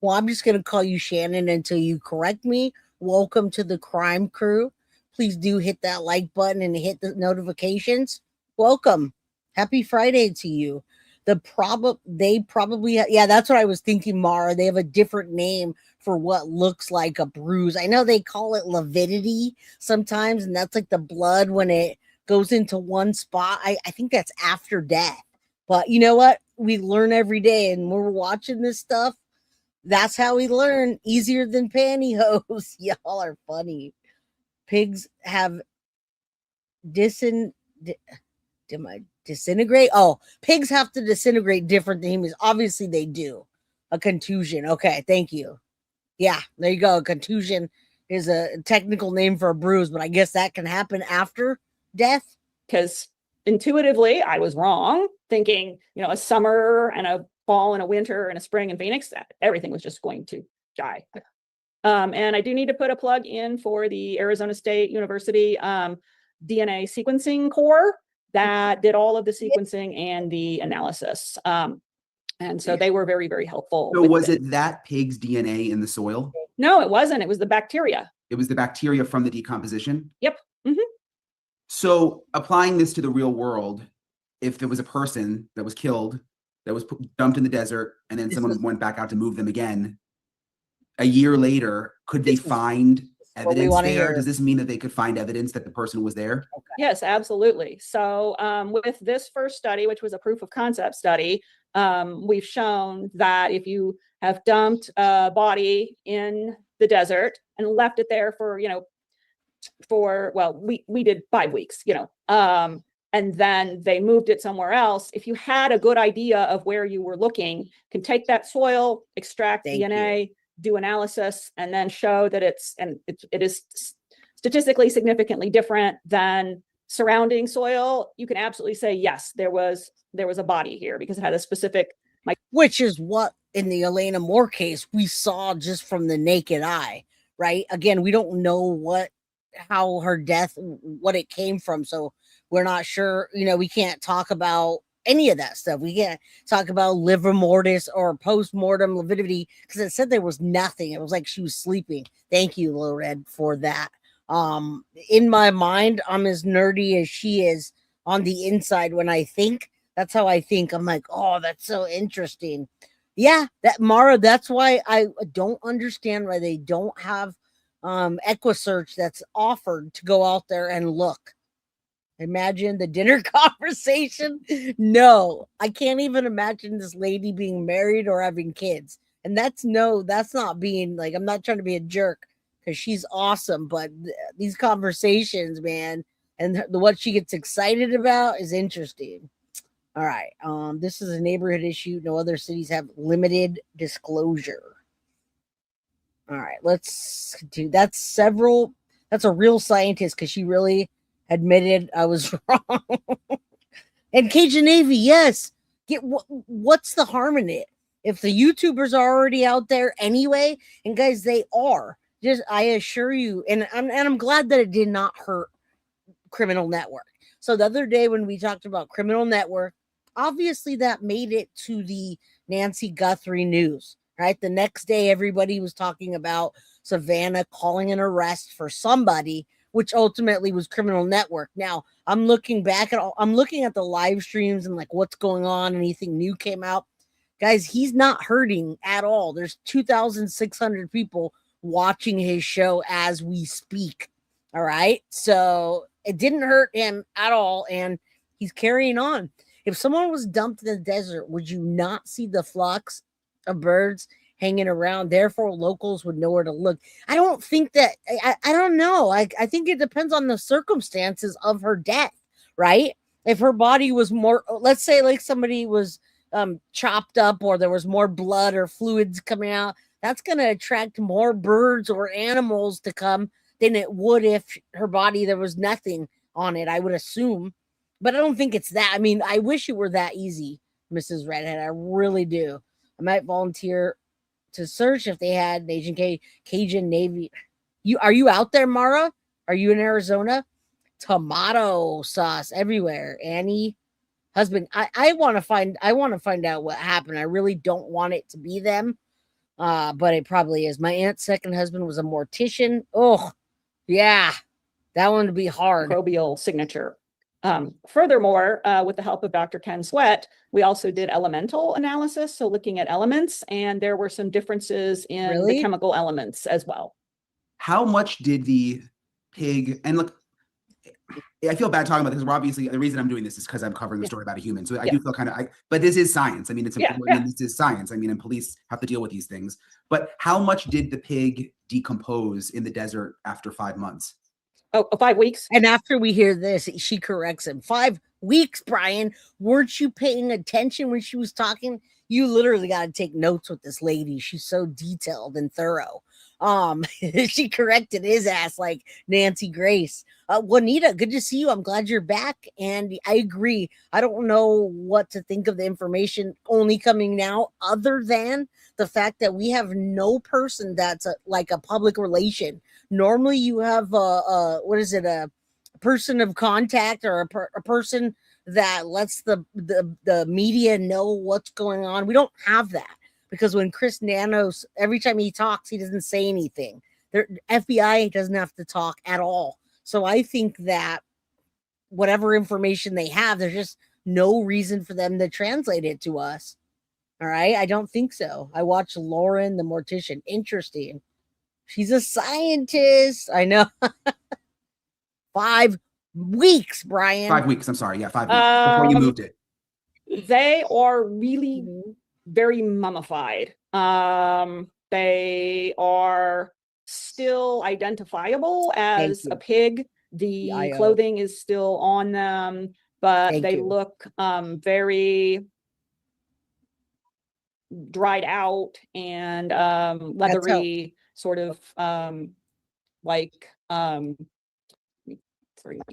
Well, I'm just going to call you Shannon until you correct me. Welcome to the crime crew. Please do hit that like button and hit the notifications. Welcome. Happy Friday to you. They probably, yeah, that's what I was thinking, Mara. They have a different name for what looks like a bruise. I know they call it lividity sometimes, and that's like the blood when it goes into one spot. I think that's after death. But you know what? We learn every day, and when we're watching this stuff, that's how we learn. Easier than pantyhose. Y'all are funny. Pigs have disintegrate. Oh, pigs have to disintegrate different than humans. Obviously, they do. A contusion. Okay, thank you. Yeah, there you go. A contusion is a technical name for a bruise, but I guess that can happen after death. Because intuitively, I was wrong, thinking, a summer and a fall and a winter and a spring in Phoenix, everything was just going to die. And I do need to put a plug in for the Arizona State University DNA sequencing core that did all of the sequencing and the analysis. And so they were very, very helpful. So was it that pig's DNA in the soil? No, it wasn't. It was the bacteria. It was the bacteria from the decomposition? Yep. Mm-hmm. So applying this to the real world, if there was a person that was killed, that was dumped in the desert, and then someone went back out to move them again, a year later, could they find evidence there? Does this mean that they could find evidence that the person was there? Okay. Yes, absolutely. So with this first study, which was a proof of concept study, we've shown that if you have dumped a body in the desert and left it there for, we did 5 weeks, and then they moved it somewhere else. If you had a good idea of where you were looking, can take that soil, extract DNA, do analysis, and then show that it is statistically significantly different than surrounding soil. You can absolutely say, yes, there was a body here because it had a specific, which is what in the Elena Moore case we saw just from the naked eye, right? Again, we don't know how her death, what it came from. So we're not sure, we can't talk about any of that stuff. We can't talk about livor mortis or post-mortem lividity because it said there was nothing. It was like she was sleeping. Thank you, Lored, for that. In my mind, I'm as nerdy as she is on the inside when I think. That's how I think. I'm like, oh, that's so interesting. Yeah, Mara, that's why I don't understand why they don't have EquiSearch that's offered to go out there and look. Imagine the dinner conversation. No, I can't even imagine this lady being married or having kids. And that's not being like, I'm not trying to be a jerk because she's awesome. But these conversations, man, and what she gets excited about is interesting. All right. This is a neighborhood issue. No other cities have limited disclosure. All right. Let's do that's a real scientist because she really admitted I was wrong. And Cajun Navy, yes. What's the harm in it? If the YouTubers are already out there anyway, and guys, they are. I assure you, and I'm glad that it did not hurt Criminal Network. So the other day when we talked about Criminal Network, obviously that made it to the Nancy Guthrie news, right? The next day, everybody was talking about Savannah calling an arrest for somebody, which ultimately was Criminal Network. Now, I'm looking at the live streams and like what's going on, anything new came out. Guys, he's not hurting at all. There's 2,600 people watching his show as we speak. All right. So it didn't hurt him at all. And he's carrying on. If someone was dumped in the desert, would you not see the flocks of birds hanging around? Therefore, locals would know where to look. I don't think that, I don't know. I think it depends on the circumstances of her death, right? If her body was more, let's say like somebody was chopped up or there was more blood or fluids coming out, that's going to attract more birds or animals to come than it would if her body, there was nothing on it, I would assume. But I don't think it's that. I mean, I wish it were that easy, Mrs. Redhead. I really do. I might volunteer to search if they had Cajun Navy. Are you out there, Mara? Are you in Arizona? Tomato sauce everywhere. Annie, husband. I want to find out what happened. I really don't want it to be them. But it probably is. My aunt's second husband was a mortician. Oh, yeah. That one would be hard. Microbial signature. Furthermore, with the help of Dr. Ken Sweat, we also did elemental analysis. So looking at elements, and there were some differences in the chemical elements as well. How much did the pig, and look, I feel bad talking about this because we're obviously, the reason I'm doing this is because I'm covering the story about a human. So I do feel kind of, but this is science. I mean, it's important. I mean, this is science. I mean, and police have to deal with these things. But how much did the pig decompose in the desert after 5 months? Oh, 5 weeks. And after we hear this, she corrects him. 5 weeks, Brian. Weren't you paying attention when she was talking? You literally got to take notes with this lady. She's so detailed and thorough. She corrected his ass like Nancy Grace. Juanita, good to see you. I'm glad you're back. And I agree. I don't know what to think of the information only coming now, other than the fact that we have no person that's like a public relation. Normally you have a person of contact or a person that lets the media know what's going on. We don't have that. Because when Chris Nanos, every time he talks, he doesn't say anything. The FBI doesn't have to talk at all. So I think that whatever information they have, there's just no reason for them to translate it to us. All right. I don't think so. I watched Lauren, the mortician. Interesting. She's a scientist. I know. 5 weeks, Brian. 5 weeks. I'm sorry. Yeah, 5 weeks before you moved it. They are really very mummified. They are still identifiable as a pig. The clothing is still on them, but they look very dried out and leathery, sort of like sorry,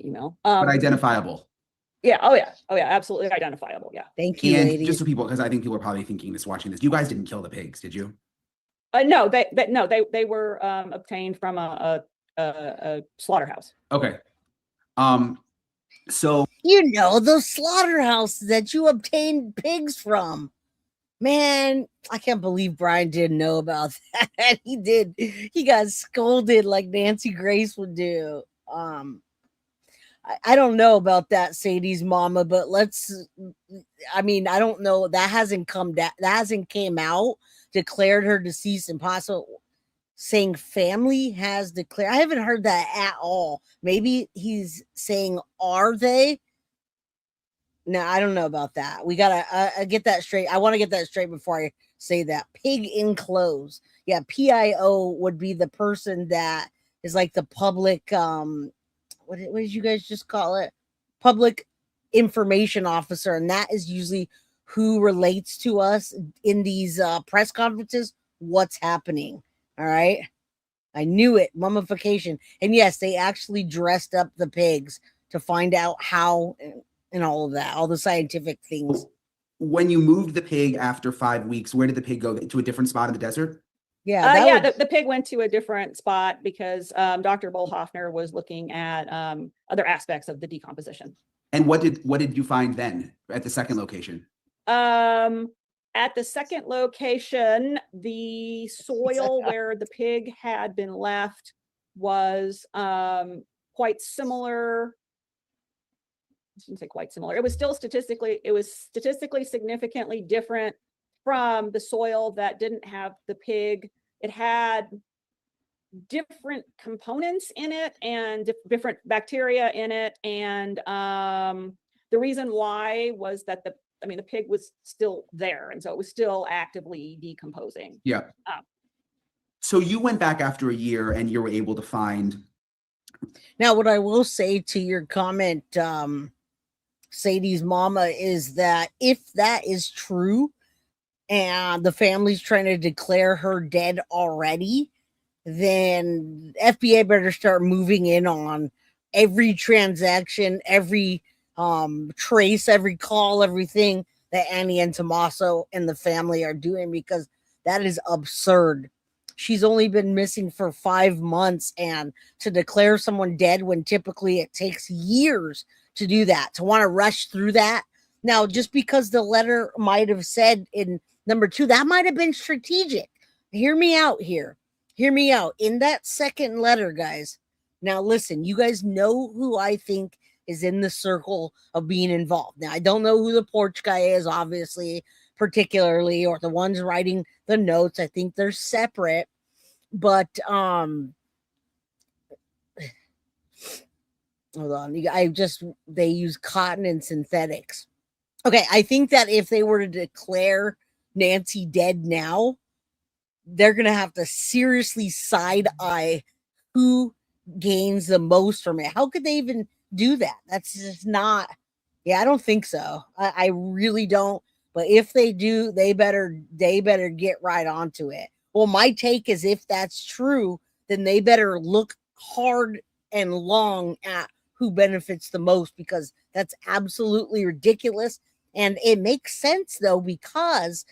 email. But identifiable. Yeah. Oh yeah. Absolutely identifiable. Yeah. Thank you, and ladies. Just for people, because I think people are probably thinking this, watching this. You guys didn't kill the pigs, did you? No, they were obtained from a slaughterhouse. Okay. So those slaughterhouses that you obtained pigs from. Man, I can't believe Brian didn't know about that. He did. He got scolded like Nancy Grace would do. I don't know about that, Sadie's mama, but I don't know. That hasn't came out, declared her deceased and possible, saying family has declared. I haven't heard that at all. Maybe he's saying, are they? No, I don't know about that. We gotta get that straight. I want to get that straight before I say that. Pig in clothes. Yeah, PIO would be the person that is like the public, what did you guys just call it? Public information officer. And that is usually who relates to us in these press conferences. What's happening? All right. I knew it. Mummification. And yes, they actually dressed up the pigs to find out how and all of that, all the scientific things. When you moved the pig after 5 weeks, where did the pig go? To a different spot in the desert? Yeah, the pig went to a different spot because Dr. Bolhoffner was looking at other aspects of the decomposition. And what did you find then at the second location? At the second location, the soil where the pig had been left was quite similar. I shouldn't say quite similar. It was still statistically significantly different from the soil that didn't have the pig. It had different components in it and different bacteria in it. And the reason why was that the pig was still there. And so it was still actively decomposing. Yeah. So you went back after a year and you were able to find. Now, what I will say to your comment, Sadie's mama, is that if that is true and the family's trying to declare her dead already, then FBI better start moving in on every transaction, every trace, every call, everything that Annie and Tommaso and the family are doing, because that is absurd. She's only been missing for 5 months, and to declare someone dead when typically it takes years to do that, to want to rush through that. Now, just because the letter might have said in number 2, that might have been strategic. Hear me out here. Hear me out. In that second letter, guys. Now, listen, you guys know who I think is in the circle of being involved. Now, I don't know who the porch guy is, obviously, particularly, or the ones writing the notes. I think they're separate. But hold on. They use cotton and synthetics. Okay, I think that if they were to declare Nancy dead now, they're going to have to seriously side eye who gains the most from it. How could they even do that? That's just not, I don't think so. I really don't. But if they do, they better get right onto it. Well, my take is if that's true, then they better look hard and long at who benefits the most, because that's absolutely ridiculous. And it makes sense though, because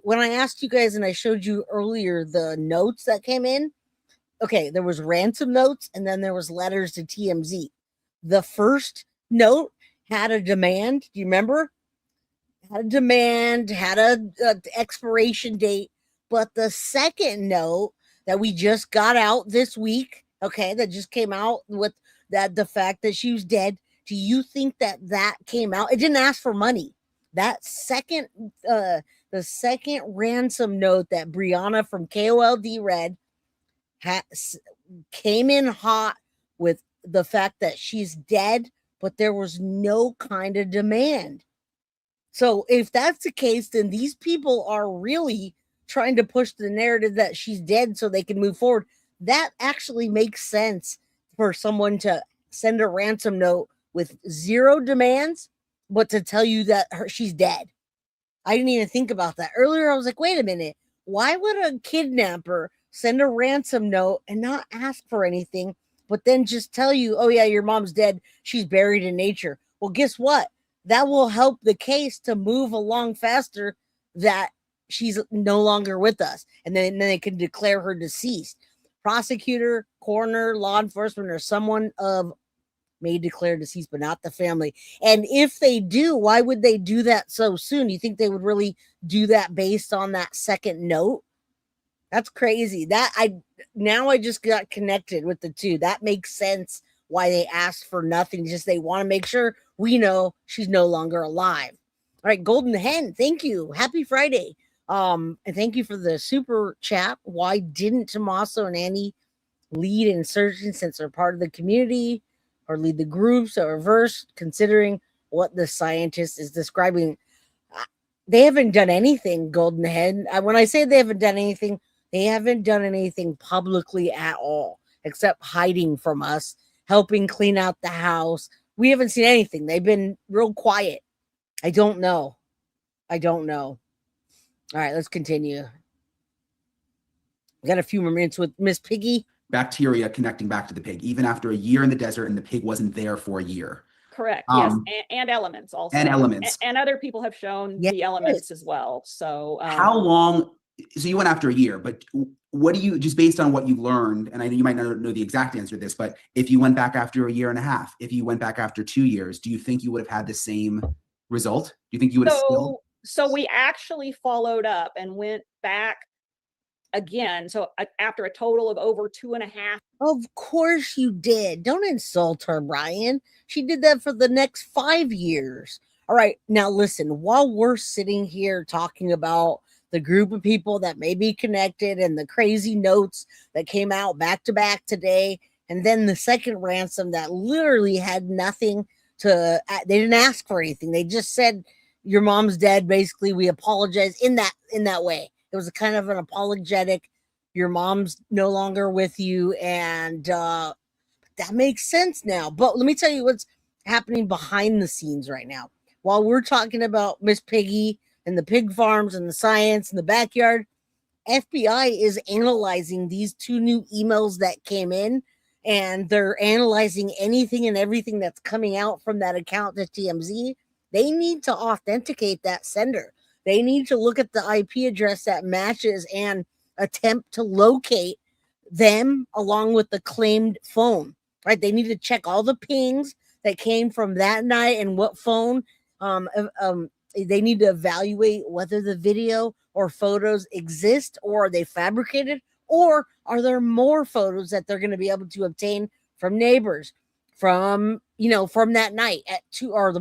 when I asked you guys and I showed you earlier the notes that came in, okay, there was ransom notes and then there was letters to TMZ. The first note had a demand. Do you remember? Had a demand, had a expiration date. But the second note that we just got out this week, okay, that just came out with the fact that she was dead. Do you think that came out? It didn't ask for money. That second, the second ransom note that Brianna from KOLD read came in hot with the fact that she's dead, but there was no kind of demand. So if that's the case, then these people are really trying to push the narrative that she's dead so they can move forward. That actually makes sense for someone to send a ransom note with zero demands, but to tell you that she's dead. I didn't even think about that. Earlier, I was like, wait a minute. Why would a kidnapper send a ransom note and not ask for anything, but then just tell you, oh yeah, your mom's dead. She's buried in nature. Well, guess what? That will help the case to move along faster, that she's no longer with us. And then they can declare her deceased. Prosecutor, coroner, law enforcement, or someone may declare deceased, but not the family. And if they do, why would they do that so soon? You think they would really do that based on that second note? That's crazy. I just got connected with the two. That makes sense why they asked for nothing. Just they want to make sure we know she's no longer alive. All right, Golden Hen, thank you. Happy Friday. And thank you for the super chat. Why didn't Tommaso and Annie lead in searching, since they're part of the community, or lead the groups, or reverse, considering what the scientist is describing? They haven't done anything, Golden Hen. When I say they haven't done anything, they haven't done anything publicly at all, except hiding from us, helping clean out the house. We haven't seen anything. They've been real quiet. I don't know. All right, let's continue. We got a few more minutes with Miss Piggy. Bacteria connecting back to the pig, even after a year in the desert and the pig wasn't there for a year. Correct. Yes, and elements also. And elements. And other people have shown the elements as well. So how long? So you went after a year, but what do you, just based on what you've learned, and I know you might not know the exact answer to this, but if you went back after a year and a half, if you went back after 2 years, do you think you would have had the same result? Do you think you would have still? So we actually followed up and went back again. So after a total of over 2.5. Of course you did. Don't insult her, Brian. She did that for the next 5 years. All right. Now listen, while we're sitting here talking about the group of people that may be connected and the crazy notes that came out back to back today, and then the second ransom that literally had nothing to, they didn't ask for anything. They just said, your mom's dead. Basically, we apologize in that way. It was a kind of an apologetic, your mom's no longer with you. And that makes sense now. But let me tell you what's happening behind the scenes right now. While we're talking about Miss Piggy and the pig farms and the science and the backyard, FBI is analyzing these 2 new emails that came in, and they're analyzing anything and everything that's coming out from that account to TMZ. They need to authenticate that sender. They need to look at the IP address that matches and attempt to locate them along with the claimed phone, right? They need to check all the pings that came from that night and what phone. They need to evaluate whether the video or photos exist, or are they fabricated, or are there more photos that they're going to be able to obtain from neighbors, from, from that night at 2 in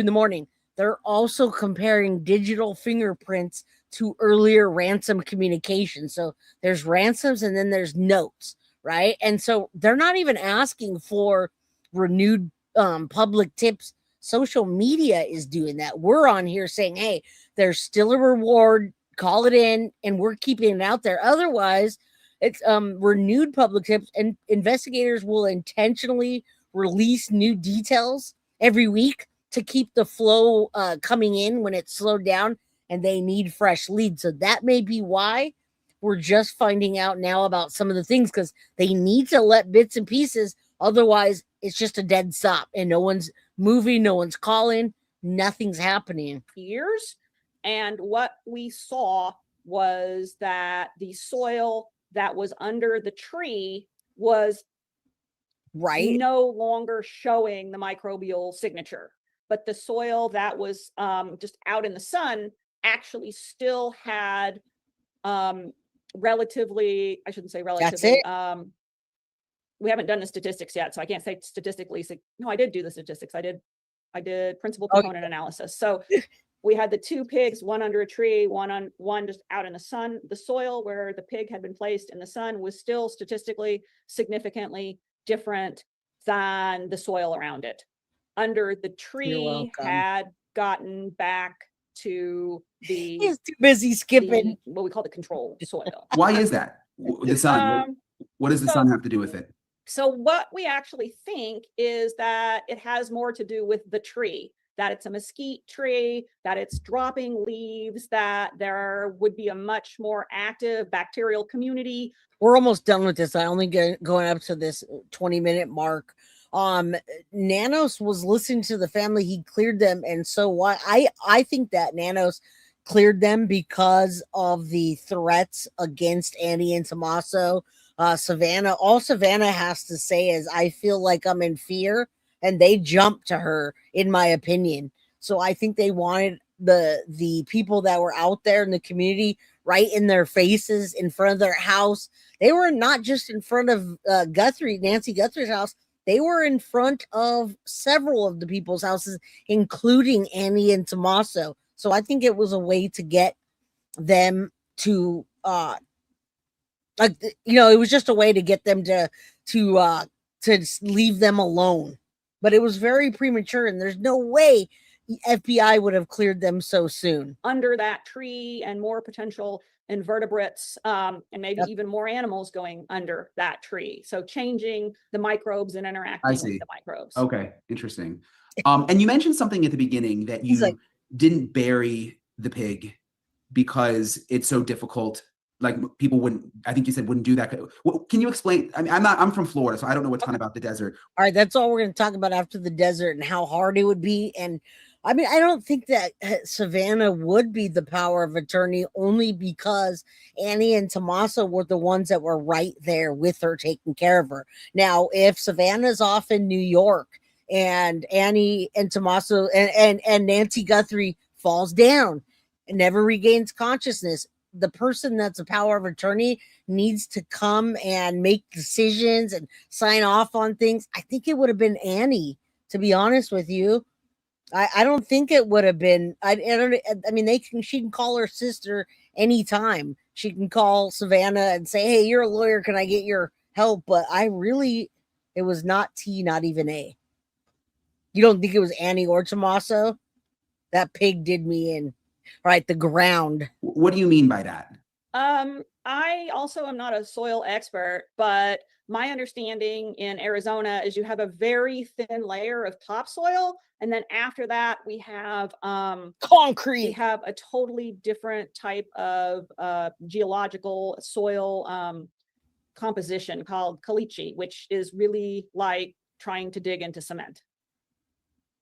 the morning. They're also comparing digital fingerprints to earlier ransom communication. So there's ransoms and then there's notes, right? And so they're not even asking for renewed public tips. Social media is doing that. We're on here saying, hey, there's still a reward, call it in, and we're keeping it out there. Otherwise, it's renewed public tips, and investigators will intentionally release new details every week to keep the flow coming in when it's slowed down and they need fresh leads. So that may be why we're just finding out now about some of the things, because they need to let bits and pieces. Otherwise, it's just a dead stop and no one's moving, no one's calling, nothing's happening. Years. And what we saw was that the soil that was under the tree was no longer showing the microbial signature, but the soil that was just out in the sun actually still had relatively, I shouldn't say relatively, we haven't done the statistics yet, so I can't say statistically. No, I did do the statistics. I did principal component analysis. So we had the 2 pigs, one under a tree, one just out in the sun. The soil where the pig had been placed in the sun was still statistically significantly different than the soil around it. Under the tree had gotten back to the— He's too busy skipping what we call the control soil. Why is that? The sun. What does the sun have to do with it? So what we actually think is that it has more to do with the tree, that it's a mesquite tree, that it's dropping leaves, that there would be a much more active bacterial community. We're almost done with this. I only going up to this 20-minute mark. Nanos was listening to the family. He cleared them. And so why I think that Nanos cleared them because of the threats against Annie and Tommaso. Savannah, all Savannah has to say is, I feel like I'm in fear, and they jumped to her, in my opinion. So I think they wanted the people that were out there in the community right in their faces, in front of their house. They were not just in front of Nancy Guthrie's house. They were in front of several of the people's houses, including Annie and Tommaso. So I think it was a way to get them to it was just a way to get them to leave them alone. But it was very premature, and there's no way FBI would have cleared them so soon. Under that tree, and more potential invertebrates, and maybe even more animals going under that tree. So changing the microbes and interacting with the microbes. Okay, interesting. And you mentioned something at the beginning that you didn't bury the pig because it's so difficult. Like, people wouldn't, I think you said, wouldn't do that. Can you explain? I mean, I'm from Florida, so I don't know a ton about the desert. All right, that's all we're going to talk about after the desert and how hard it would be. And I mean, I don't think that Savannah would be the power of attorney, only because Annie and Tommaso were the ones that were right there with her, taking care of her. Now, if Savannah's off in New York and Annie and Tommaso and Nancy Guthrie falls down and never regains consciousness, the person that's a power of attorney needs to come and make decisions and sign off on things. I think it would have been Annie, to be honest with you. I don't think it would have been. I mean, she can call her sister anytime. She can call Savannah and say, hey, you're a lawyer, can I get your help? But it was not T, not even A. You don't think it was Annie or Tommaso? That pig did me in. Right, the ground. What do you mean by that? I also am not a soil expert, but my understanding in Arizona is you have a very thin layer of topsoil, and then after that we have concrete. We have a totally different type of geological soil composition called caliche, which is really like trying to dig into cement.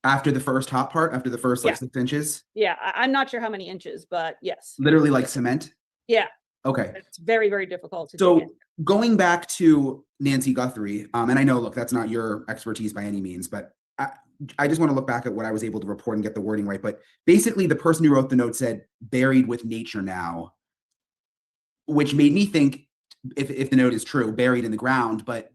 After the first hot part, after the first 6 inches? Yeah, I'm not sure how many inches, but yes. Literally like cement? Yeah. Okay. It's very, very difficult to do. So going back to Nancy Guthrie, and I know, look, that's not your expertise by any means, but I just want to look back at what I was able to report and get the wording right. But basically, the person who wrote the note said, buried with nature now, which made me think, if the note is true, buried in the ground. But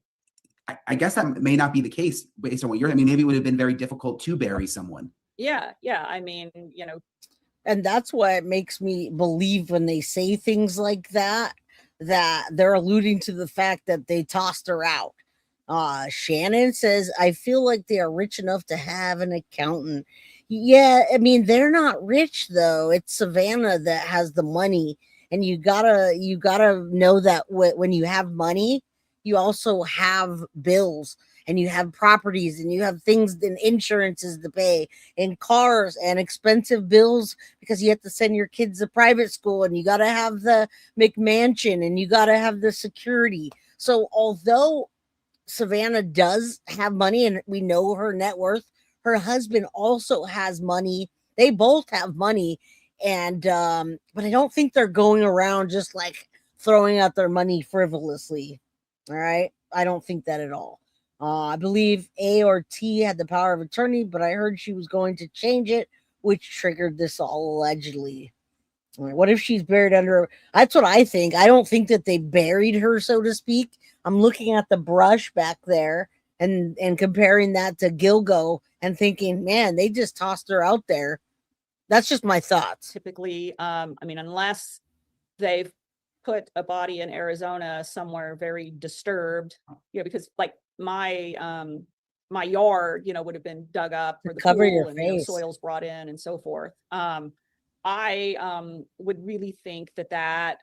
I guess that may not be the case based on what you're. I mean, maybe it would have been very difficult to bury someone. Yeah. I mean, and that's why it makes me believe when they say things like that they're alluding to the fact that they tossed her out. Shannon says, I feel like they are rich enough to have an accountant. Yeah, I mean, they're not rich though. It's Savannah that has the money, and you gotta know that when you have money, you also have bills, and you have properties, and you have things and insurances to pay, and cars and expensive bills because you have to send your kids to private school, and you got to have the McMansion, and you got to have the security. So although Savannah does have money and we know her net worth, her husband also has money. They both have money. And but I don't think they're going around just like throwing out their money frivolously. All right. I don't think that at all. I believe A or T had the power of attorney, but I heard she was going to change it, which triggered this all allegedly. All right, what if she's buried under? That's what I think. I don't think that they buried her, so to speak. I'm looking at the brush back there and comparing that to Gilgo and thinking, man, they just tossed her out there. That's just my thoughts. Typically, I mean, unless they've put a body in Arizona somewhere very disturbed, because like my yard, would have been dug up for the cover pool your and face. soils brought in and so forth. I would really think that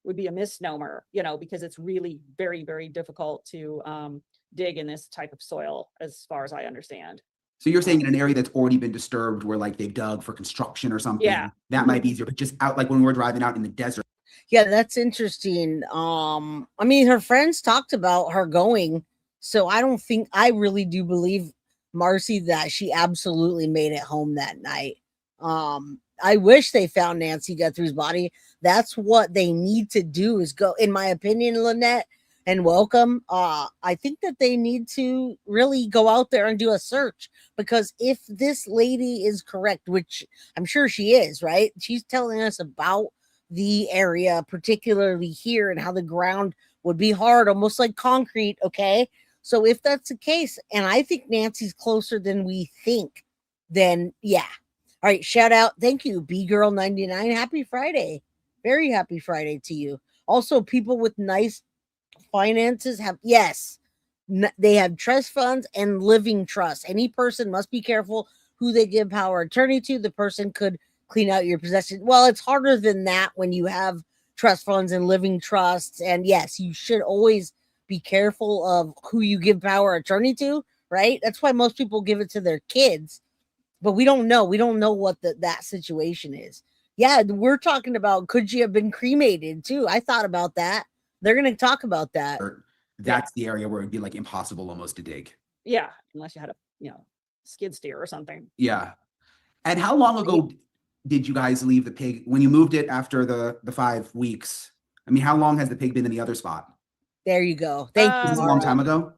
would be a misnomer, because it's really very, very difficult to dig in this type of soil, as far as I understand. So you're saying in an area that's already been disturbed, where like they've dug for construction or something, that might be easier, but just out, like when we're driving out in the desert. Yeah, that's interesting. I mean, her friends talked about her going, so I really do believe, Marcy, that she absolutely made it home that night. I wish they found Nancy Guthrie's body. That's what they need to do, is go, in my opinion, Lynette, and welcome. I think that they need to really go out there and do a search, because if this lady is correct, which I'm sure she is, right? She's telling us about the area, particularly here, and how the ground would be hard, almost like concrete. Okay. So if that's the case, and I think Nancy's closer than we think, then yeah. All right. Shout out. Thank you, B-Girl99. Happy Friday. Very happy Friday to you. Also, people with nice finances have, yes, they have trust funds and living trusts. Any person must be careful who they give power of attorney to. The person could clean out your possessions. Well, it's harder than that when you have trust funds and living trusts. And yes, you should always be careful of who you give power of attorney to, right? That's why most people give it to their kids. But we don't know. We don't know what that situation is. Yeah, we're talking about, could she have been cremated too? I thought about that. They're going to talk about that. That's the area where it'd be like impossible almost to dig. Yeah, unless you had a skid steer or something. Yeah. And how long ago did you guys leave the pig when you moved it after the 5 weeks? I mean, how long has the pig been in the other spot? There you go. Thank you. This is a long time ago.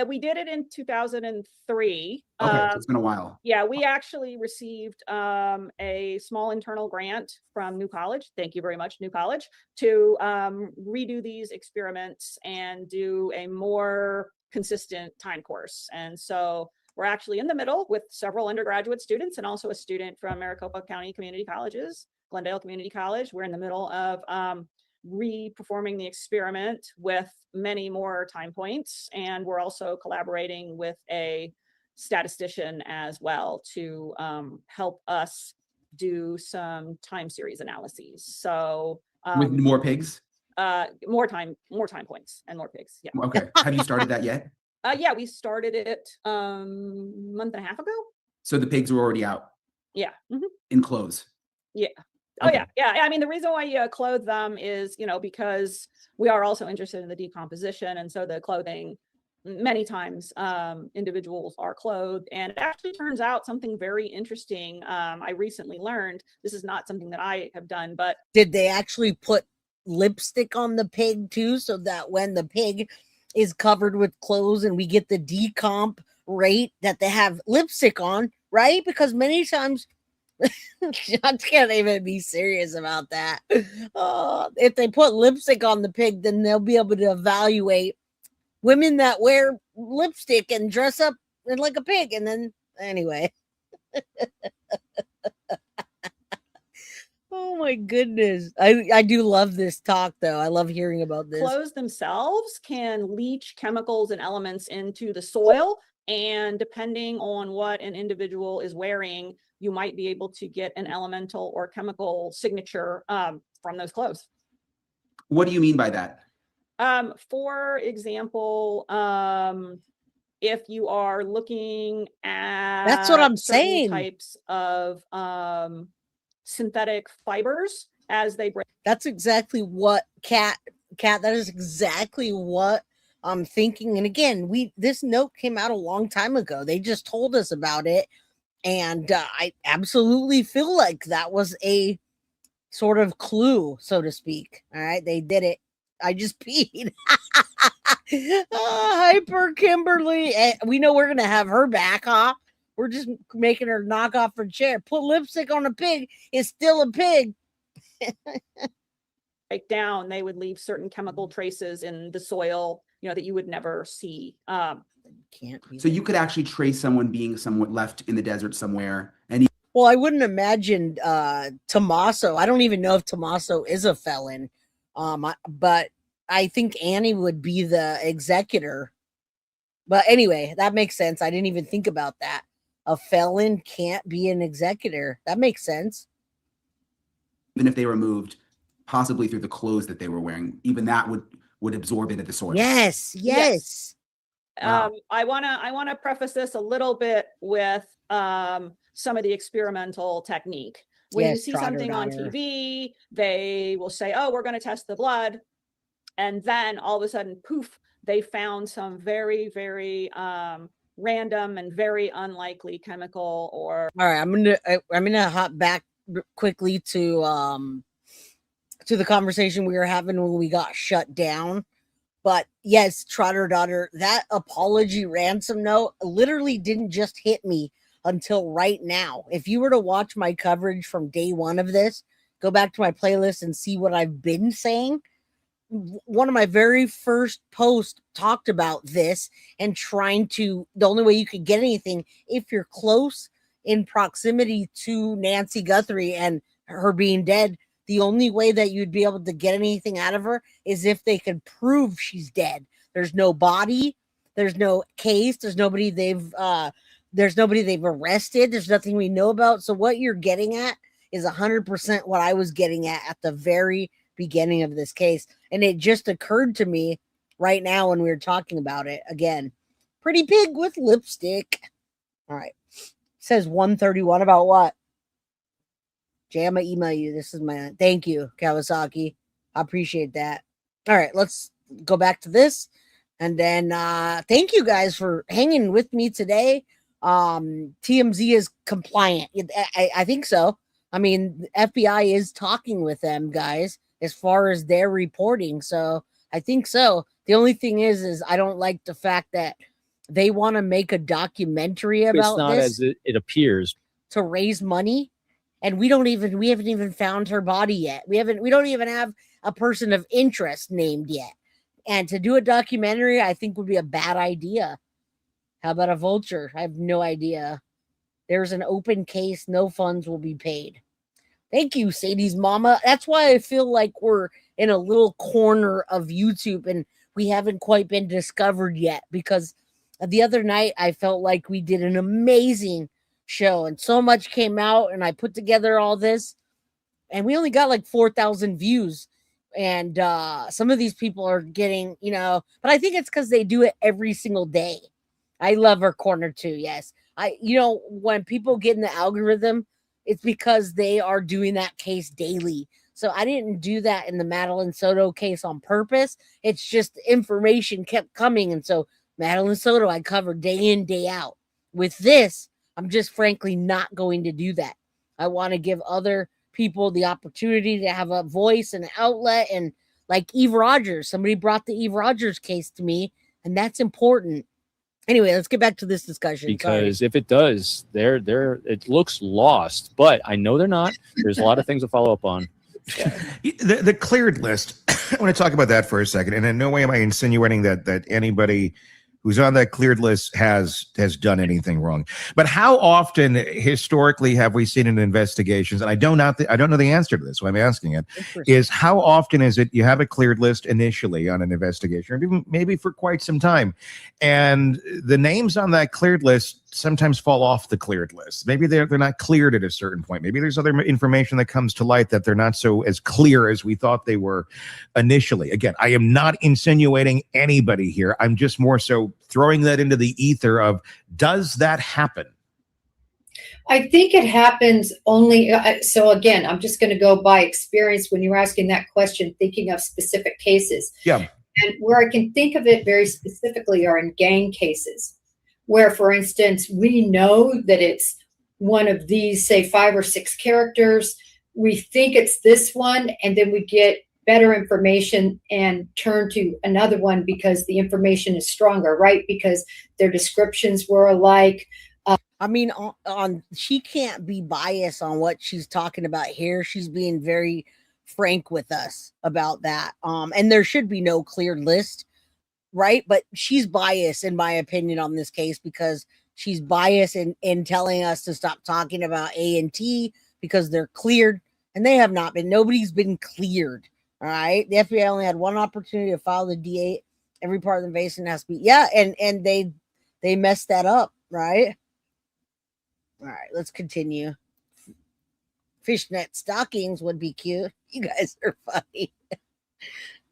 We did it in 2003. Okay, so it's been a while. Yeah, we actually received a small internal grant from New College. Thank you very much, New College, to redo these experiments and do a more consistent time course. And so we're actually in the middle with several undergraduate students and also a student from Maricopa County Community Colleges, Glendale Community College. We're in the middle of re-performing the experiment with many more time points. And we're also collaborating with a statistician as well to help us do some time series analyses. So with more pigs? More time points and more pigs. Yeah. Okay. Have you started that yet? Yeah, we started it month and a half ago. So the pigs were already out? Yeah. Mm-hmm. In clothes? Yeah. Oh, okay. Yeah. I mean, the reason why you clothe them is, because we are also interested in the decomposition. And so the clothing, many times individuals are clothed. And it actually turns out something very interesting. I recently learned, this is not something that I have done, but. Did they actually put lipstick on the pig too, so that when the pig is covered with clothes and we get the decomp rate that they have lipstick on, right? Because many times, I can't even be serious about that. If they put lipstick on the pig, then they'll be able to evaluate women that wear lipstick and dress up like a pig. And then anyway. Oh my goodness. I do love this talk though. I love hearing about this. Clothes themselves can leach chemicals and elements into the soil. And depending on what an individual is wearing, you might be able to get an elemental or chemical signature from those clothes. What do you mean by that? For example, if you are looking at That's what I'm certain saying. Types of synthetic fibers as they break. That's exactly what Kat, that is exactly what I'm thinking. And again, this note came out a long time ago. They just told us about it. And I absolutely feel like that was a sort of clue, so to speak. All right, they did it. I just peed. Hyper Kimberly. We know we're going to have her back, huh? We're just making her knock off her chair. Put lipstick on a pig. It's still a pig. Break down, they would leave certain chemical traces in the soil, that you would never see. Can't be. So you could actually trace someone being somewhat left in the desert somewhere. And well, I wouldn't imagine Tommaso. I don't even know if Tommaso is a felon. But I think Annie would be the executor. But anyway, that makes sense. I didn't even think about that. A felon can't be an executor. That makes sense. even if they were moved, possibly through the clothes that they were wearing, even that would absorb into the soil. Yes. Wow. I want to preface this a little bit with some of the experimental technique. When you see something on TV, they will say, "Oh, we're going to test the blood," and then all of a sudden, poof, they found some very, very random and very unlikely chemical. Or all right, I'm gonna hop back quickly to the conversation we were having when we got shut down. But yes, Trotter Daughter, that apology ransom note literally didn't just hit me until right now. If you were to watch my coverage from day one of this, go back to my playlist and see what I've been saying. One of my very first posts talked about this and trying to, the only way you could get anything if you're close in proximity to Nancy Guthrie and her being dead, the only way that you'd be able to get anything out of her is if they could prove she's dead. There's no body, there's no case, there's nobody they've arrested, there's nothing we know about. So what you're getting at is 100% what I was getting at the very beginning of this case. And it just occurred to me right now when we were talking about it again. Pretty pig with lipstick. All right. It says 131 about what? Jay, I'm gonna email you. This is my thank you, Kawasaki. I appreciate that. All right, let's go back to this. And then thank you guys for hanging with me today. TMZ is compliant. I think so. I mean, FBI is talking with them, guys, as far as their reporting. So I think so. The only thing is I don't like the fact that they want to make a documentary about this. It's not as it appears. To raise money. And we haven't even found her body yet. We don't even have a person of interest named yet. And to do a documentary, I think would be a bad idea. How about a vulture? I have no idea. There's an open case. No funds will be paid. Thank you, Sadie's mama. That's why I feel like we're in a little corner of YouTube and we haven't quite been discovered yet, because the other night I felt like we did an amazing show and so much came out and I put together all this and we only got like 4,000 views. And some of these people are getting, but I think it's because they do it every single day. I love her corner too. Yes. When people get in the algorithm, it's because they are doing that case daily. So I didn't do that in the Madeline Soto case on purpose. It's just information kept coming. And so Madeline Soto, I covered day in, day out. With this, I'm just frankly not going to do that. I want to give other people the opportunity to have a voice and an outlet. And like Eve Rogers, somebody brought the Eve Rogers case to me, and that's important. Anyway, let's get back to this discussion. Because if it does, it looks lost, but I know they're not. There's a lot of things to follow up on. The cleared list. I want to talk about that for a second. And in no way am I insinuating that anybody who's on that cleared list has done anything wrong. But how often historically have we seen in investigations, and I don't know the answer to this, so I'm asking it, is how often is it you have a cleared list initially on an investigation, or even maybe for quite some time, and the names on that cleared list sometimes fall off the cleared list. Maybe they're not cleared at a certain point. Maybe there's other information that comes to light that they're not so as clear as we thought they were initially. Again, I am not insinuating anybody here. I'm just more so throwing that into the ether of, does that happen? I think it happens only, so again, I'm just going to go by experience when you're asking that question, thinking of specific cases. Yeah. And where I can think of it very specifically are in gang cases, where, for instance, we know that it's one of these, say, 5 or 6 characters. We think it's this one, and then we get better information and turn to another one because the information is stronger, right? Because their descriptions were alike. I mean, she can't be biased on what she's talking about here. She's being very frank with us about that. And there should be no cleared list, right? But she's biased, in my opinion, on this case, because she's biased in telling us to stop talking about A and T because they're cleared, and they have not been. Nobody's been cleared. All right. The FBI only had one opportunity to file the DA. Every part of the invasion has to be, and they messed that up, right? All right, let's continue. Fishnet stockings would be cute. You guys are funny.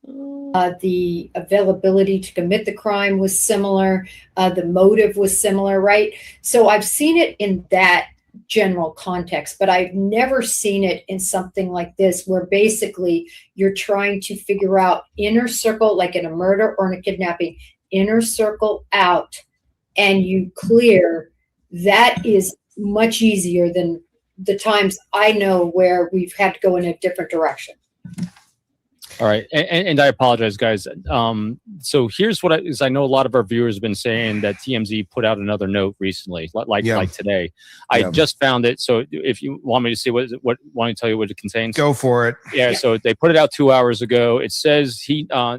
The availability to commit the crime was similar. The motive was similar, right? So I've seen it in that general context, but I've never seen it in something like this, where basically you're trying to figure out inner circle, like in a murder or in a kidnapping, inner circle out, and you clear. That is much easier than the times I know where we've had to go in a different direction. All right, and I apologize, guys. So here's what I know a lot of our viewers have been saying that TMZ put out another note recently, like today. I just found it. So if you want me to see want me to tell you what it contains? Go for it. Yeah. So they put it out 2 hours ago. It says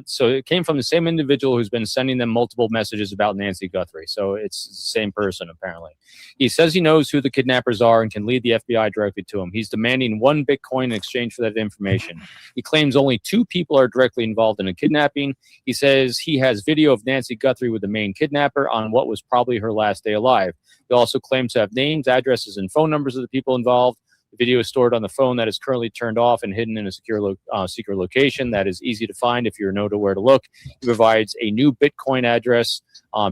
so it came from the same individual who's been sending them multiple messages about Nancy Guthrie. So it's the same person apparently. He says he knows who the kidnappers are and can lead the FBI directly to him. He's demanding 1 Bitcoin in exchange for that information. He claims only 2 people are directly involved in a kidnapping. He says he has video of Nancy Guthrie with the main kidnapper on what was probably her last day alive. He also claims to have names, addresses, and phone numbers of the people involved. The video is stored on the phone that is currently turned off and hidden in a secure secret location that is easy to find if you know where to look. He provides a new Bitcoin address.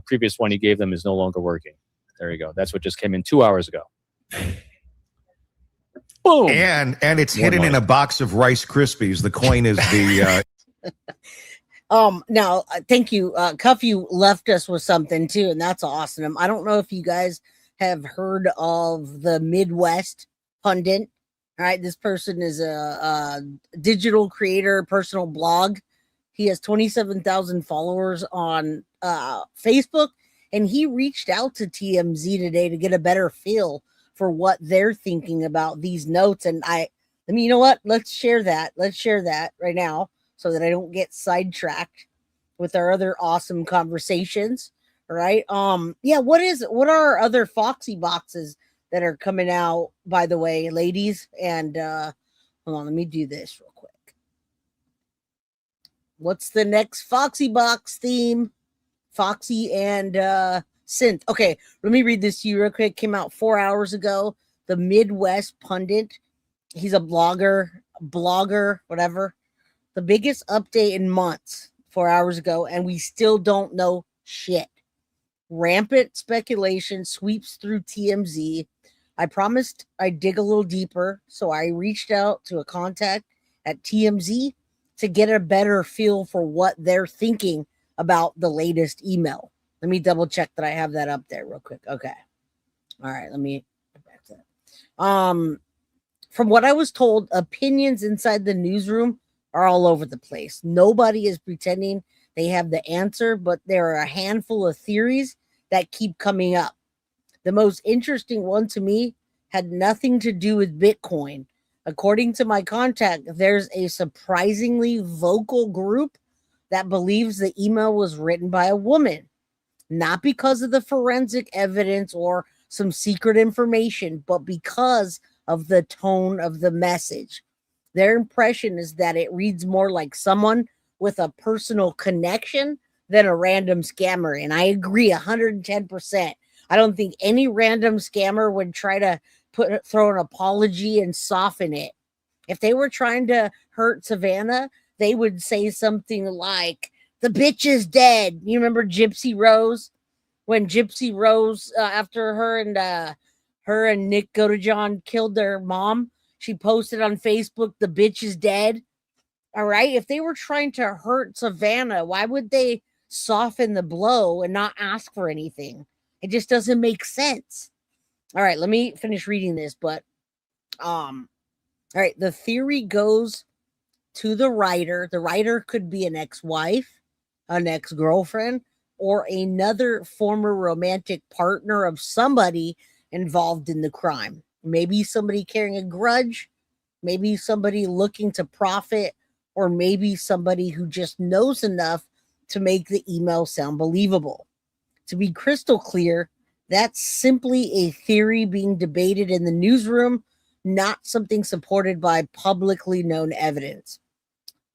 Previous one he gave them is no longer working. There you go. That's what just came in 2 hours ago. Boom. And it's hidden in a box of Rice Krispies. The coin is the now thank you. Cuff, you left us with something too, and that's awesome. I don't know if you guys have heard of the Midwest Pundit. All right, this person is a digital creator, personal blog. He has 27,000 followers on Facebook, and he reached out to TMZ today to get a better feel for what they're thinking about these notes. And you know what? Let's share that. Let's share that right now so that I don't get sidetracked with our other awesome conversations. All right. What are other Foxy boxes that are coming out, by the way, ladies? And hold on, let me do this real quick. What's the next Foxy box theme? Foxy and Synth. Okay, let me read this to you real quick. Came out 4 hours ago. The Midwest Pundit. He's a blogger, whatever. The biggest update in months 4 hours ago, and we still don't know shit. Rampant speculation sweeps through TMZ. I promised I'd dig a little deeper, so I reached out to a contact at TMZ to get a better feel for what they're thinking about the latest email. Let me double check that I have that up there real quick. Okay. All right. Let me get back to that. From what I was told, opinions inside the newsroom are all over the place. Nobody is pretending they have the answer, but there are a handful of theories that keep coming up. The most interesting one to me had nothing to do with Bitcoin, According to my contact, there's a surprisingly vocal group that believes the email was written by a woman, not because of the forensic evidence or some secret information, but because of the tone of the message. Their impression is that it reads more like someone with a personal connection than a random scammer. And I agree 110%. I don't think any random scammer would try to throw an apology and soften it. If they were trying to hurt Savannah, they would say something like, the bitch is dead. You remember Gypsy Rose? When Gypsy Rose, after her and Nick Godejohn killed their mom, she posted on Facebook, the bitch is dead. All right. If they were trying to hurt Savannah, why would they soften the blow and not ask for anything? It just doesn't make sense. All right, let me finish reading this, but all right, the theory goes to the writer. The writer could be an ex-wife, an ex-girlfriend, or another former romantic partner of somebody involved in the crime. Maybe somebody carrying a grudge, maybe somebody looking to profit, or maybe somebody who just knows enough to make the email sound believable. To be crystal clear, that's simply a theory being debated in the newsroom, not something supported by publicly known evidence.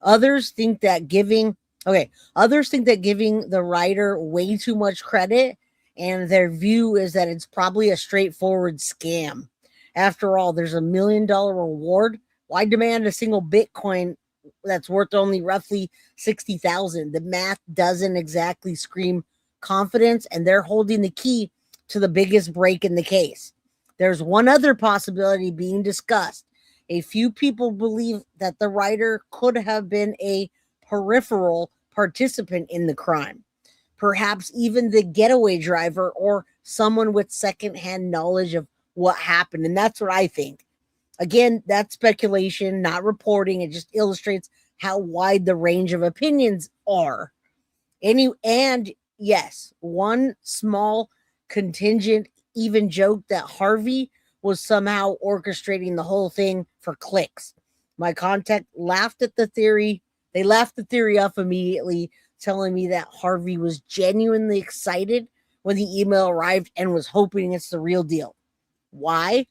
Others think that giving the writer way too much credit, and their view is that it's probably a straightforward scam. After all, there's $1 million reward. Why demand a single Bitcoin that's worth only roughly 60,000? The math doesn't exactly scream confidence, and they're holding the key to the biggest break in the case. There's one other possibility being discussed. A few people believe that the writer could have been a peripheral participant in the crime, perhaps even the getaway driver or someone with secondhand knowledge of what happened. And that's what I think. Again, that's speculation, not reporting. It just illustrates how wide the range of opinions are. And yes, one small contingent even joked that Harvey was somehow orchestrating the whole thing for clicks. My contact laughed at the theory. They laughed the theory off immediately, telling me that Harvey was genuinely excited when the email arrived and was hoping it's the real deal. Why?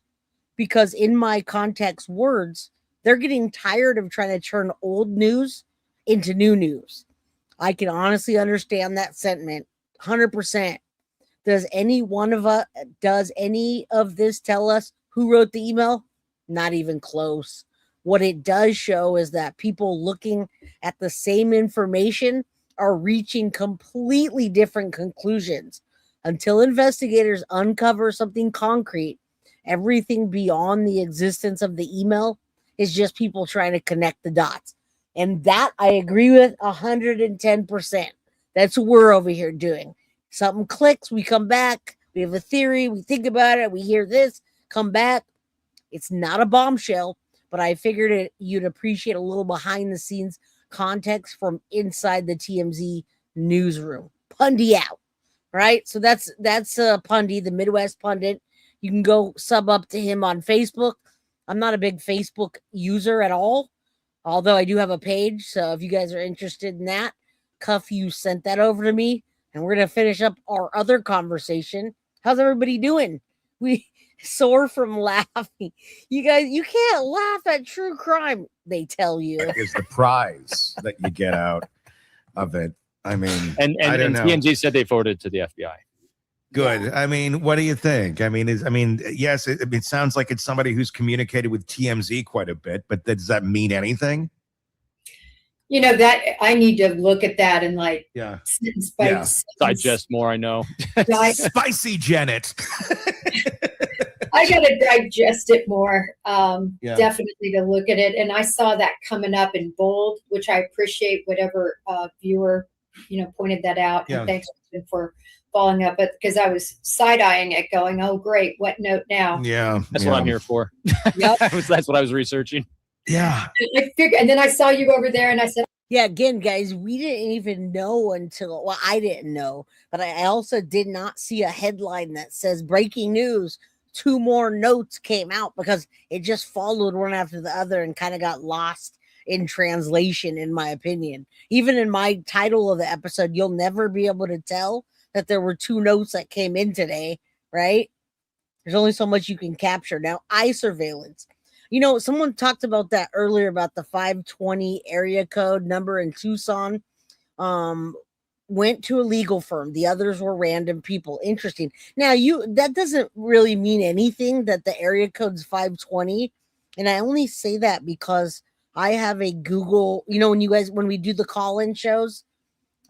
Because in my contact's words, they're getting tired of trying to turn old news into new news. I can honestly understand that sentiment 100%. Does any of this tell us who wrote the email? Not even close. What it does show is that people looking at the same information are reaching completely different conclusions. Until investigators uncover something concrete, everything beyond the existence of the email is just people trying to connect the dots. And that I agree with 110%. That's what we're over here doing. Something clicks, we come back, we have a theory, we think about it, we hear this, come back. It's not a bombshell, but I figured you'd appreciate a little behind the scenes context from inside the TMZ newsroom. Pundy out, right? So that's Pundy, the Midwest pundit. You can go sub up to him on Facebook. I'm not a big Facebook user at all, although I do have a page. So if you guys are interested in that, Cuff, you sent that over to me. And we're going to finish up our other conversation. How's everybody doing? We sore from laughing. You guys, you can't laugh at true crime, they tell you. Is the prize that you get out of it. I mean, and TMZ said they forwarded it to the FBI. Good. Yeah. I mean, what do you think? I mean, yes, it sounds like it's somebody who's communicated with TMZ quite a bit, but does that mean anything? You know, that I need to look at that and digest more. I know. Spicy Janet. I got to digest it more. Definitely to look at it. And I saw that coming up in bold, which I appreciate whatever viewer, pointed that out. Yeah. And thanks for following up. But because I was side-eyeing it going, oh, great. What note now? Yeah. That's what I'm here for. Yep. That's what I was researching. Yeah. I figured, and then I saw you over there and I said, yeah, again, guys, we didn't even know until, I didn't know, but I also did not see a headline that says breaking news. 2 more notes came out because it just followed one after the other and kind of got lost in translation, in my opinion. Even in my title of the episode, you'll never be able to tell that there were 2 notes that came in today, right? There's only so much you can capture. Now, eye surveillance. You know, someone talked about that earlier about the 520 area code number in Tucson. Went to a legal firm. The others were random people. Interesting. Now, that doesn't really mean anything that the area code's 520. And I only say that because I have a Google, you know, when we do the call-in shows,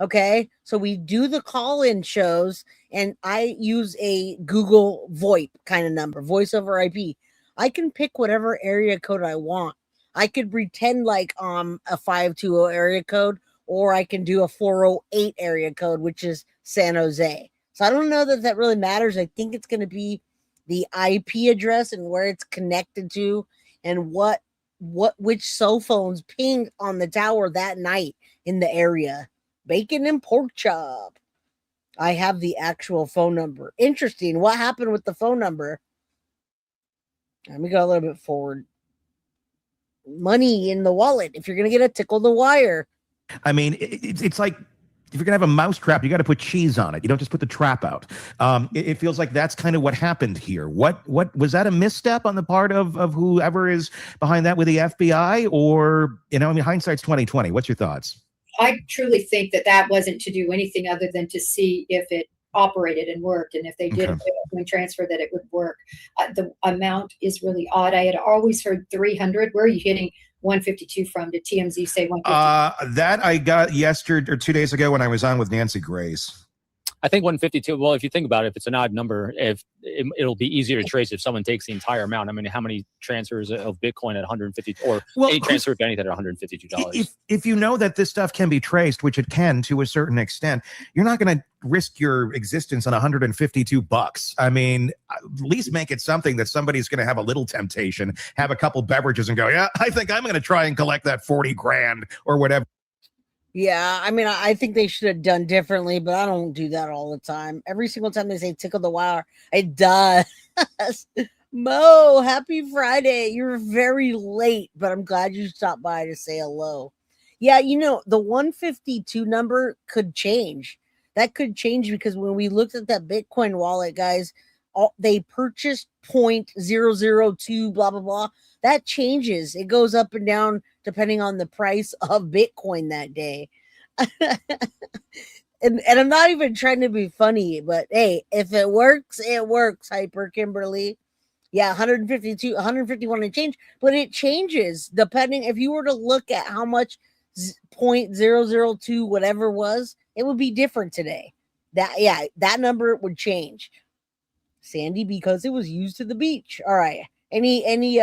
okay? So we do the call-in shows and I use a Google VoIP kind of number, voice over IP. I can pick whatever area code I want. I could pretend like a 520 area code, or I can do a 408 area code, which is San Jose. So I don't know that really matters. I think it's going to be the IP address and where it's connected to and which cell phones pinged on the tower that night in the area. Bacon and pork chop. I have the actual phone number. Interesting. What happened with the phone number? Let me go a little bit forward. Money in the wallet. If you're going to get a tickle the wire. I mean, it's like if you're going to have a mouse trap, you got to put cheese on it. You don't just put the trap out. It feels like that's kind of what happened here. What was that a misstep on the part of whoever is behind that with the FBI? Or, you know, I mean, hindsight's 20/20. What's your thoughts? I truly think that wasn't to do anything other than to see if it operated and worked, and if they did a Bitcoin transfer, that it would work. The amount is really odd. I had always heard 300. Where are you getting 152 from? Did TMZ say 152? That I got yesterday or 2 days ago when I was on with Nancy Grace. I think 152. Well, if you think about it, if it's an odd number, it'll be easier to trace if someone takes the entire amount. I mean, how many transfers of Bitcoin at 150 or any transfer of anything at $152? If you know that this stuff can be traced, which it can to a certain extent, you're not going to risk your existence on $152. I mean, at least make it something that somebody's going to have a little temptation, have a couple beverages and go, yeah, I think I'm going to try and collect that 40 grand or whatever. Yeah, I mean, I think they should have done differently, but I don't do that all the time. Every single time they say tickle the wire, it does. Mo, happy Friday. You're very late, but I'm glad you stopped by to say hello. Yeah, you know, the 152 number could change. That could change because when we looked at that Bitcoin wallet, guys, they purchased 0.002, blah, blah, blah. That changes. It goes up and down depending on the price of Bitcoin that day. and I'm not even trying to be funny, but hey, if it works, it works, Hyper Kimberly. Yeah, 152, 151 and change, but it changes depending. If you were to look at how much 0.002 whatever was, it would be different today. That number would change. Sandy, because it was used to the beach. All right. Anybody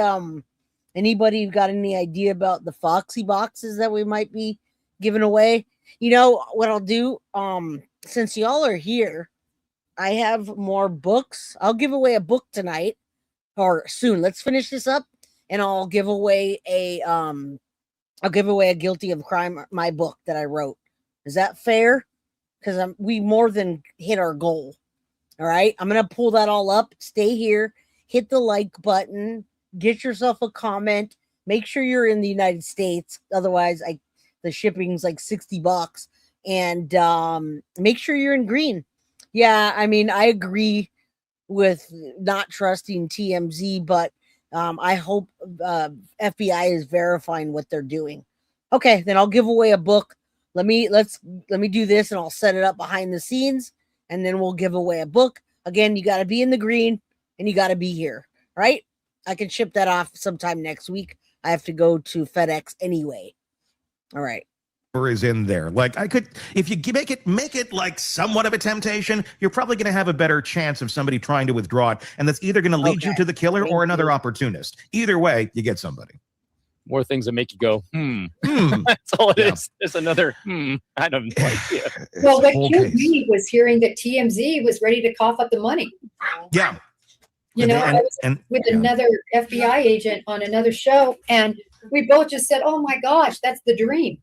got any idea about the Foxy boxes that we might be giving away? You know what I'll do? Since y'all are here, I have more books. I'll give away a book tonight or soon. Let's finish this up and I'll give away a Guilty of Crime, my book that I wrote. Is that fair? Because we more than hit our goal. All right. I'm going to pull that all up. Stay here. Hit the like button. Get yourself a comment. Make sure you're in the United States. Otherwise, the shipping's like $60. And make sure you're in green. Yeah, I mean, I agree with not trusting TMZ, but I hope FBI is verifying what they're doing. Okay, then I'll give away a book. Let me do this and I'll set it up behind the scenes and then we'll give away a book. Again, you got to be in the green and you got to be here, right? I can ship that off sometime next week. I have to go to FedEx anyway. All right. Is in there. Like I could, if you make it like somewhat of a temptation, you're probably going to have a better chance of somebody trying to withdraw it. And that's either going to lead you to the killer or another opportunist. Either way, you get somebody. More things that make you go, That's all it is. There's another, I don't know. Well, what killed me was hearing that TMZ was ready to cough up the money. Yeah. You know, I was with another FBI agent on another show, and we both just said, oh my gosh, that's the dream.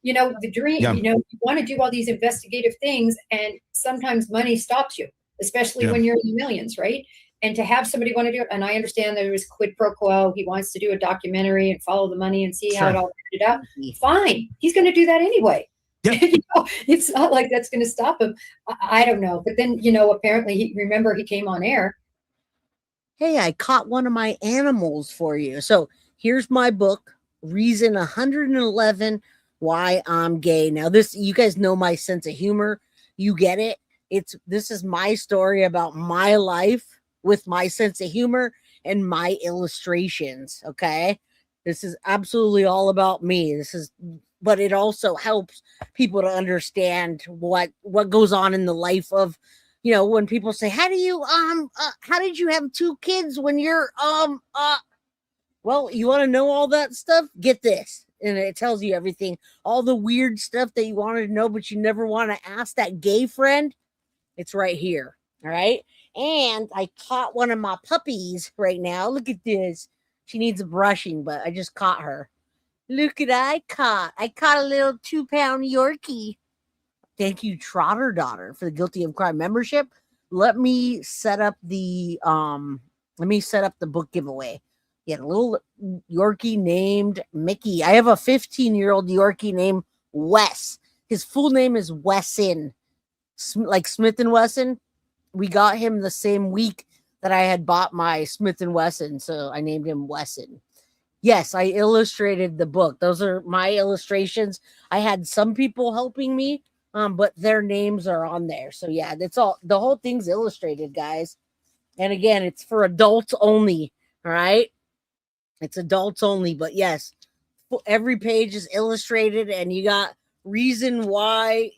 You know, the dream, you know, you want to do all these investigative things, and sometimes money stops you, especially when you're in the millions, right? And to have somebody want to do it, and I understand there was quid pro quo. He wants to do a documentary and follow the money and see how it all turned out. Fine. He's going to do that anyway. Yep. It's not like that's going to stop him. I don't know. But then, apparently he came on air. Hey, I caught one of my animals for you. So here's my book, Reason 111 Why I'm Gay. Now, you guys know my sense of humor. You get it. This is my story about my life with my sense of humor and my illustrations. Okay. This is absolutely all about me. But it also helps people to understand what goes on in the life of, when people say, how did you have 2 kids when you're, well, you want to know all that stuff? Get this. And it tells you everything, all the weird stuff that you wanted to know, but you never want to ask that gay friend. It's right here. All right. And I caught one of my puppies right now. Look at this. She needs a brushing, but I just caught her. Look at I caught a little 2-pound Yorkie. Thank you, Trotter Daughter, for the Guilty of Crime membership. Let me set up the book giveaway. You had a little Yorkie named Mickey. I have a 15-year-old Yorkie named Wes. His full name is Wesson, like Smith and Wesson. We got him the same week that I had bought my Smith and Wesson, so I named him Wesson. Yes, I illustrated the book. Those are my illustrations. I had some people helping me, but their names are on there. So yeah, the whole thing's illustrated, guys. And again, it's for adults only. All right. It's adults only, but yes, every page is illustrated and you got reason why.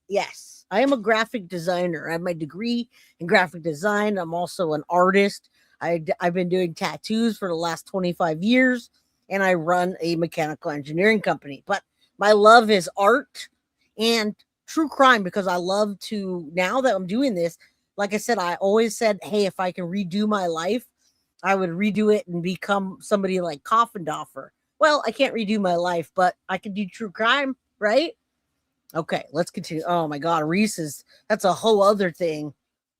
Yes. I am a graphic designer. I have my degree in graphic design. I'm also an artist. I've been doing tattoos for the last 25 years, and I run a mechanical engineering company. But my love is art and true crime, because I love to, now that I'm doing this, like I said, I always said, hey, if I can redo my life, I would redo it and become somebody like Coffindoffer. Well, I can't redo my life, but I can do true crime, right? Okay, let's continue. Oh my God, that's a whole other thing.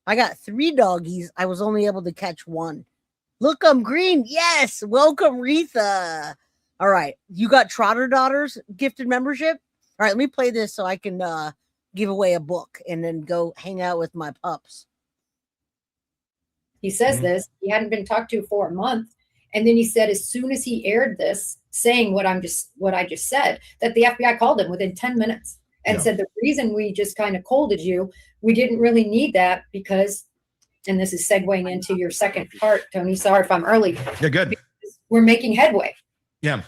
I got 3 doggies. I was only able to catch 1. Look, I'm green. Yes, welcome, Retha. All right, you got Trotter Daughters gifted membership? All right, let me play this so I can give away a book and then go hang out with my pups. He says this. He hadn't been talked to for a month. And then he said, as soon as he aired this, saying what I just said, that the FBI called him within 10 minutes and said, the reason we just kind of colded you, we didn't really need that because, and this is segueing into your second part, Tony, sorry if I'm early. You're good. We're making headway. Yeah.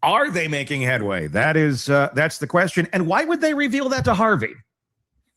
Are they making headway? That's the question. And why would they reveal that to Harvey?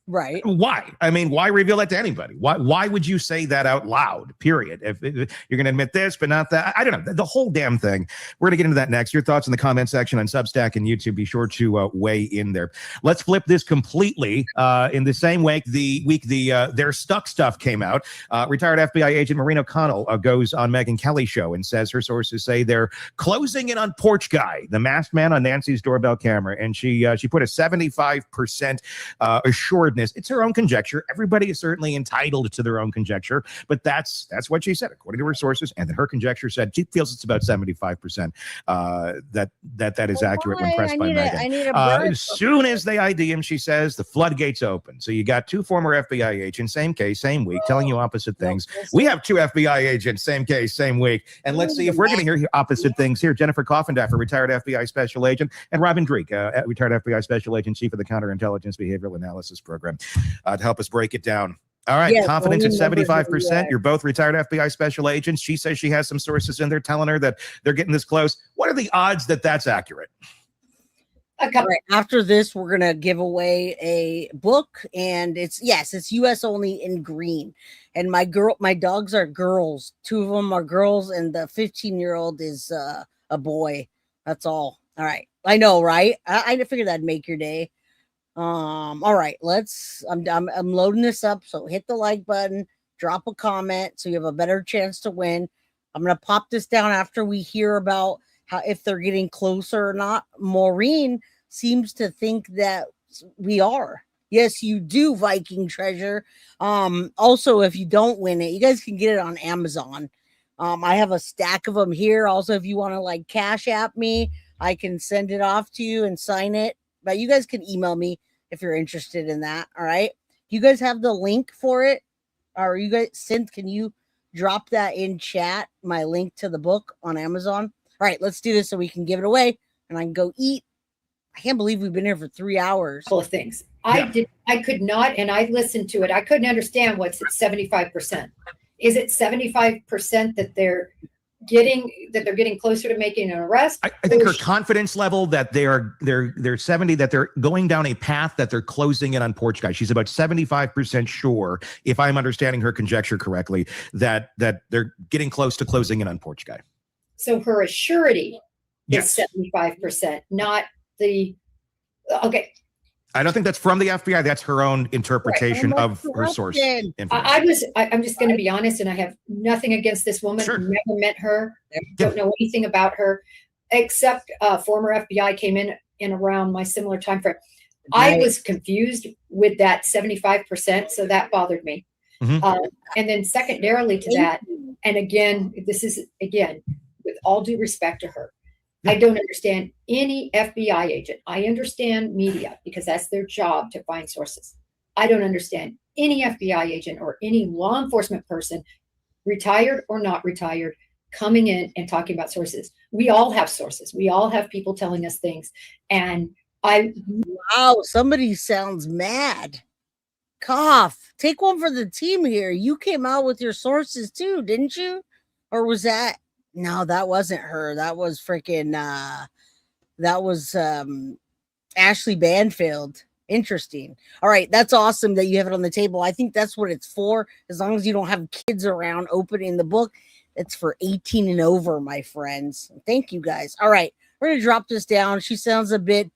Right. Why? I mean, why reveal that to anybody? Why would you say that out loud, period? If you're going to admit this, but not that. I don't know. The whole damn thing. We're going to get into that next. Your thoughts in the comment section on Substack and YouTube. Be sure to weigh in there. Let's flip this completely. In the same week, They're Stuck stuff came out. Retired FBI agent Maureen O'Connell goes on Megyn Kelly's show and says her sources say they're closing in on Porch Guy, the masked man on Nancy's doorbell camera. And she put a 75% assured. It's her own conjecture. Everybody is certainly entitled to their own conjecture, but that's what she said, according to her sources. And then her conjecture said she feels it's about 75% that is accurate when pressed by Megyn. As soon as they ID him, she says the floodgates open. So you got 2 former FBI agents, same case, same week, telling you opposite things. We have 2 FBI agents, same case, same week. And let's see if we're going to hear opposite things here. Jennifer Coffindaffer, retired FBI special agent, and Robin Dreek, retired FBI special agent, chief of the Counterintelligence Behavioral Analysis Program. To help us break it down. All right, yes, confidence at 75%. You're both retired FBI special agents. She says she has some sources in there telling her that they're getting this close. What are the odds that that's accurate? Okay. Right. After this, we're going to give away a book, and it's US only in green. And my dogs are girls. 2 of them are girls, and the 15-year-old is a boy. That's all. All right. I know, right? I figured that'd make your day. All right, I'm loading this up. So hit the like button, drop a comment so you have a better chance to win. I'm going to pop this down after we hear about if they're getting closer or not. Maureen seems to think that we are. Yes, you do, Viking Treasure. Also, if you don't win it, you guys can get it on Amazon. I have a stack of them here. Also, if you want to like Cash App me, I can send it off to you and sign it. But you guys can email me if you're interested in that. All right. You guys have the link for it? Or you guys, Synth, can you drop that in chat? My link to the book on Amazon. All right, let's do this so we can give it away and I can go eat. I can't believe we've been here for 3 hours. Couple of things. I could not, and I listened to it. I couldn't understand what's at 75%. Is it 75% that they're getting closer to making an arrest? I think her confidence level that they're 70, that they're going down a path that they're closing in on Porch Guy. She's about 75% sure, if I'm understanding her conjecture correctly, that they're getting close to closing in on Porch Guy. So her assurity is 75%, not the okay. I don't think that's from the FBI. That's her own interpretation of her source. I'm just going to be honest, and I have nothing against this woman. Sure. Never met her. Don't know anything about her, except former FBI came in around my similar time frame. Right. I was confused with that 75%, so that bothered me. Mm-hmm. And then secondarily to that, and again, this is with all due respect to her, I don't understand any FBI agent. I understand media because that's their job to find sources. I don't understand any FBI agent or any law enforcement person, retired or not retired, coming in and talking about sources. We all have sources. We all have people telling us things. And wow, somebody sounds mad. Cough. Take one for the team here. You came out with your sources too, didn't you? Or was that? No, that wasn't her. That was freaking Ashley Banfield. Interesting. All right, that's awesome that you have it on the table. I think that's what it's for. As long as you don't have kids around opening the book, it's for 18 and over, my friends. Thank you guys. All right, we're gonna drop this down. She sounds a bit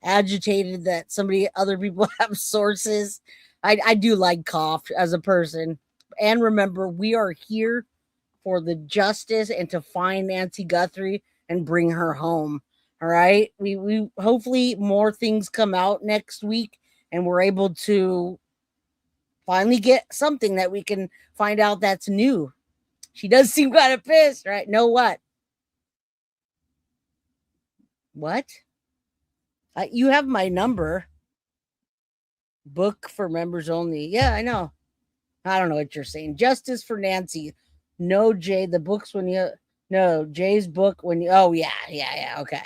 agitated that other people have sources. I do like Cough as a person. And remember, we are here for the justice and to find Nancy Guthrie and bring her home. All right. We hopefully more things come out next week and we're able to finally get something that we can find out that's new. She does seem kind of pissed, right? Know what? What? You have my number. Book for members only. Yeah, I know. I don't know what you're saying. Justice for Nancy. No, Jay, the book's Jay's book yeah, okay.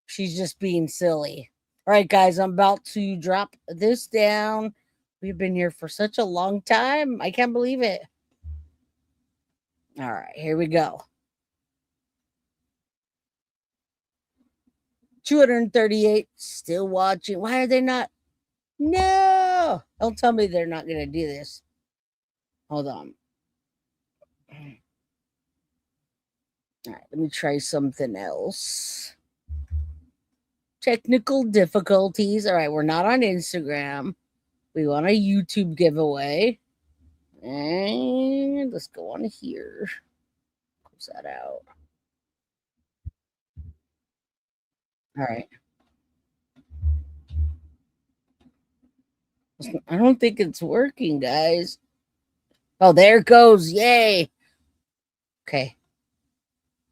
She's just being silly. All right, guys, I'm about to drop this down. We've been here for such a long time. I can't believe it. All right, here we go. 238 still watching. Why are they not? No, don't tell me they're not going to do this. Hold on. All right, let me try something else. Technical difficulties. All right, we're not on Instagram. We want a YouTube giveaway. And let's go on here. Close that out. All right. I don't think it's working, guys. Oh, there it goes. Yay. Okay.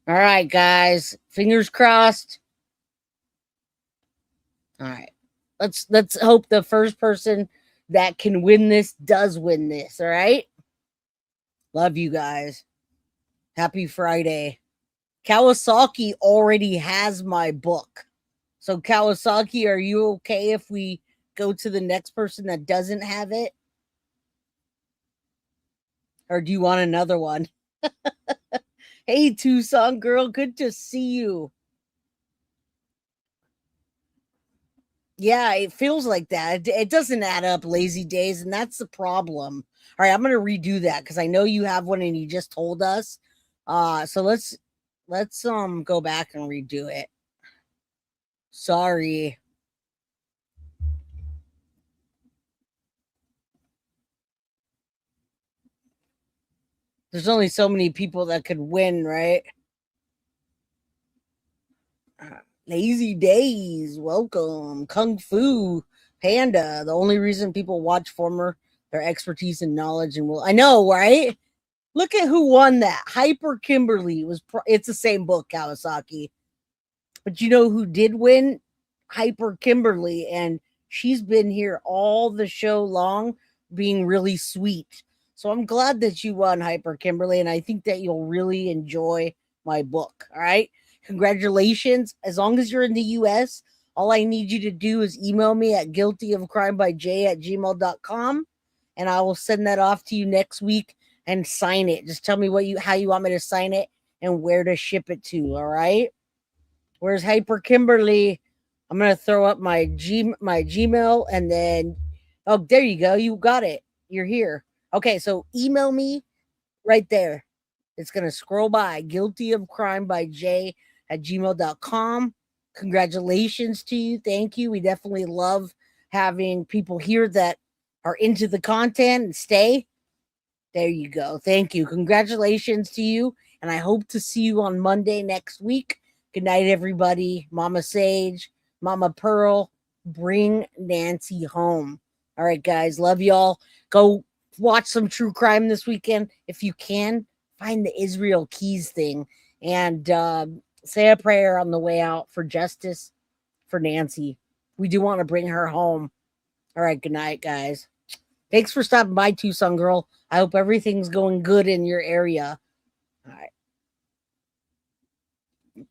All right, guys. Fingers crossed. All right. Let's hope the first person that can win this does win this. All right. Love you guys. Happy Friday. Kawasaki already has my book. So Kawasaki, are you okay if we go to the next person that doesn't have it? Or do you want another one? Hey, Tucson girl, good to see you. Yeah, it feels like that. It doesn't add up, lazy days, and that's the problem. All right, I'm going to redo that because I know you have one and you just told us. So let's go back and redo it. Sorry. There's only so many people that could win, right? Lazy days, welcome. Kung Fu, Panda. The only reason people watch former, their expertise and knowledge and will. I know, right? Look at who won that. Hyper Kimberly it's the same book, Kawasaki. But you know who did win? Hyper Kimberly, and she's been here all the show long, being really sweet. So I'm glad that you won, Hyper Kimberly, and I think that you'll really enjoy my book. All right. Congratulations. As long as you're in the US, all I need you to do is email me at guiltyofcrimebyj@gmail.com, and I will send that off to you next week and sign it. Just tell me how you want me to sign it and where to ship it to. All right. Where's Hyper Kimberly? I'm gonna throw up my Gmail, and then there you go. You got it. You're here. Okay, so email me right there. It's gonna scroll by guiltyofcrimebyj@gmail.com. Congratulations to you. Thank you. We definitely love having people here that are into the content and stay. There you go. Thank you. Congratulations to you. And I hope to see you on Monday next week. Good night, everybody. Mama Sage, Mama Pearl, bring Nancy home. All right, guys. Love y'all. Go watch some true crime this weekend. If you can, find the Israel Keys thing and say a prayer on the way out for justice for Nancy. We do want to bring her home. All right. Good night, guys. Thanks for stopping by, Tucson Girl. I hope everything's going good in your area. All right.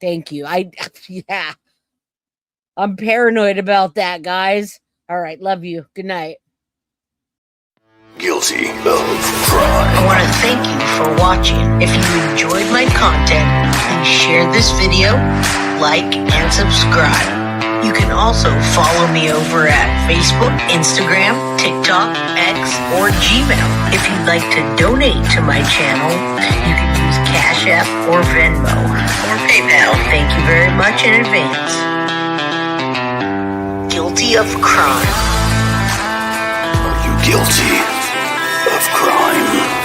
Thank you. Yeah. I'm paranoid about that, guys. All right. Love you. Good night. Guilty of crime. I want to thank you for watching. If you enjoyed my content, please share this video, like, and subscribe. You can also follow me over at Facebook, Instagram, TikTok, X, or Gmail. If you'd like to donate to my channel, you can use Cash App or Venmo or PayPal. Thank you very much in advance. Guilty of crime. Are you guilty of crime?